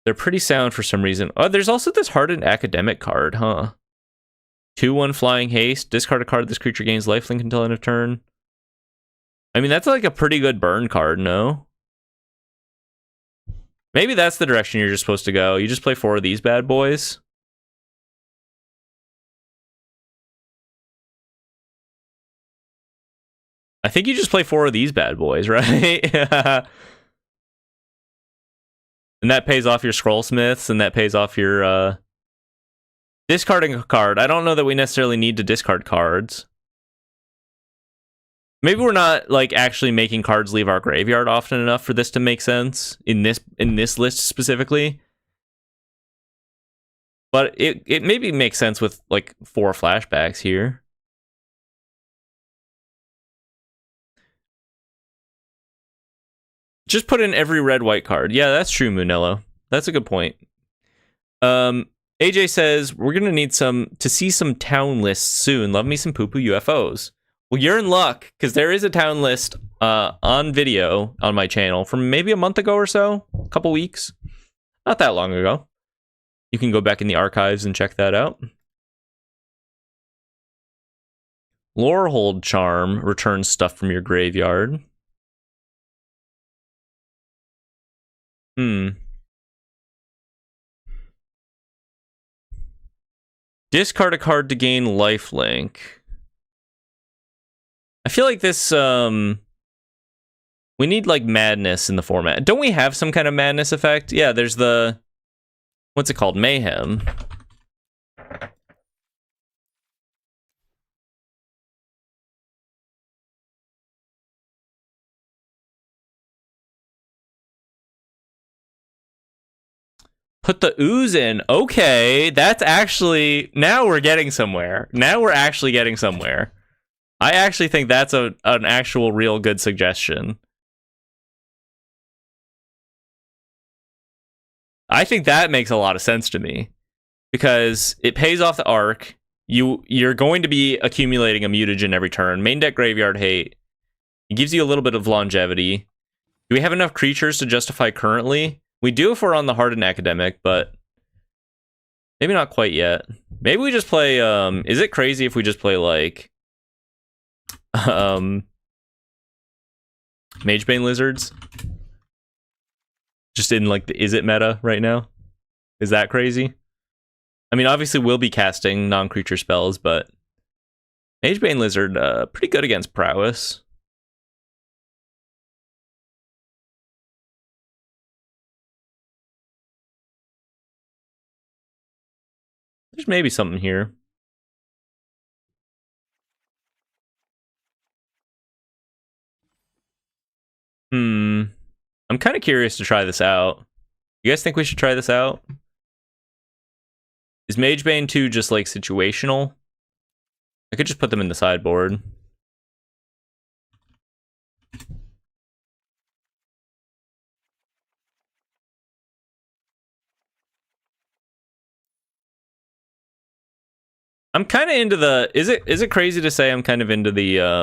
They're pretty sound for some reason. Oh, there's also this hardened academic card, huh? 2/1 flying haste. Discard a card. This creature gains lifelink until end of turn. I mean, that's like a pretty good burn card, no? Maybe that's the direction you're just supposed to go. You just play 4 of these bad boys. I think you just play 4 of these bad boys, right? And that pays off your Scrollsmiths, and that pays off your discarding a card. I don't know that we necessarily need to discard cards. Maybe we're not like actually making cards leave our graveyard often enough for this to make sense in this list specifically. But it maybe makes sense with like 4 flashbacks here. Just put in every red-white card. Yeah, that's true, Munello. That's a good point. AJ says, we're going to need to see some town lists soon. Love me some poo-poo UFOs. Well, you're in luck, because there is a town list on video on my channel from maybe a month ago or so. A couple weeks. Not that long ago. You can go back in the archives and check that out. Lorehold Charm returns stuff from your graveyard. Discard a card to gain lifelink. I feel like this, we need like madness in the format. Don't we have some kind of madness effect? Yeah, there's the, what's it called? Mayhem. Put the ooze in. Okay, that's actually, now we're getting somewhere. Now we're actually getting somewhere. I actually think that's an actual real good suggestion. I think that makes a lot of sense to me. Because it pays off the arc. You're going to be accumulating a mutagen every turn. Main deck graveyard hate. It gives you a little bit of longevity. Do we have enough creatures to justify currently? We do if we're on the hardened academic, but maybe not quite yet. Maybe we just play, is it crazy if we just play like Magebane Lizards? Just in like the is it meta right now? Is that crazy? I mean, obviously we'll be casting non-creature spells, but Magebane Lizard, pretty good against prowess. There's maybe something here. I'm kind of curious to try this out. You guys think we should try this out? Is Magebane 2 just like situational? I could just put them in the sideboard. I'm kind of into the, is it crazy to say I'm kind of into the, I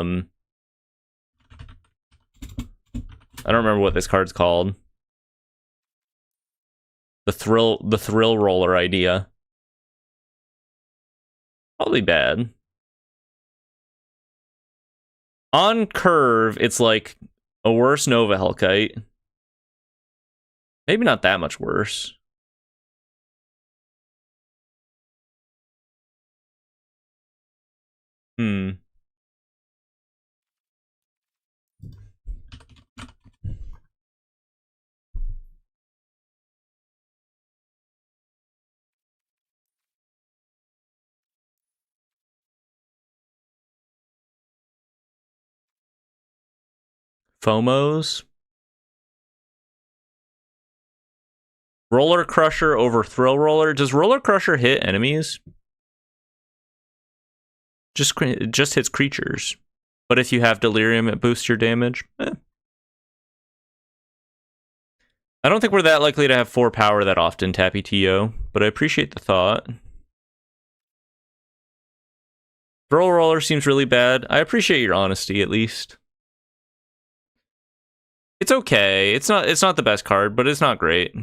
don't remember what this card's called. The thrill roller idea. Probably bad. On curve, it's like a worse Nova Hellkite. Maybe not that much worse. FOMOs. Roller Crusher over Thrill Roller. Does Roller Crusher hit enemies? It just hits creatures. But if you have Delirium, it boosts your damage. I don't think we're that likely to have 4 power that often, Tappy TO, but I appreciate the thought. Thrill Roller seems really bad. I appreciate your honesty, at least. It's okay. It's not the best card, but it's not great.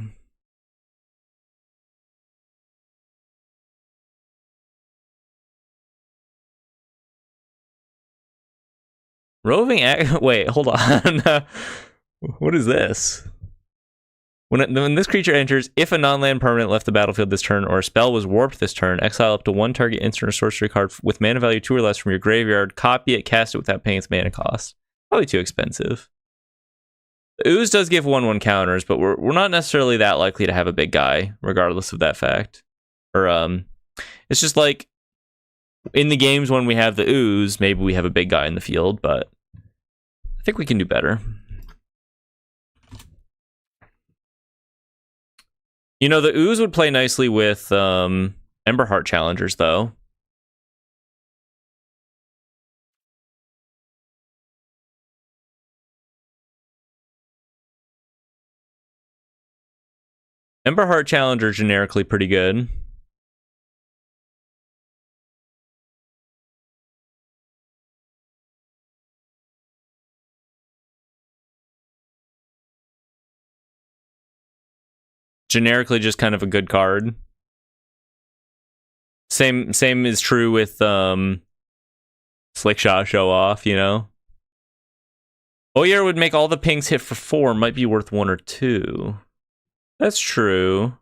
Wait, hold on. What is this? When this creature enters, if a non-land permanent left the battlefield this turn or a spell was warped this turn, exile up to one target instant or sorcery card with mana value 2 or less from your graveyard, copy it, cast it without paying its mana cost. Probably too expensive. The Ooze does give 1/1 counters, but we're not necessarily that likely to have a big guy, regardless of that fact. Or it's just like in the games when we have the Ooze, maybe we have a big guy in the field, but I think we can do better. You know, the Ooze would play nicely with Emberheart Challengers, though. Emberheart Challenger generically pretty good. Generically just kind of a good card. Same is true with Slick Shot Show Off, you know. Oyer would make all the pings hit for 4, might be worth 1 or 2. That's true.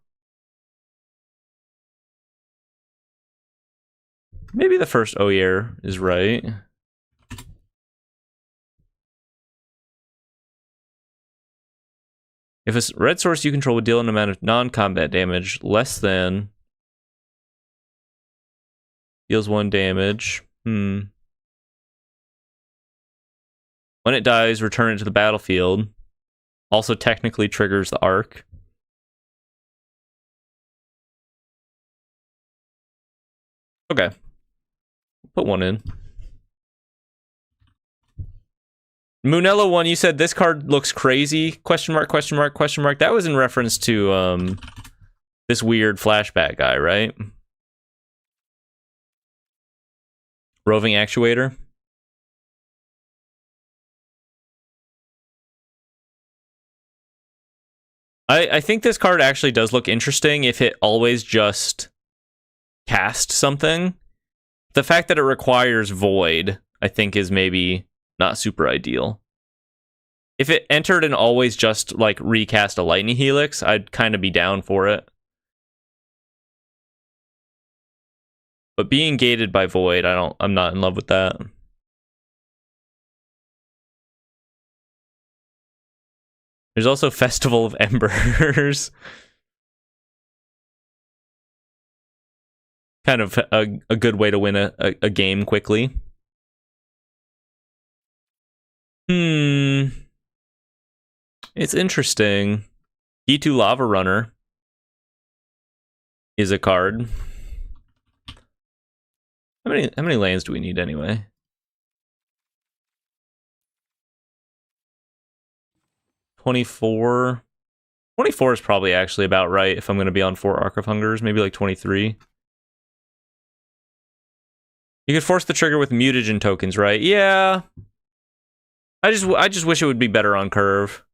Maybe the first Oyer is right. If a red source you control would deal an amount of non-combat damage less than deals 1 damage. When it dies, return it to the battlefield. Also technically triggers the arc. Okay. Put 1 in. Munello 1, you said this card looks crazy? Question mark, question mark, question mark. That was in reference to this weird flashback guy, right? Roving Actuator. I think this card actually does look interesting if it always just cast something. The fact that it requires Void, I think, is maybe not super ideal. If it entered and always just like recast a Lightning Helix, I'd kind of be down for it. But being gated by Void, I'm not in love with that. There's also Festival of Embers. Kind of a good way to win a game quickly. It's interesting. E2 Lava Runner is a card. How many lands do we need anyway? 24. 24 is probably actually about right if I'm going to be on 4 Arc of Hungers, maybe like 23. You could force the trigger with mutagen tokens, right? Yeah. I just wish it would be better on curve.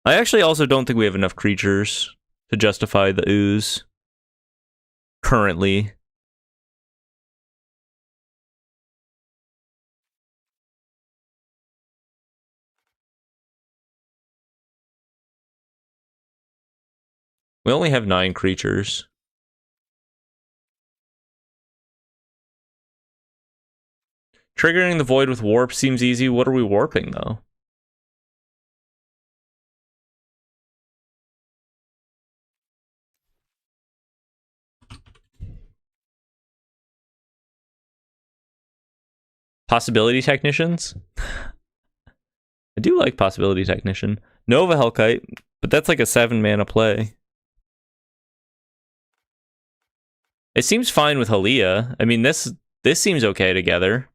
I actually also don't think we have enough creatures to justify the Ooze currently. We only have 9 creatures. Triggering the Void with Warp seems easy. What are we warping, though? Possibility Technicians? I do like Possibility Technician. Nova Hellkite, but that's like a 7-mana play. It seems fine with Halia. I mean, this seems okay together.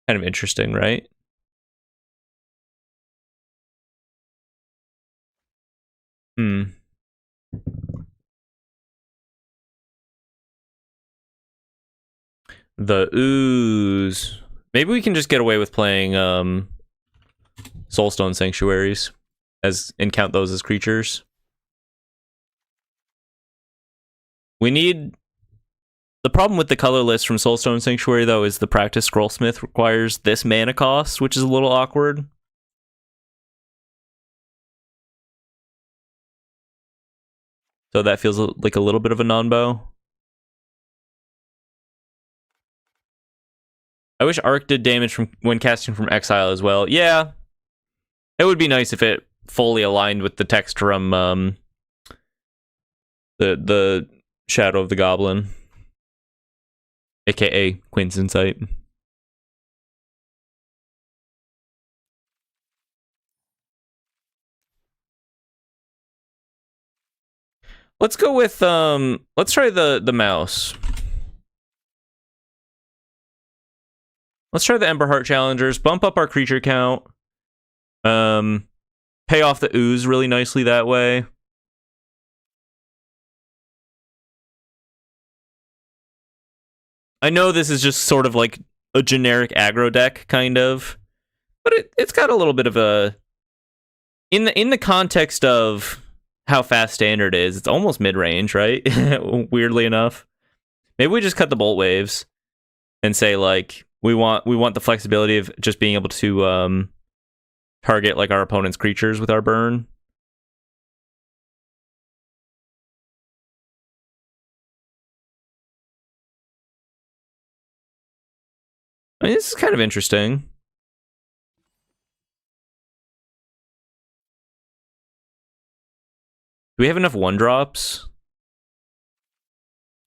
Kind of interesting, right? The Ooze. Maybe we can just get away with playing Soulstone Sanctuaries and count those as creatures. We need... The problem with the color list from Soulstone Sanctuary, though, is the practice Scrollsmith requires this mana cost, which is a little awkward. So that feels like a little bit of a non-bow. I wish Arc did damage from when casting from Exile as well. Yeah. It would be nice if it fully aligned with the text from the Shadow of the Goblin. AKA Quinn's Insight. Let's go with let's try the mouse. Let's try the Emberheart Challengers, bump up our creature count. Pay off the ooze really nicely that way. I know this is just sort of like a generic aggro deck, kind of, but it's got a little bit of a... In the context of how fast Standard is, it's almost mid-range, right? Weirdly enough. Maybe we just cut the Bolt Waves and say, like, we want the flexibility of just being able to target, like, our opponent's creatures with our burn. I mean, this is kind of interesting. Do we have enough 1-drops?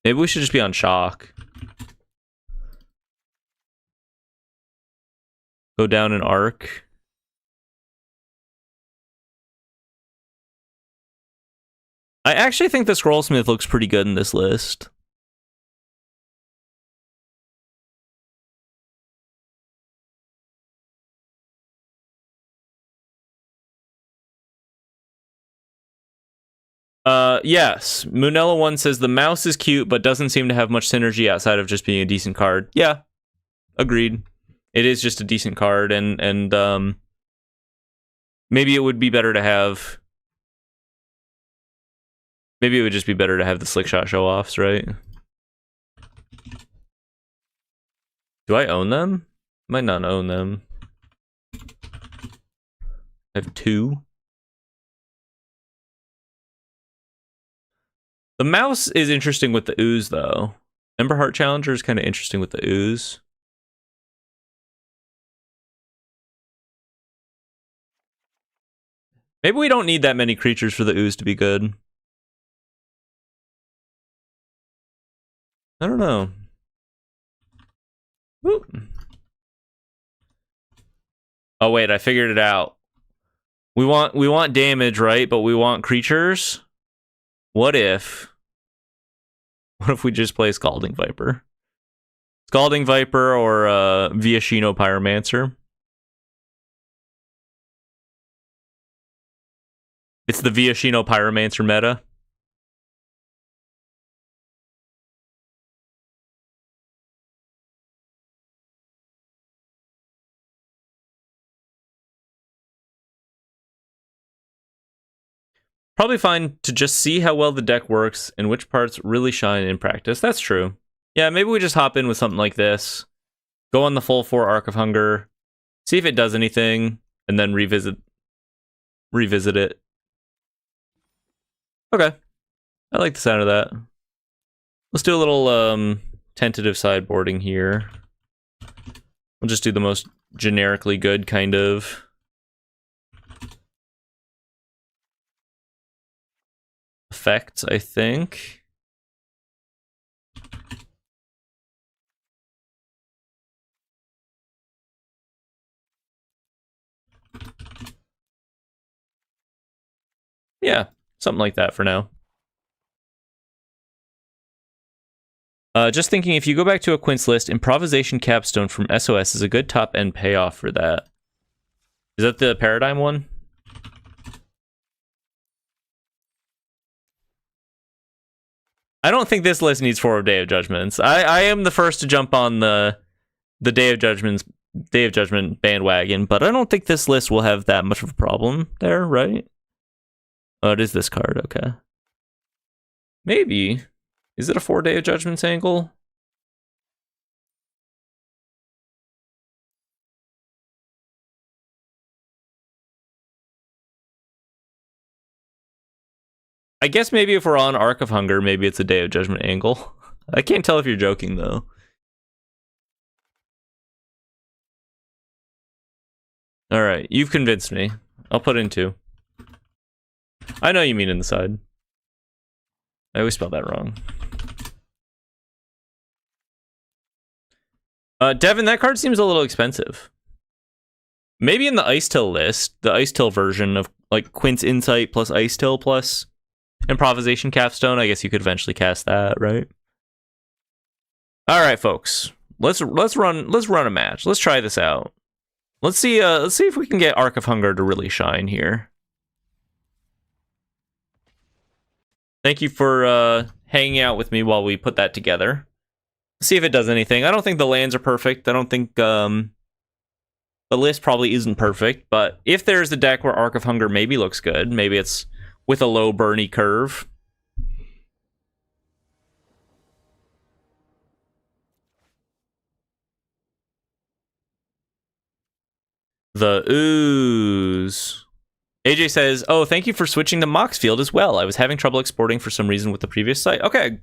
Maybe we should just be on shock. Go down an Arc. I actually think the Scrollsmith looks pretty good in this list. Yes. Moonella1 says the mouse is cute, but doesn't seem to have much synergy outside of just being a decent card. Yeah. Agreed. It is just a decent card, and maybe it would be better to have... Maybe it would just be better to have the Slickshot show-offs, right? Do I own them? Might not own them. I have 2. The mouse is interesting with the ooze, though. Emberheart Challenger is kind of interesting with the ooze. Maybe we don't need that many creatures for the ooze to be good. I don't know. Woo. Oh wait, I figured it out. We want damage, right? But we want creatures. What if we just play Scalding Viper? Scalding Viper or Viashino Pyromancer. It's the Viashino Pyromancer meta. Probably fine to just see how well the deck works and which parts really shine in practice. That's true. Yeah, maybe we just hop in with something like this. Go on the full 4 Arc of Hunger. See if it does anything. And then revisit it. Okay. I like the sound of that. Let's do a little tentative sideboarding here. We'll just do the most generically good kind of... effects, I think. Yeah, something like that for now. Just thinking, if you go back to a Quince list, Improvisation Capstone from SOS is a good top-end payoff for that. Is that the Paradigm one? I don't think this list needs 4 Day of Judgments. I am the first to jump on the Day of Judgment bandwagon, but I don't think this list will have that much of a problem there, right? Oh, it is this card, okay. Maybe. Is it a 4-Day of Judgments angle? I guess maybe if we're on Arc of Hunger, maybe it's a Day of Judgment angle. I can't tell if you're joking, though. Alright, you've convinced me. I'll put in 2. I know you mean in the side. I always spelled that wrong. Devin, that card seems a little expensive. Maybe in the Ice Till list, the Ice Till version of like Quint's Insight plus Ice Till plus Improvisation Capstone, I guess you could eventually cast that, right? Alright, folks. Let's run a match. Let's try this out. Let's see if we can get Arc of Hunger to really shine here. Thank you for hanging out with me while we put that together. See if it does anything. I don't think the lands are perfect. I don't think the list probably isn't perfect, but if there's a deck where Arc of Hunger maybe looks good, maybe it's with a low Bernie curve. The ooze. AJ says, oh, thank you for switching to Moxfield as well. I was having trouble exporting for some reason with the previous site. Okay.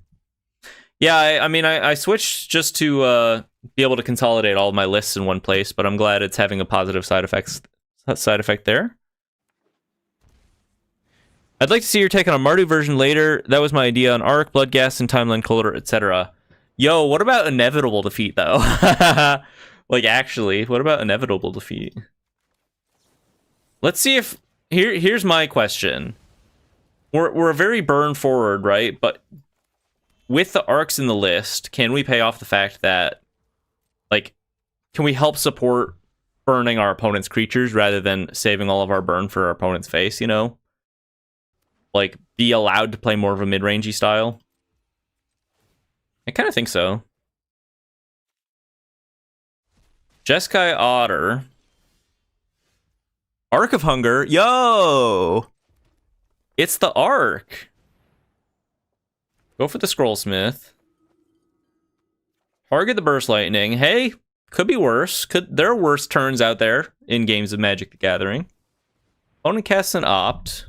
Yeah, I mean, I switched just to be able to consolidate all of my lists in one place, but I'm glad it's having a positive side effect there. I'd like to see your take on a Mardu version later. That was my idea on Arc, Bloodghast, and Timeline Coulter, etc. Yo, what about Inevitable Defeat, though? Like, actually, what about Inevitable Defeat? Let's see if... Here's my question. We're very burn forward, right? But with the arcs in the list, can we pay off the fact that, like, can we help support burning our opponent's creatures rather than saving all of our burn for our opponent's face, you know? Like, be allowed to play more of a mid-rangey style? I kind of think so. Jeskai Otter. Arc of Hunger. Yo! It's the Arc. Go for the Scrollsmith. Target the Burst Lightning. Hey, could be worse. There are worse turns out there in games of Magic the Gathering. Opponent casts an Opt.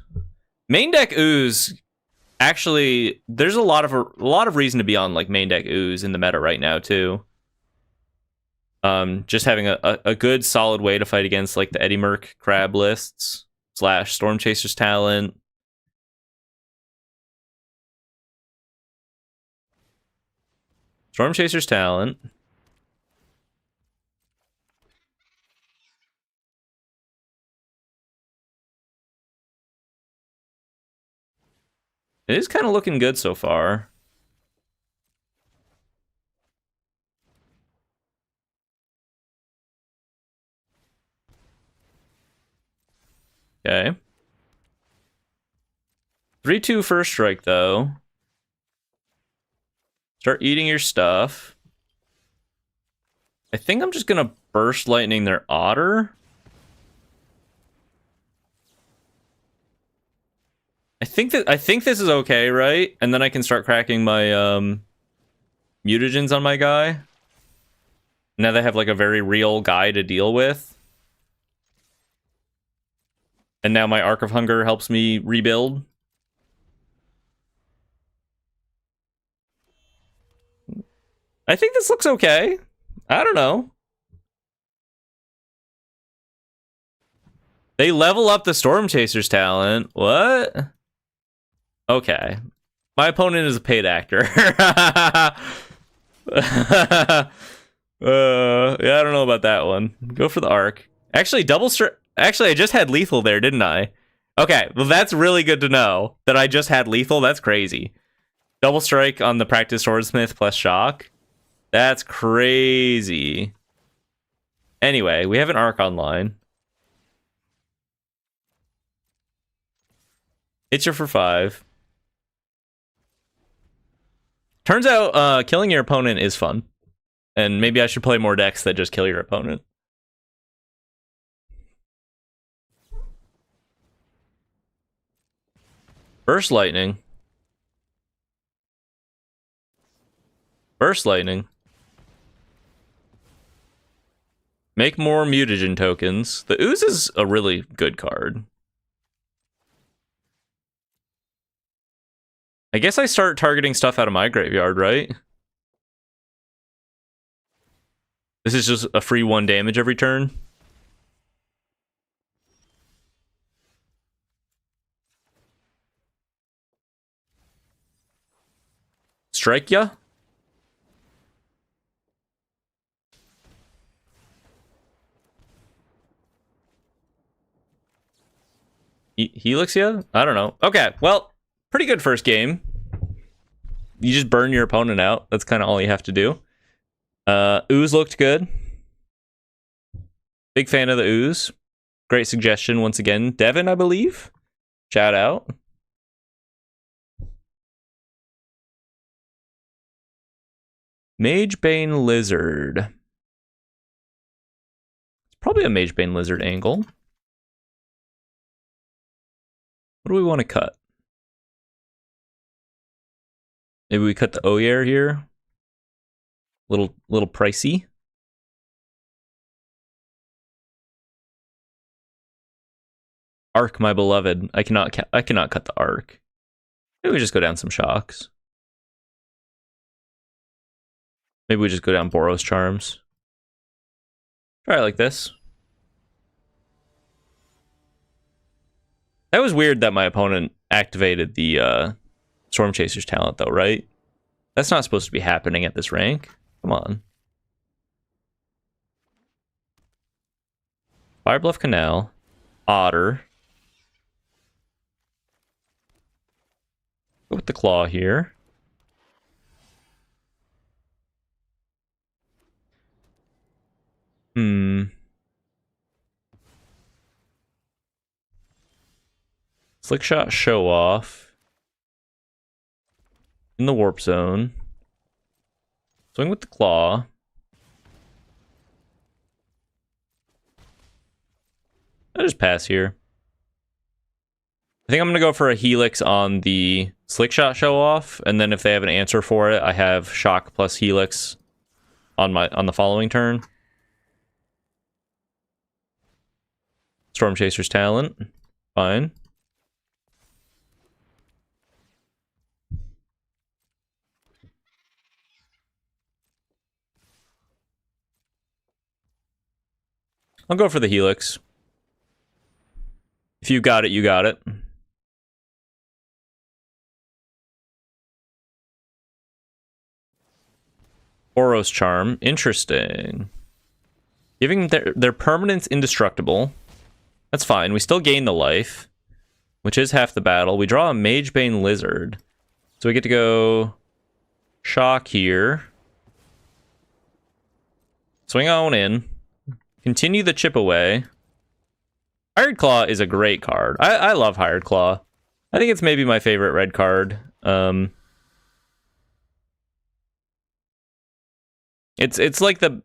Main deck Ooze. Actually, there's a lot of reason to be on like main deck Ooze in the meta right now too. Just having a good solid way to fight against like the Eddie Merc crab lists / Storm Chaser's Talent. Storm Chaser's Talent. It is kind of looking good so far. Okay. 3/2 first strike, though. Start eating your stuff. I think I'm just gonna Burst Lightning their Otter. I think this is okay, right? And then I can start cracking my mutagens on my guy. Now they have like a very real guy to deal with. And now my Arc of Hunger helps me rebuild. I think this looks okay. I don't know. They level up the Storm Chaser's Talent. What? Okay. My opponent is a paid actor. Yeah, I don't know about that one. Go for the Arc. Actually, Actually, I just had lethal there, didn't I? Okay, well, that's really good to know that I just had lethal. That's crazy. Double strike on the practice swordsmith plus shock. That's crazy. Anyway, we have an Arc online. Hits you for 5. Turns out killing your opponent is fun. And maybe I should play more decks that just kill your opponent. Burst Lightning. Burst Lightning. Make more mutagen tokens. The Ooze is a really good card. I guess I start targeting stuff out of my graveyard, right? This is just a free 1 damage every turn. Strike ya? Helix ya? I don't know. Okay, well, pretty good first game. You just burn your opponent out. That's kind of all you have to do. Ooze looked good. Big fan of the Ooze. Great suggestion once again. Devin, I believe. Shout out. Magebane Lizard. It's probably a Magebane Lizard angle. What do we want to cut? Maybe we cut the Oyer here. Little pricey. Arc, my beloved. I cannot cut the Arc. Maybe we just go down some shocks. Maybe we just go down Boros Charms. Try it like this. That was weird that my opponent activated the Storm Chaser's talent, though, right? That's not supposed to be happening at this rank. Come on. Firebluff Canal. Otter. Go with the Claw here. Slick Shot Show Off. In the Warp Zone. Swing with the Claw. I'll just pass here. I think I'm going to go for a Helix on the Slick Shot Show Off, and then if they have an answer for it, I have Shock plus Helix on the following turn. Storm Chaser's talent. Fine. I'll go for the Helix. If you got it, you got it. Boros Charm. Interesting. Giving their permanence indestructible. That's fine. We still gain the life, which is half the battle. We draw a Magebane Lizard. So we get to go Shock here. Swing on in. Continue the chip away. Hired Claw is a great card. I love Hired Claw. I think it's maybe my favorite red card. It's like the,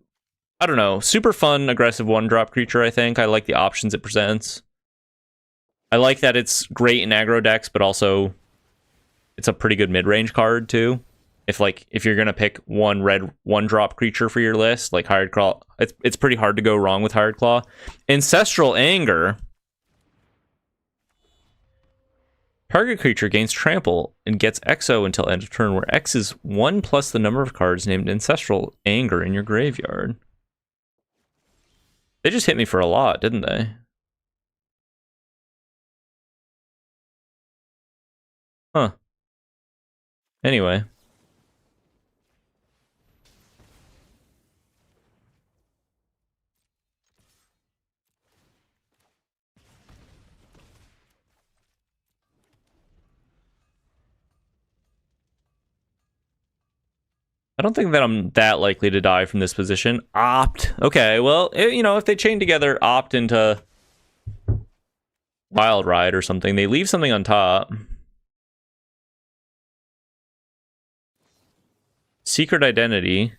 I don't know, super fun, aggressive 1-drop creature, I think. I like the options it presents. I like that it's great in aggro decks, but also it's a pretty good mid-range card, too. If you're gonna pick one red 1-drop creature for your list, like Hired Claw, it's pretty hard to go wrong with Hired Claw. Ancestral Anger. Target creature gains trample and gets Exo until end of turn, where X is 1 plus the number of cards named Ancestral Anger in your graveyard. They just hit me for a lot, didn't they? Huh. Anyway. I don't think that I'm that likely to die from this position. Opt. Okay, well, if they chain together Opt into Wild Ride or something, they leave something on top. Secret Identity.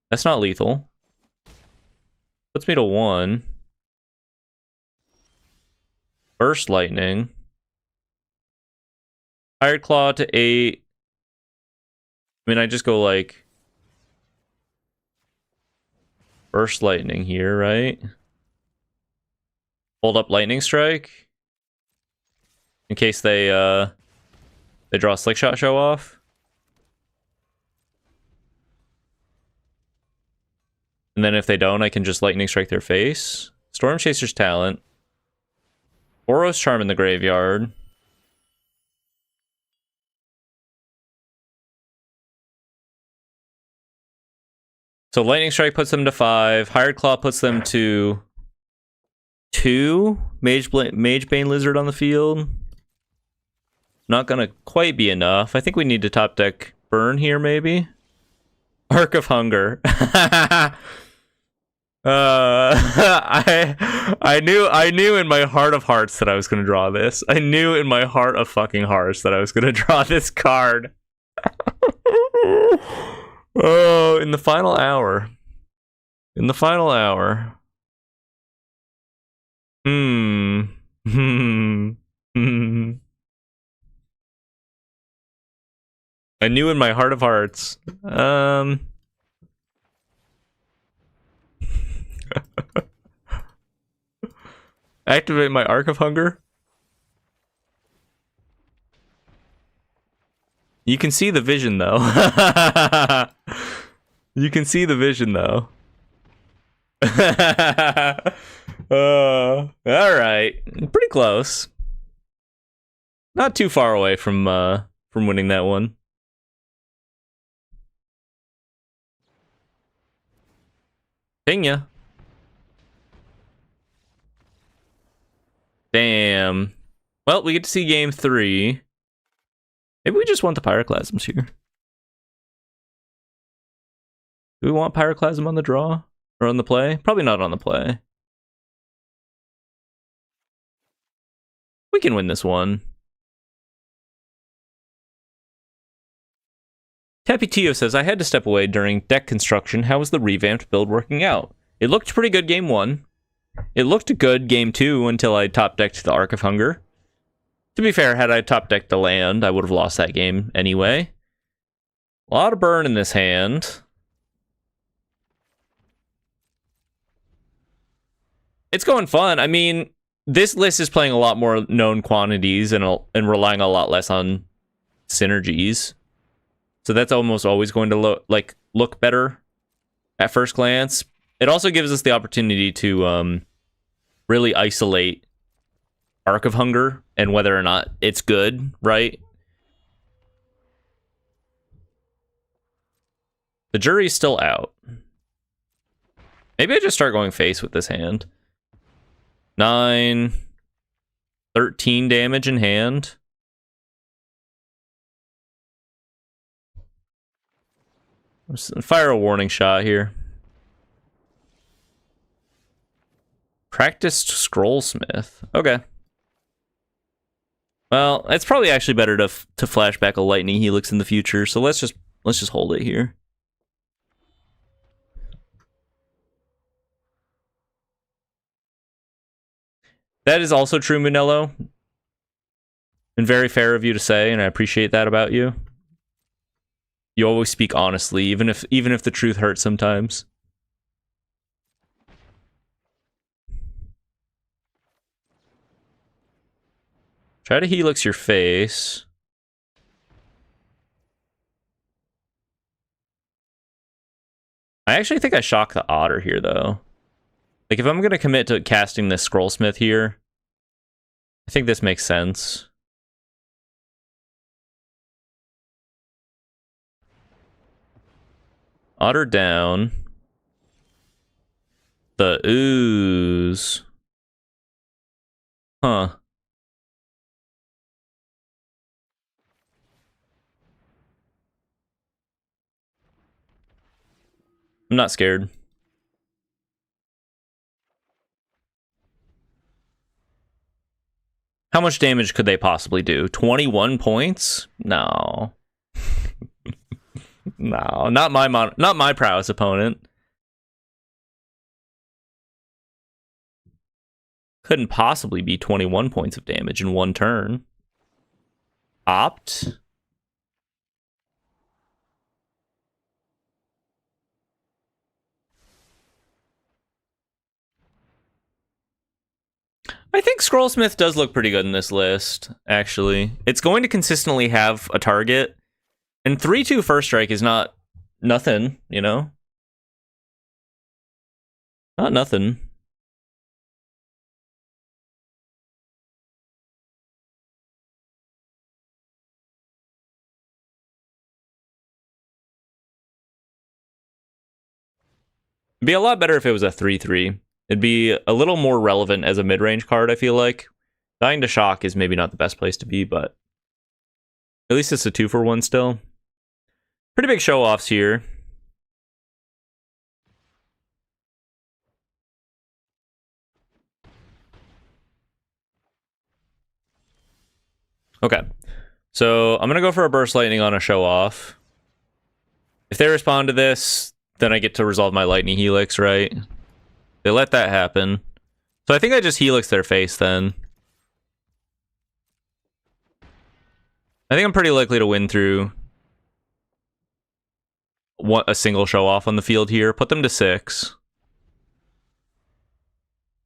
That's not lethal. Puts me to 1. Burst Lightning. Hired Claw to 8. I mean, I just go like Burst Lightning here, right? Hold up Lightning Strike in case they draw a Slick Shot show off. And then if they don't, I can just Lightning Strike their face. Storm Chaser's Talent. Boros Charm in the graveyard. So Lightning Strike puts them to 5. Hired Claw puts them to 2. Mage Bane Lizard on the field. Not gonna quite be enough. I think we need to top deck Burn here, maybe. Arc of Hunger. I knew in my heart of hearts that I was gonna draw this. I knew in my heart of fucking hearts that I was gonna draw this card. Oh, in the final hour. In the final hour. I knew in my heart of hearts. Activate my Arc of Hunger. You can see the vision, though. You can see the vision, though. All right, pretty close. Not too far away from winning that one. Ping ya. Damn. Well, we get to see game 3. Maybe we just want the Pyroclasms here. Do we want Pyroclasm on the draw? Or on the play? Probably not on the play. We can win this one. Tapitio says, I had to step away during deck construction. How was the revamped build working out? It looked pretty good game 1. It looked good game 2 until I top decked the Arc of Hunger. To be fair, had I top decked the land, I would have lost that game anyway. A lot of burn in this hand. It's going fun. I mean, this list is playing a lot more known quantities and relying a lot less on synergies. So that's almost always going to look better at first glance. It also gives us the opportunity to really isolate Arc of Hunger and whether or not it's good, right? The jury's still out. Maybe I just start going face with this hand. 9, 13 damage in hand. Fire a warning shot here. Practiced Scrollsmith. Okay. Well, it's probably actually better to flashback a Lightning Helix in the future, so let's just hold it here. That is also true, Munello. And very fair of you to say, and I appreciate that about you. You always speak honestly, even if the truth hurts sometimes. Try to Helix your face. I actually think I shock the Otter here, though. Like, if I'm going to commit to casting this Scrollsmith here, I think this makes sense. Otter down. The Ooze. Huh. I'm not scared. How much damage could they possibly do? 21 points? No. No, not my prowess opponent. Couldn't possibly be 21 points of damage in one turn. Opt. I think Scrollsmith does look pretty good in this list, actually. It's going to consistently have a target. And 3-2 first strike is not nothing, you know? Not nothing. It'd be a lot better if it was a 3-3. It'd be a little more relevant as a mid-range card, I feel like. Dying to Shock is maybe not the best place to be, but at least it's a 2-for-1 still. Pretty big show-offs here. Okay, so I'm going to go for a Burst Lightning on a show-off. If they respond to this, then I get to resolve my Lightning Helix, right? They let that happen. So I think I just Helix their face then. I think I'm pretty likely to win through a single show-off on the field here. Put them to 6.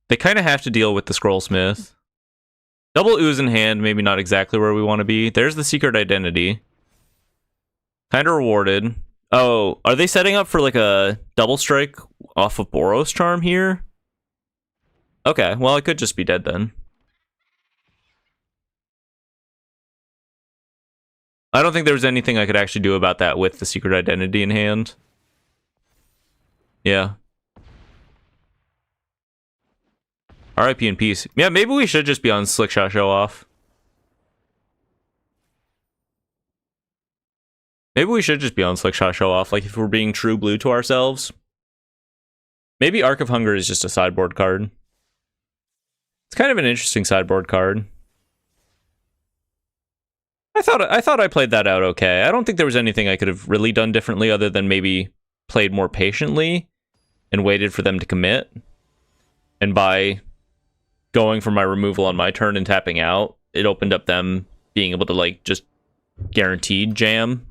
They kind of have to deal with the Scrollsmith. Double Ooze in hand, maybe not exactly where we want to be. There's the Secret Identity. Kind of rewarded. Oh, are they setting up for like a double strike off of Boros Charm here? Okay, well, I could just be dead then. I don't think there was anything I could actually do about that with the Secret Identity in hand. Yeah. RIP in peace. Yeah, maybe we should just be on Slickshot Show Off. Maybe we should just be on Slickshot Show Off, like if we're being true blue to ourselves. Maybe Arc of Hunger is just a sideboard card. It's kind of an interesting sideboard card. I thought I played that out okay. I don't think there was anything I could have really done differently other than maybe played more patiently and waited for them to commit. And by going for my removal on my turn and tapping out, it opened up them being able to like just guaranteed jam.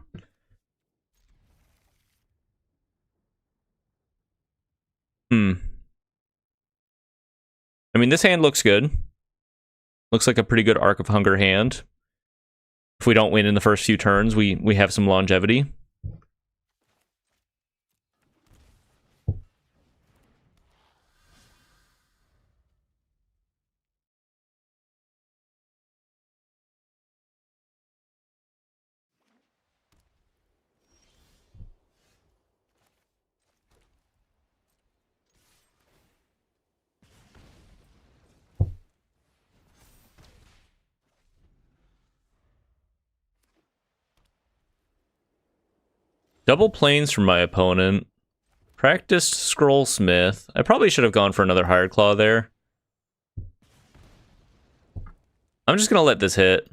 I mean, this hand looks good. Looks like a pretty good Arc of Hunger hand. If we don't win in the first few turns, we have some longevity. Double planes from my opponent. Practiced Scrollsmith. I probably should have gone for another Hired Claw there. I'm just gonna let this hit.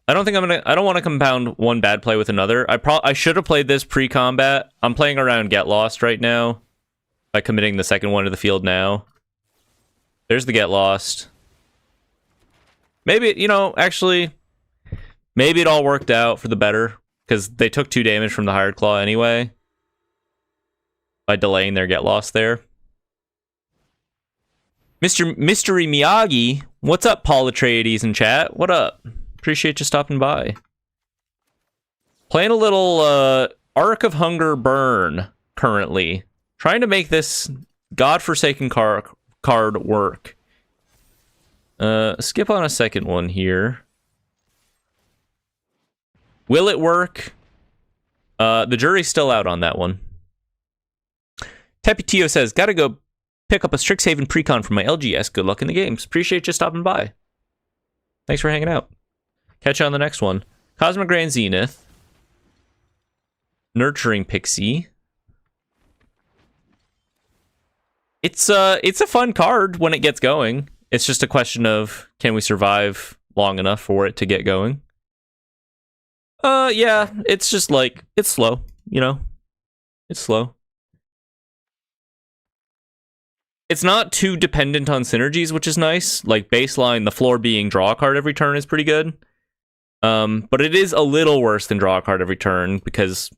I don't want to compound one bad play with another. I should have played this pre-combat. I'm playing around Get Lost right now by committing the second one to the field now. There's the Get Lost. Maybe, you know, actually, maybe it all worked out for the better because they took 2 damage from the Hired Claw anyway by delaying their Get Lost there. Mystery Miyagi, what's up, Paul Atreides in chat? What up? Appreciate you stopping by. Playing a little Arc of Hunger burn currently. Trying to make this godforsaken card work. Skip on a second one here. Will it work? The jury's still out on that one. Tepitio says, gotta go pick up a Strixhaven precon from my LGS. Good luck in the games. Appreciate you stopping by. Thanks for hanging out. Catch you on the next one. Cosmic Grand Zenith. Nurturing Pixie. It's a fun card when it gets going. It's just a question of, can we survive long enough for it to get going? Yeah, it's just like, it's slow, you know? It's slow. It's not too dependent on synergies, which is nice. Like, baseline, the floor being draw a card every turn is pretty good. But it is a little worse than draw a card every turn, because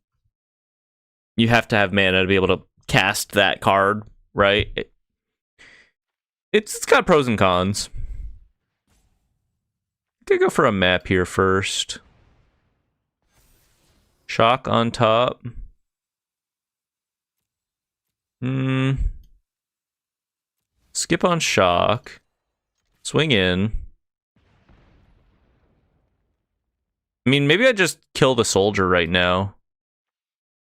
you have to have mana to be able to cast that card, right? It's got pros and cons. Could go for a map here first. Shock on top. Skip on shock. Swing in. I mean, maybe I just kill the soldier right now.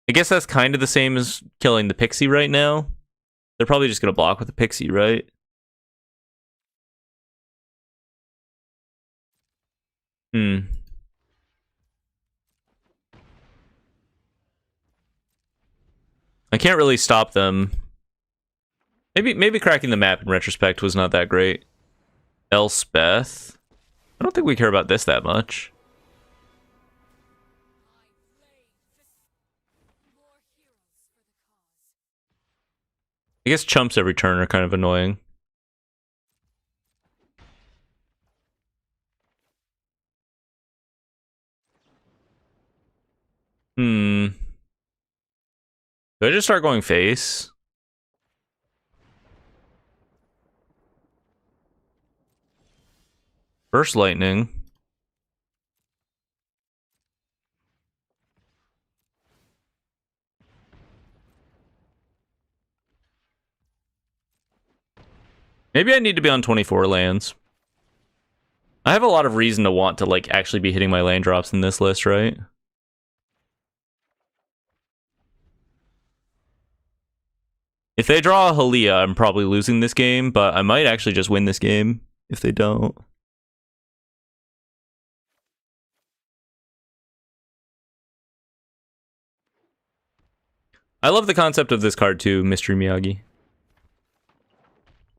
I guess that's kind of the same as killing the pixie right now. They're probably just going to block with the pixie, right? I can't really stop them. Maybe cracking the map in retrospect was not that great. Elspeth. I don't think we care about this that much. I guess chumps every turn are kind of annoying. Do I just start going face? First lightning. Maybe I need to be on 24 lands. I have a lot of reason to want to like actually be hitting my land drops in this list, right? If they draw a Halia, I'm probably losing this game, but I might actually just win this game if they don't. I love the concept of this card too, Mystery Miyagi.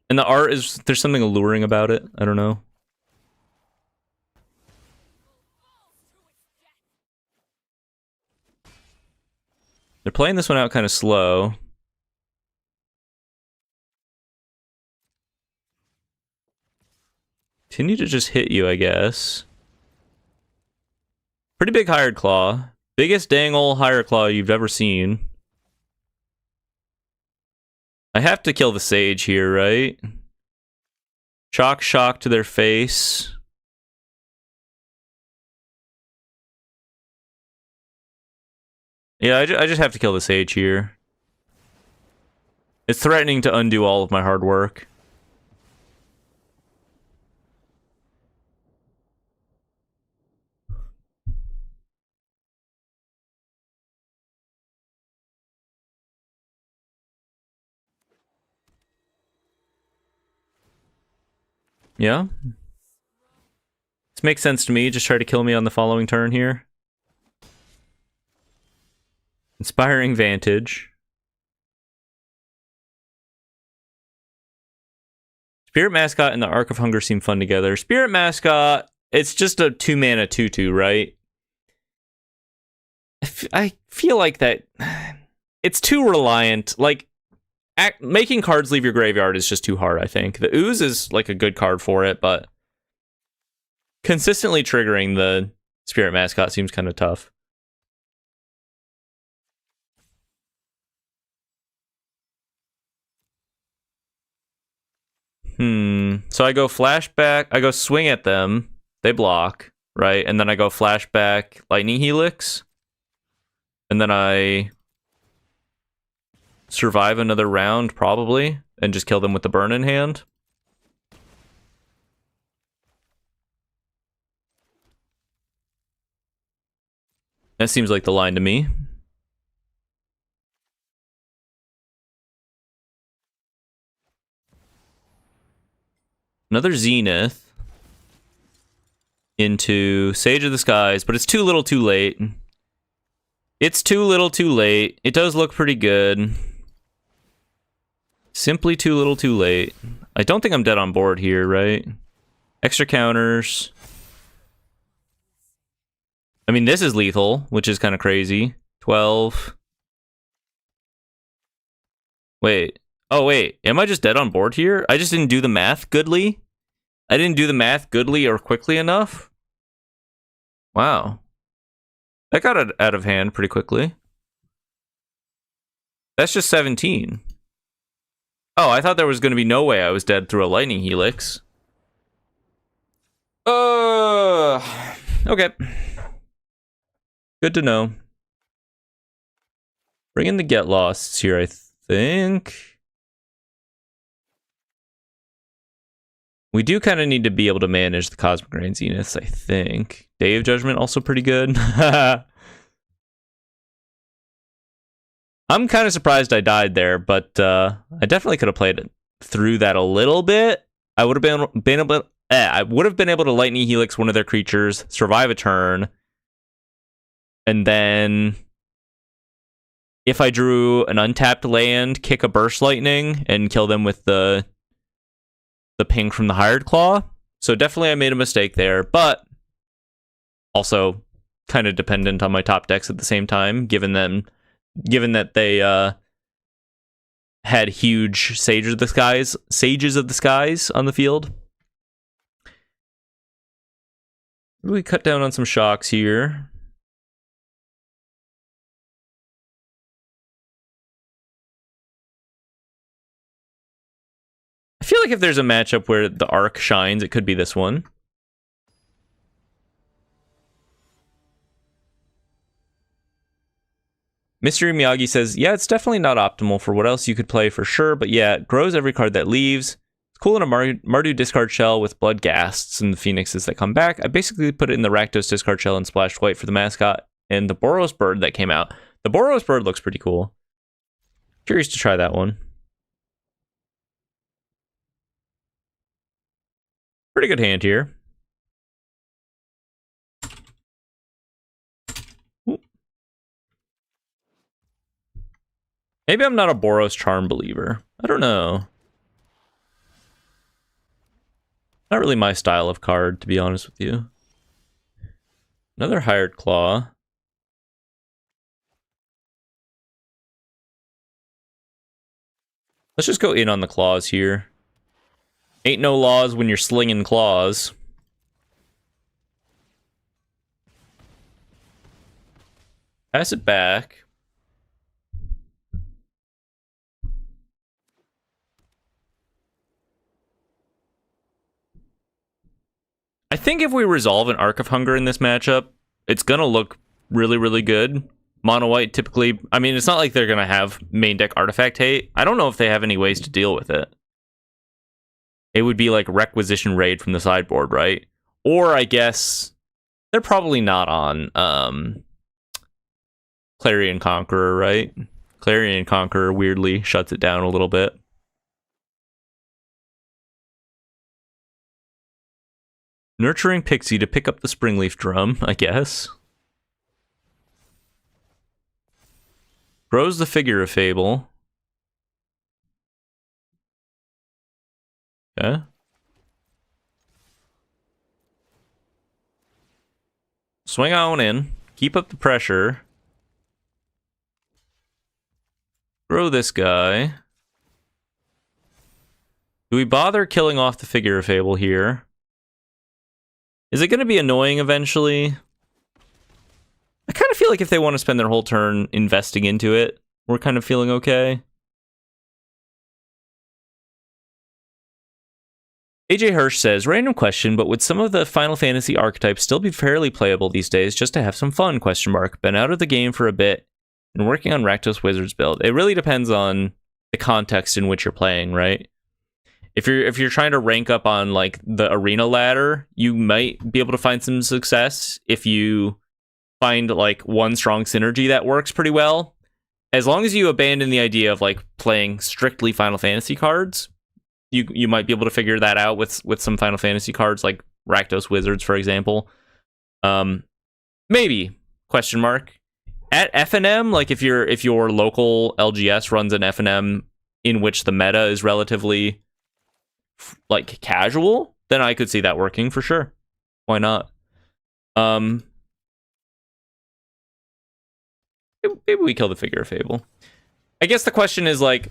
And the art is, there's something alluring about it. I don't know. They're playing this one out kind of slow. Continue to just hit you, I guess. Pretty big Hired Claw. Biggest dang ol' Hired Claw you've ever seen. I have to kill the Sage here, right? Shock to their face. Yeah, I just have to kill the Sage here. It's threatening to undo all of my hard work. Yeah. This makes sense to me. Just try to kill me on the following turn here. Inspiring Vantage. Spirit Mascot and the Arc of Hunger seem fun together. Spirit Mascot, it's just a 2-mana 2/2, right? I feel like that it's too reliant. Like, making cards leave your graveyard is just too hard, I think. The Ooze is like a good card for it, but consistently triggering the Spirit Mascot seems kind of tough. So I go flashback, I go swing at them, they block, right? And then I go flashback Lightning Helix. And then I survive another round, probably, and just kill them with the burn in hand. That seems like the line to me. Another Zenith into Sage of the Skies, but it's too little too late. It's too little too late. It does look pretty good. Simply too little too late. I don't think I'm dead on board here, right? Extra counters. I mean, this is lethal, which is kind of crazy. 12. Wait. Oh, wait. Am I just dead on board here? I just didn't do the math goodly? I didn't do the math goodly or quickly enough? Wow. That got out of hand pretty quickly. That's just 17. Oh, I thought there was going to be no way I was dead through a lightning helix. Okay. Good to know. Bring in the get losts here, I think. We do kind of need to be able to manage the Cosmic Grain Zeniths, I think. Day of Judgment also pretty good. I'm kind of surprised I died there, but I definitely could have played through that a little bit. I would have been able to lightning helix one of their creatures, survive a turn, and then if I drew an untapped land, kick a burst lightning and kill them with the ping from the Hired Claw. So definitely I made a mistake there, but also kind of dependent on my top decks at the same time, given that they had huge Sages of the Skies on the field. We cut down on some shocks here. I feel like if there's a matchup where the Arc shines, it could be this one. Mystery Miyagi says, yeah, it's definitely not optimal for what else you could play for sure, but yeah, it grows every card that leaves. It's cool in a Mardu discard shell with Blood Ghasts and the Phoenixes that come back. I basically put it in the Rakdos discard shell and splashed white for the mascot and the Boros Bird that came out. The Boros Bird looks pretty cool. Curious to try that one. Pretty good hand here. Ooh. Maybe I'm not a Boros Charm believer. I don't know. Not really my style of card, to be honest with you. Another Hired Claw. Let's just go in on the claws here. Ain't no laws when you're slinging claws. Pass it back. I think if we resolve an Arc of Hunger in this matchup, it's gonna look really, really good. Mono white typically, I mean, it's not like they're gonna have main deck artifact hate. I don't know if they have any ways to deal with it. It would be like Requisition Raid from the sideboard, right? Or I guess they're probably not on Clarion Conqueror, right? Clarion Conqueror weirdly shuts it down a little bit. Nurturing Pixie to pick up the Springleaf Drum, I guess. Grows the Figure of Fable. Okay. Swing on in. Keep up the pressure. Throw this guy. Do we bother killing off the Figure of Fable here? Is it going to be annoying eventually? I kind of feel like if they want to spend their whole turn investing into it, we're kind of feeling okay. AJ Hirsch says, random question, but would some of the Final Fantasy archetypes still be fairly playable these days just to have some fun, question mark. Been out of the game for a bit and working on Rakdos Wizards build. It really depends on the context in which you're playing, right? If you're trying to rank up on like the arena ladder, you might be able to find some success if you find like one strong synergy that works pretty well. As long as you abandon the idea of like playing strictly Final Fantasy cards, you might be able to figure that out with some Final Fantasy cards like Rakdos Wizards, for example. Maybe, question mark. At FNM, like if your local LGS runs an FNM in which the meta is relatively like casual, then I could see that working for sure. Why not? Maybe we kill the Figure of Fable. I guess the question is like,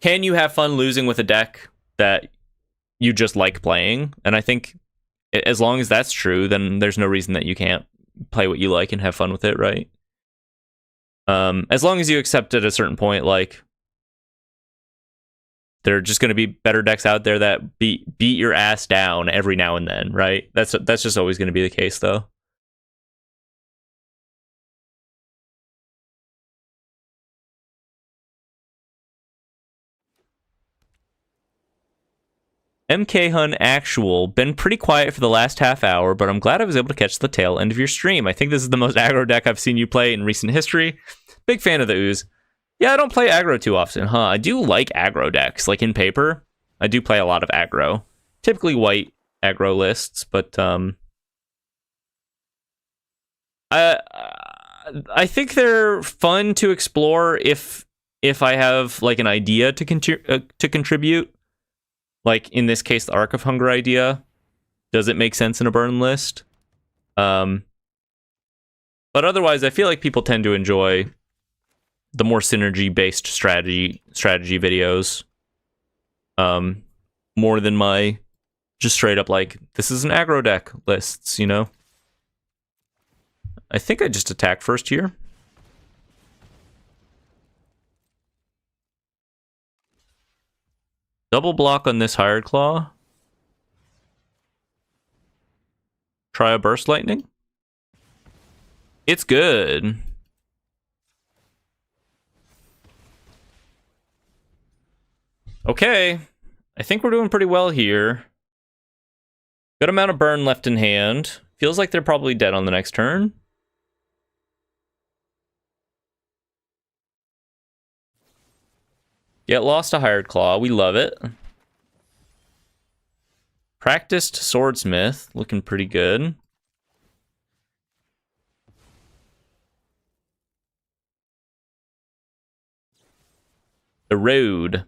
can you have fun losing with a deck that you just like playing? And I think as long as that's true, then there's no reason that you can't play what you like and have fun with it, right? As long as you accept at a certain point, like, There are just going to be better decks out there that beat your ass down every now and then, right? That's just always going to be the case, though. MK Hun Actual, been pretty quiet for the last half hour, but I'm glad I was able to catch the tail end of your stream. I think this is the most aggro deck I've seen you play in recent history. Big fan of the ooze. Yeah, I don't play aggro too often, huh? I do like aggro decks, like in paper. I do play a lot of aggro. Typically white aggro lists, but I think they're fun to explore if I have like an idea to contribute. Like in this case, the Arc of Hunger idea. Does it make sense in a burn list? But otherwise, I feel like people tend to enjoy the more synergy-based strategy videos, more than my just straight up like, this is an aggro deck lists, you know? I think I just attack first here. Double block on this Hired Claw. Try a Burst Lightning. It's good. Okay. I think we're doing pretty well here. Good amount of burn left in hand. Feels like they're probably dead on the next turn. Get lost to Hired Claw. We love it. Practiced Swordsmith. Looking pretty good. The Road.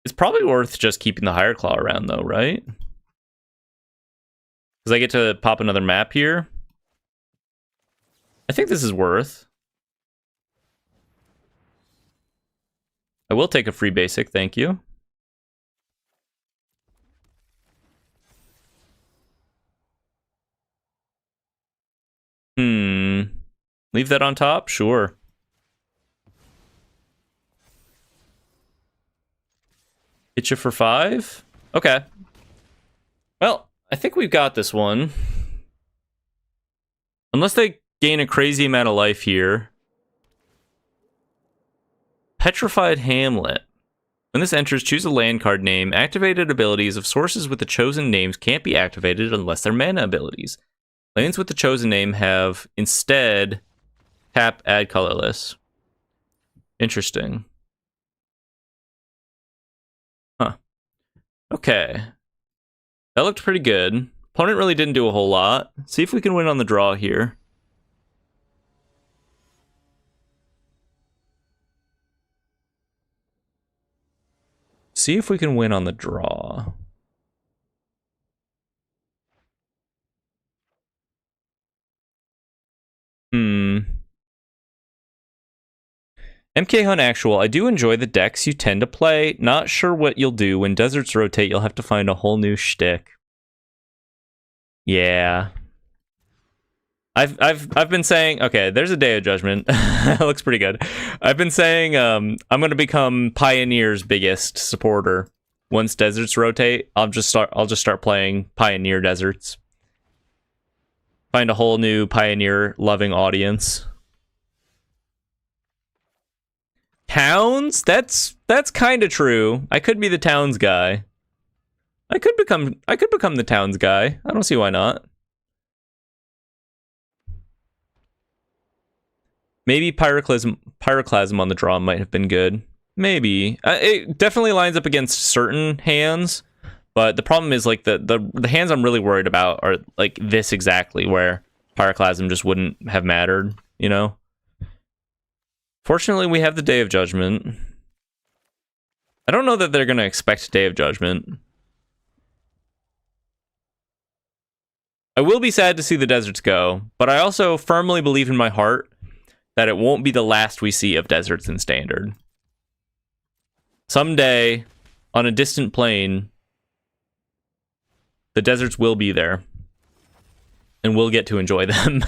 It's probably worth just keeping the Hired Claw around, though, right? Because I get to pop another map here. I think this is worth. I will take a free basic, thank you. Leave that on top? Sure. Hit you for 5? Okay. Well, I think we've got this one. Unless they gain a crazy amount of life here. Petrified Hamlet. When this enters, choose a land card name. Activated abilities of sources with the chosen names can't be activated unless they're mana abilities. Lands with the chosen name have instead tap, add colorless. Interesting. Huh. Okay. That looked pretty good. Opponent really didn't do a whole lot. See if we can win on the draw here. See if we can win on the draw. MK Hunt Actual, I do enjoy the decks you tend to play. Not sure what you'll do. When deserts rotate, you'll have to find a whole new shtick. Yeah. I've been saying, okay, there's a Day of Judgment. That looks pretty good. I've been saying I'm gonna become Pioneer's biggest supporter. Once deserts rotate, I'll just start playing Pioneer deserts. Find a whole new Pioneer loving audience. Towns? That's kind of true. I could be the Towns guy. I could become the Towns guy. I don't see why not. Maybe Pyroclasm on the draw might have been good. Maybe. It definitely lines up against certain hands, but the problem is like the hands I'm really worried about are like this exactly, where Pyroclasm just wouldn't have mattered, you know? Fortunately, we have the Day of Judgment. I don't know that they're going to expect Day of Judgment. I will be sad to see the deserts go, but I also firmly believe in my heart that it won't be the last we see of deserts in Standard. Someday, on a distant plane, the deserts will be there, and we'll get to enjoy them.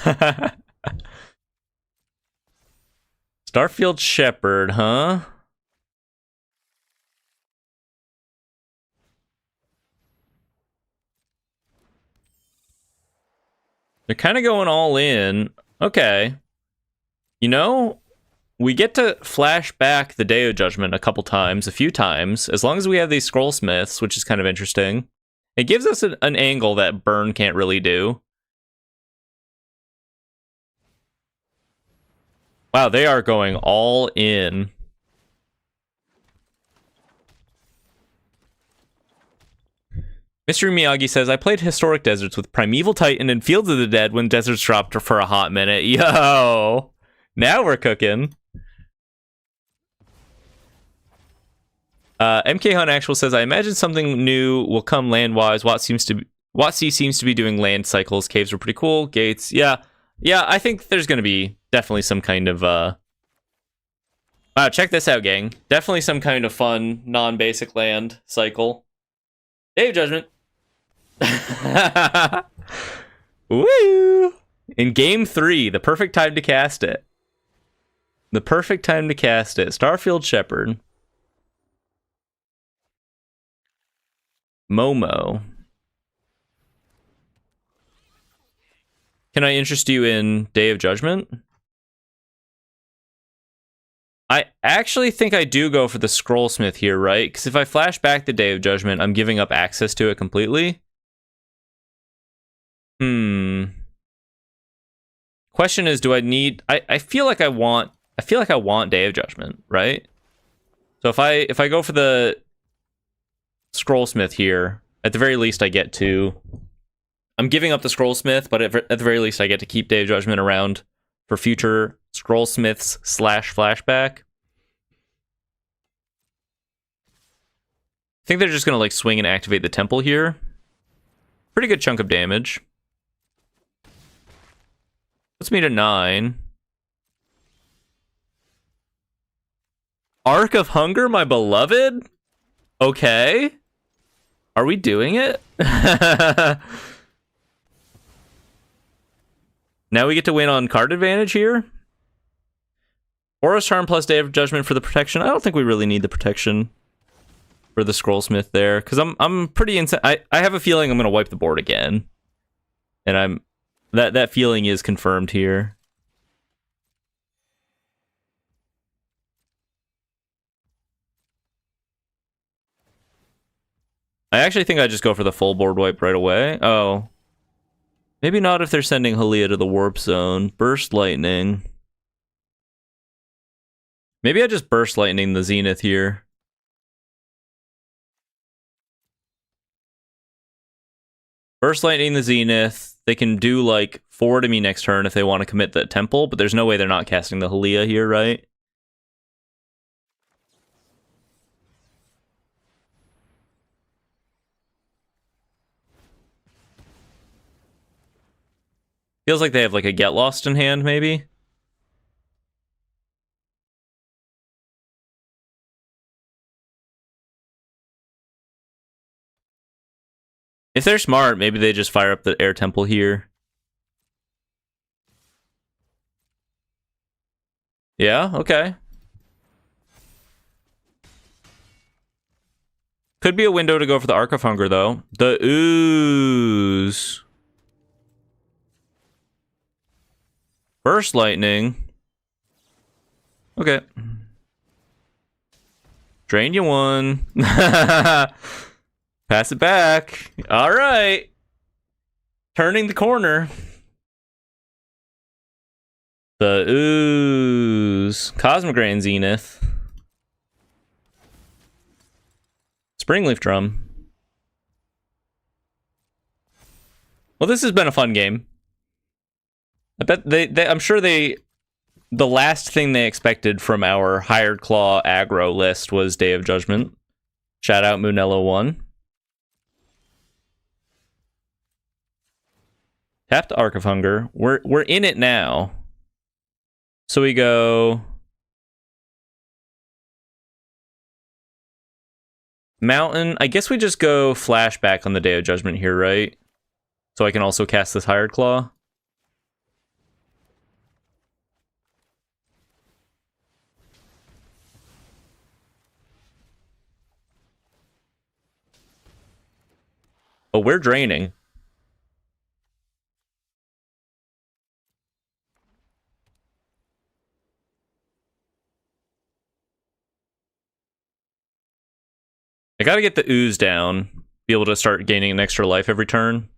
Starfield Shepherd, huh? They're kind of going all in. Okay. You know, we get to flash back the Day of Judgment a few times, as long as we have these Scrollsmiths, which is kind of interesting. It gives us an angle that Burn can't really do. Wow, they are going all in. Mr. Miyagi says, I played Historic Deserts with Primeval Titan and Fields of the Dead when Deserts dropped for a hot minute. Yo! Now we're cooking. MK Hunt Actual says, I imagine something new will come land-wise. WotC seems to be doing land cycles. Caves were pretty cool. Gates, yeah. Yeah, I think there's going to be definitely some kind of... Wow, check this out, gang. Definitely some kind of fun, non-basic land cycle. Day of Judgment. Woo! In game 3, the perfect time to cast it. The perfect time to cast it. Starfield Shepherd. Momo. Can I interest you in Day of Judgment? I actually think I do go for the Scrollsmith here, right? Because if I flash back the Day of Judgment, I'm giving up access to it completely. Question is, do I need... I feel like I want Day of Judgment, right? So if I go for the Scrollsmith here, at the very least I get to... I'm giving up the Scrollsmith, but at the very least I get to keep Day of Judgment around for future Scrollsmiths / flashback. I think they're just gonna like swing and activate the temple here. Pretty good chunk of damage. Puts me to 9. Arc of Hunger, my beloved? Okay. Are we doing it? Now we get to win on card advantage here. Aura's Charm plus Day of Judgment for the protection. I don't think we really need the protection for the Scrollsmith there, because I'm pretty I have a feeling I'm gonna wipe the board again. And that feeling is confirmed here. I actually think I just go for the full board wipe right away. Oh. Maybe not if they're sending Halia to the warp zone. Burst Lightning. Maybe I just Burst Lightning the Zenith here. Burst Lightning the Zenith. They can do like 4 to me next turn if they want to commit the temple, but there's no way they're not casting the Halia here, right? Feels like they have like a Get Lost in hand, maybe? If they're smart, maybe they just fire up the Air Temple here. Yeah, okay. Could be a window to go for the Arc of Hunger, though. The Ooze. Burst Lightning. Okay. Drain you 1. Pass it back. All right. Turning the corner. The Ooze. Cosmograin Zenith. Springleaf Drum. Well, this has been a fun game. I bet I'm sure the last thing they expected from our Hired Claw aggro list was Day of Judgment. Shout out Moonello1. Tap to Arc of Hunger. We're in it now. So we go Mountain. I guess we just go Flashback on the Day of Judgment here, right? So I can also cast this Hired Claw. Oh, we're draining. I gotta get the ooze down. Be able to start gaining an extra life every turn.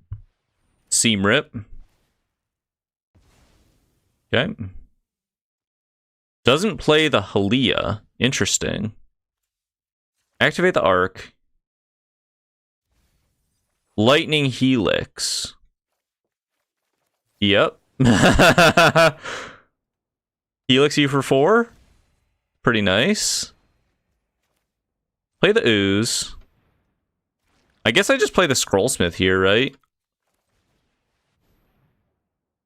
Seam rip. Okay. Doesn't play the Halia. Interesting. Activate the Arc. Lightning Helix. Yep. Helix you for 4. Pretty nice. Play the ooze. I guess I just play the Scrollsmith here, right?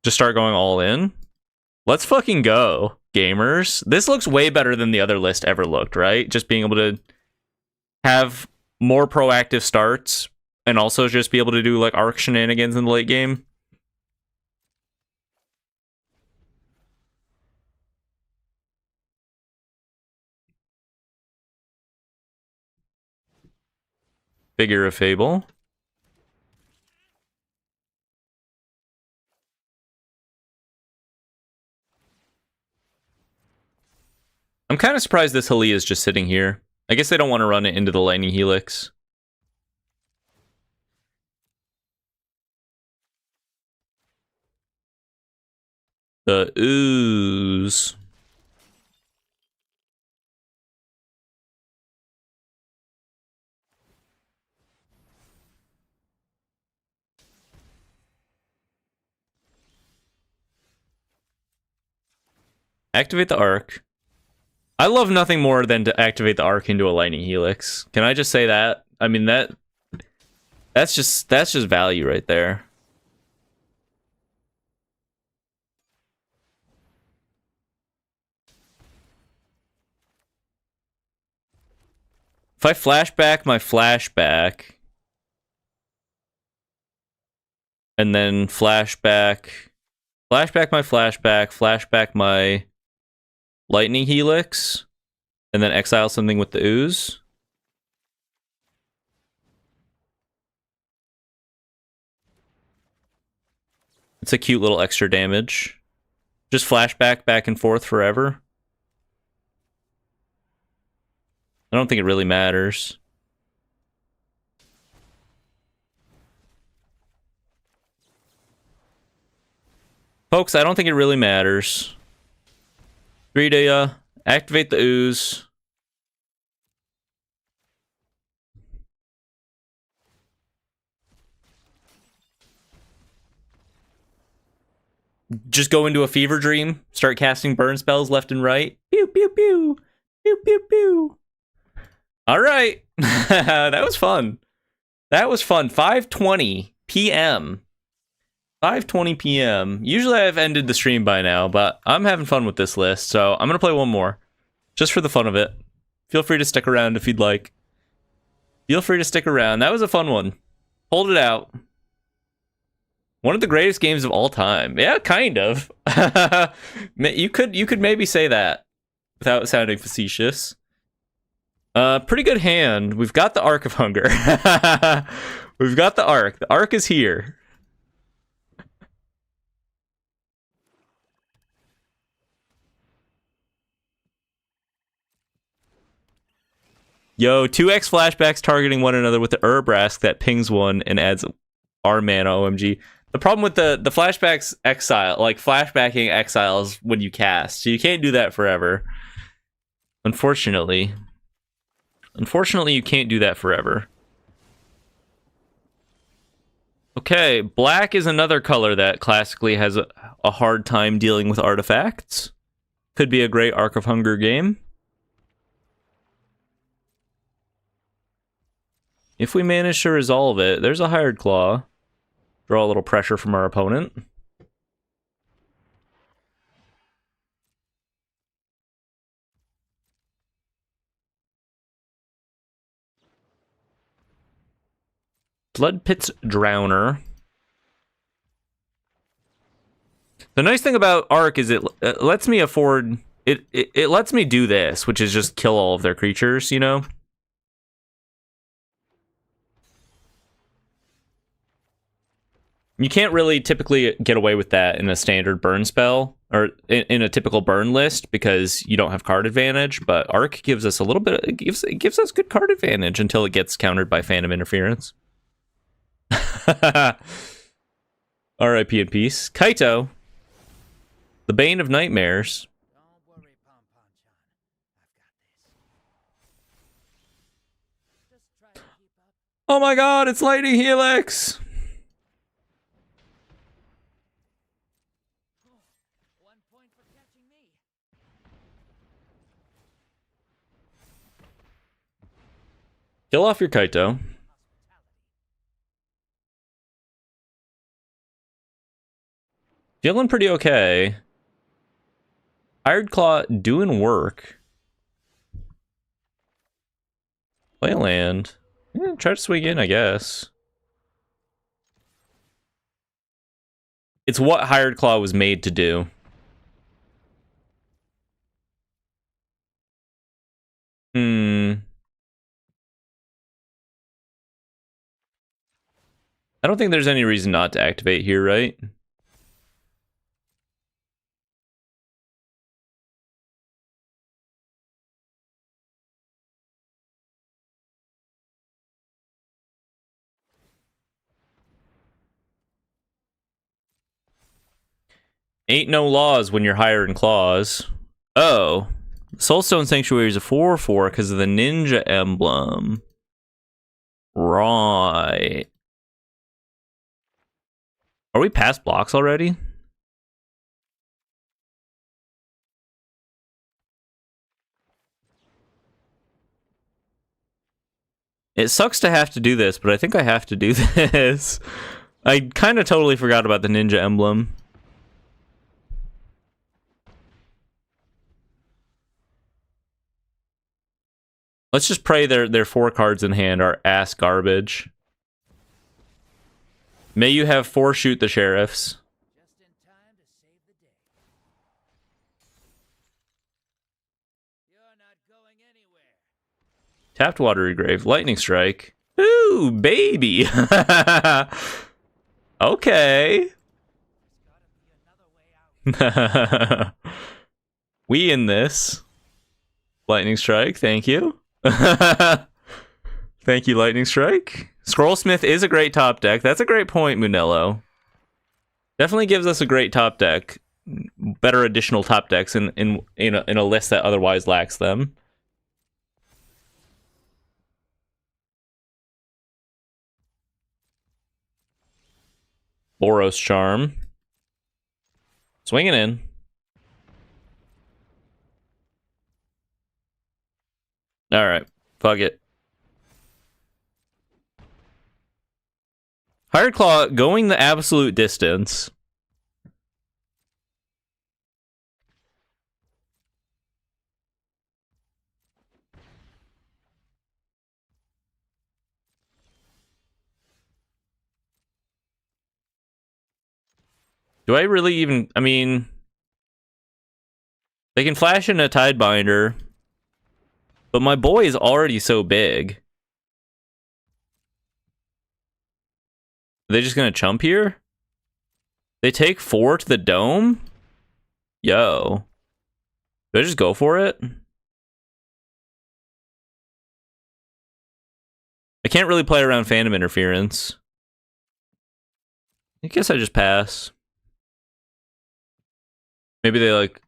Just start going all in. Let's fucking go, gamers. This looks way better than the other list ever looked, right? Just being able to have more proactive starts and also just be able to do like arc shenanigans in the late game. Figure of Fable. I'm kind of surprised this Halia is just sitting here. I guess they don't want to run it into the Lightning Helix. The ooze. Activate the Arc. I love nothing more than to activate the Arc into a Lightning Helix. Can I just say that? I mean, that's just value right there. If I flashback my flashback and then flashback my flashback my Lightning Helix, and then exile something with the ooze. It's a cute little extra damage. Just flashback back and forth forever. I don't think it really matters. Folks, I don't think it really matters. 3 to activate the ooze. Just go into a fever dream. Start casting burn spells left and right. Pew, pew, pew. Pew, pew, pew. All right. That was fun. That was fun. 5:20 p.m. 5:20 p.m. Usually I've ended the stream by now, but I'm having fun with this list, so I'm going to play one more. Just for the fun of it. Feel free to stick around if you'd like. Feel free to stick around. That was a fun one. Hold it out. One of the greatest games of all time. Yeah, kind of. You could maybe say that without sounding facetious. Pretty good hand. We've got the Arc of Hunger. We've got the Arc. The Arc is here. Yo, 2x flashbacks targeting one another with the Urbrask that pings one and adds R mana, OMG. The problem with the flashbacks exile, like flashbacking exiles when you cast. So you can't do that forever. Unfortunately. Unfortunately, you can't do that forever. Okay, black is another color that classically has a hard time dealing with artifacts. Could be a great Arc of Hunger game. If we manage to resolve it, there's a Hired Claw. Draw a little pressure from our opponent. Bloodpit's Drowner. The nice thing about Arc is it lets me afford... It lets me do this, which is just kill all of their creatures, you know? You can't really typically get away with that in a standard burn spell or in a typical burn list because you don't have card advantage. But Arc gives us a little bit. It gives us good card advantage until it gets countered by Phantom Interference. R.I.P. in peace, Kaito, the bane of nightmares. Oh my God! It's Lightning Helix. Kill off your Kaito. Feeling pretty okay. Iron Claw doing work. Play a land. Yeah, try to swing in, I guess. It's what Hired Claw was made to do. I don't think there's any reason not to activate here, right? Ain't no laws when you're hiring claws. Oh. Soulstone Sanctuary is a 4/4 because of the ninja emblem. Right. Are we past blocks already? It sucks to have to do this, but I think I have to do this. I kind of totally forgot about the ninja emblem. Let's just pray their 4 cards in hand are ass garbage. May you have 4 shoot the sheriffs. Just in time to save the day. You're not going anywhere. Tapped Watery Grave, Lightning Strike. Ooh, baby. Okay. We in this. Lightning Strike, thank you. Thank you, Lightning Strike. Scrollsmith is a great top deck. That's a great point, Munello. Definitely gives us a great top deck. Better additional top decks in a list that otherwise lacks them. Boros Charm. Swinging in. Alright, fuck it. Hired Claw going the absolute distance. Do I really even... I mean... They can flash in a Tidebinder. But my boy is already so big. Are they just gonna chump here? They take 4 to the dome? Yo. Do I just go for it? I can't really play around Phantom Interference. I guess I just pass. Maybe they, like,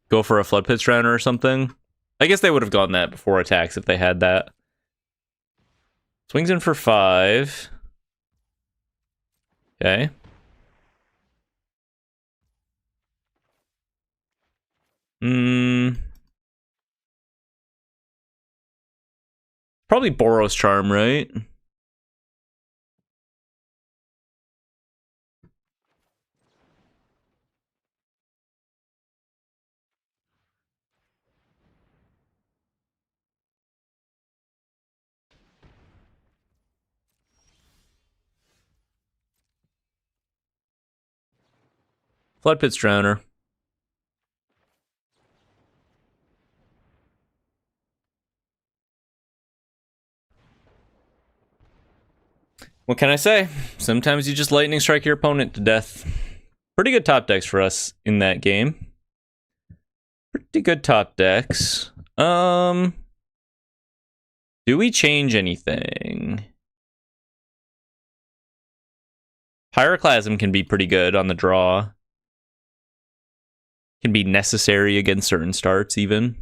go for a Flood Pit Drowner or something. I guess they would have gone that before attacks if they had that. Swings in for 5. Okay. Probably Boros Charm, right? Flood Pit's Drowner. What can I say? Sometimes you just lightning strike your opponent to death. Pretty good top decks for us in that game. Pretty good top decks. Do we change anything? Pyroclasm can be pretty good on the draw. Can be necessary against certain starts even.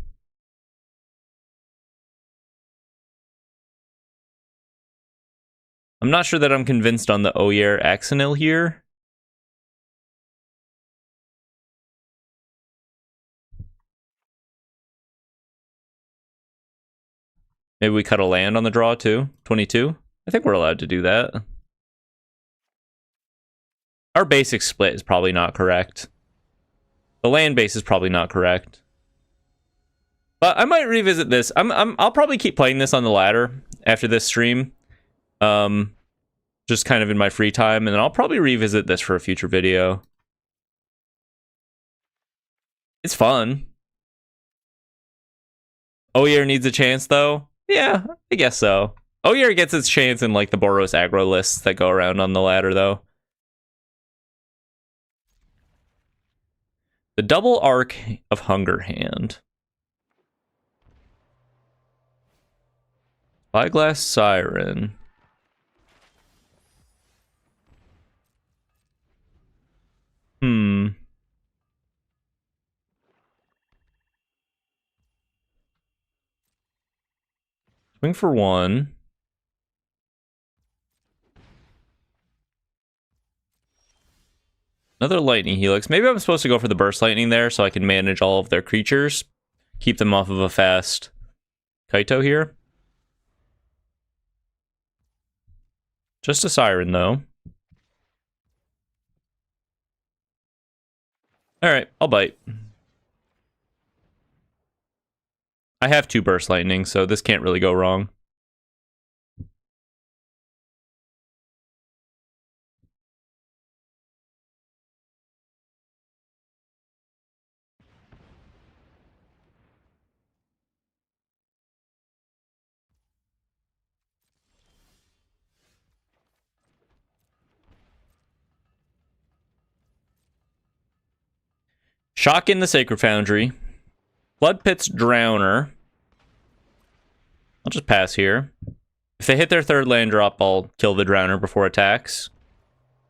I'm not sure that I'm convinced on the Oyer Axonil here. Maybe we cut a land on the draw too. 22. I think we're allowed to do that. Our basic split is probably not correct. The land base is probably not correct. But I might revisit this. I'll probably keep playing this on the ladder after this stream. Just kind of in my free time, and then I'll probably revisit this for a future video. It's fun. Oyer needs a chance though. Yeah, I guess so. Oyer gets its chance in like the Boros aggro lists that go around on the ladder though. The double Arc of Hunger hand. Spyglass Siren. Swing for 1. Another Lightning Helix. Maybe I'm supposed to go for the Burst Lightning there so I can manage all of their creatures. Keep them off of a fast Kaito here. Just a Siren, though. Alright, I'll bite. I have 2 Burst Lightning, so this can't really go wrong. Shock in the Sacred Foundry. Blood Pit's Drowner. I'll just pass here. If they hit their 3rd land drop, I'll kill the Drowner before attacks.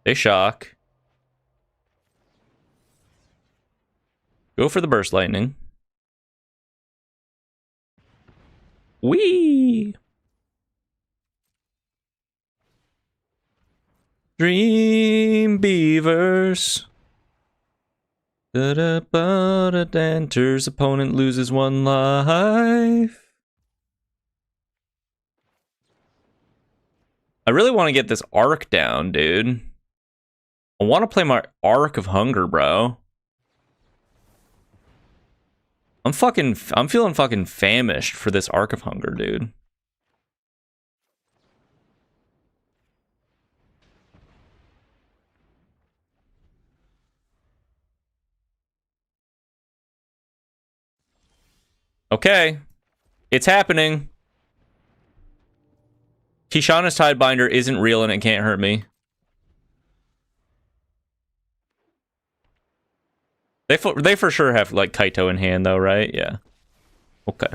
They shock. Go for the Burst Lightning. Whee! Dream Beavers. Da-da-ba-da, enters, opponent loses 1 life. I really want to get this Arc down, dude. I want to play my Arc of Hunger, bro. I'm feeling fucking famished for this Arc of Hunger, dude. Okay. It's happening. Kishana's Tidebinder isn't real and it can't hurt me. They for sure have like Kaito in hand though, right? Yeah. Okay.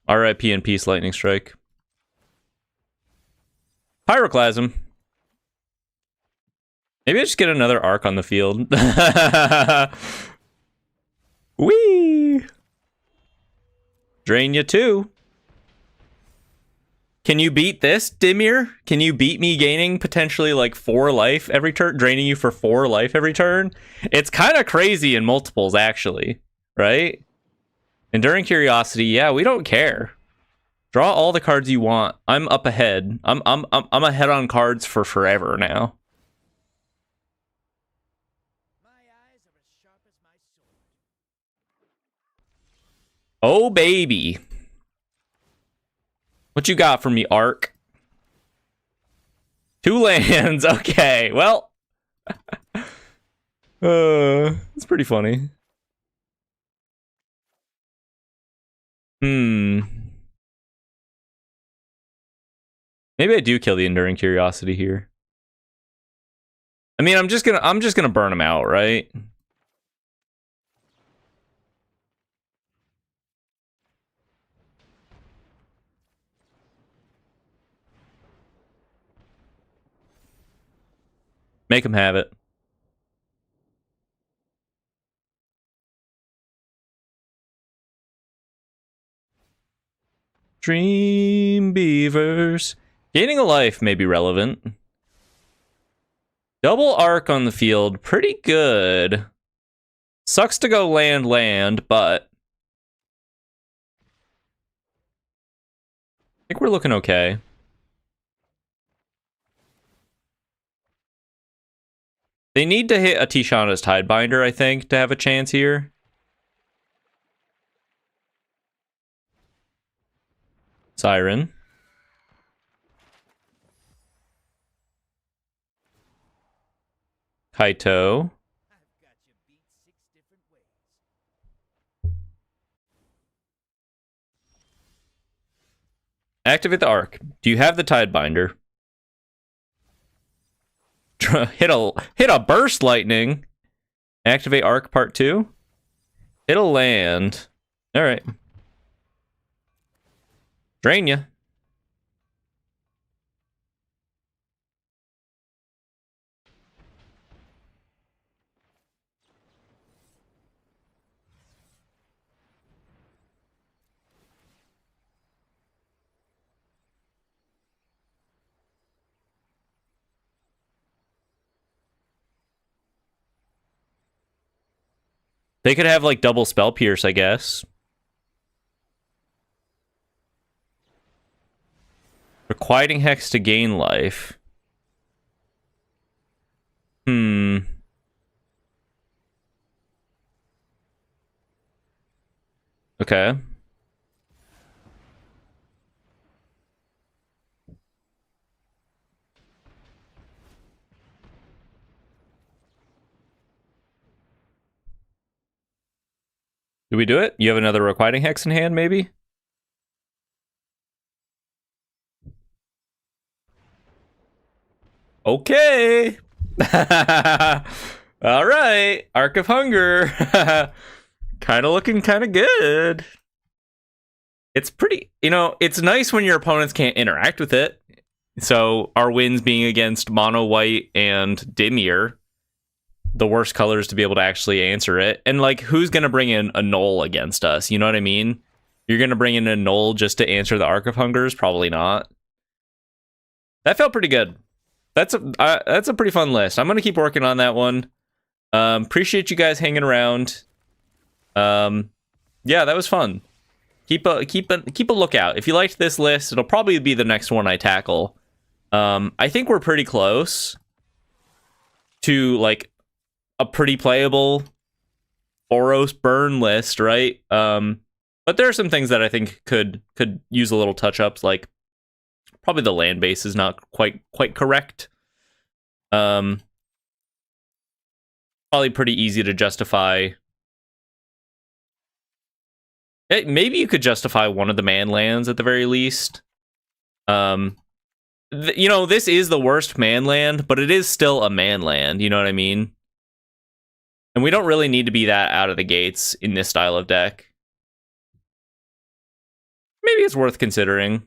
RIP and peace, Lightning Strike. Pyroclasm. Maybe I just get another Arc on the field. Whee! Drain you too. Can you beat this, Dimir? Can you beat me gaining potentially like 4 life every turn, draining you for 4 life every turn? It's kind of crazy in multiples, actually, right? Enduring Curiosity, yeah, we don't care. Draw all the cards you want. I'm up ahead. I'm ahead on cards for forever now. Oh, baby. What you got for me, Arc? 2 lands. Okay, well. It's pretty funny. Maybe I do kill the Enduring Curiosity here. I mean, I'm just gonna burn him out, right? Make him have it. Dream Beavers. Gaining a life may be relevant. Double arc on the field, pretty good. Sucks to go land, but I think we're looking okay. They need to hit a Tishana's Tidebinder, I think, to have a chance here. Siren. Kaito. I've got you beat 6 different ways. Activate the arc. Do you have the Tidebinder? Hit a burst lightning. Activate arc part 2. It'll land. All right. Drain ya. They could have like double spell pierce, I guess. Requiting Hex to gain life. Okay. Do we do it? You have another Requiting Hex in hand, maybe? Okay. All right. Arc of Hunger. Kind of looking kind of good. It's pretty, it's nice when your opponents can't interact with it. So our wins being against mono white and Dimir, the worst colors to be able to actually answer it. And like, who's going to bring in a Null against us? You know what I mean? You're going to bring in a Null just to answer the Arc of Hungers? Probably not. That felt pretty good. That's a pretty fun list. I'm going to keep working on that one. Appreciate you guys hanging around. Yeah, that was fun. Keep a lookout. If you liked this list, it'll probably be the next one I tackle. I think we're pretty close to like a pretty playable Boros burn list, right? But there are some things that I think could use a little touch ups, like probably the land base is not quite correct. Probably pretty easy to justify. Maybe you could justify one of the man lands at the very least. This is the worst man land, but it is still a man land. You know what I mean? And we don't really need to be that out of the gates in this style of deck. Maybe it's worth considering.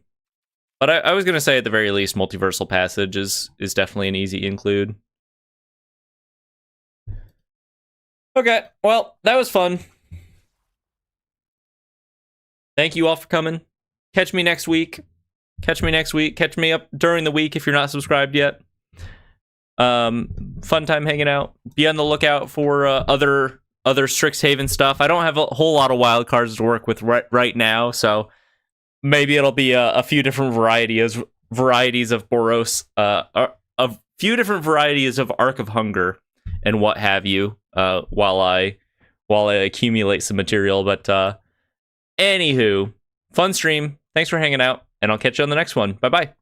But I was going to say at the very least, Multiversal Passage is definitely an easy include. Okay, well, that was fun. Thank you all for coming. Catch me next week. Catch me up during the week if you're not subscribed yet. Fun time hanging out. Be on the lookout for other Strixhaven stuff. I don't have a whole lot of wild cards to work with right now, so maybe it'll be a few different varieties of Boros, a few different varieties of Arc of Hunger and what have you, while I accumulate some material. But anywho, fun stream. Thanks for hanging out, and I'll catch you on the next one. Bye bye.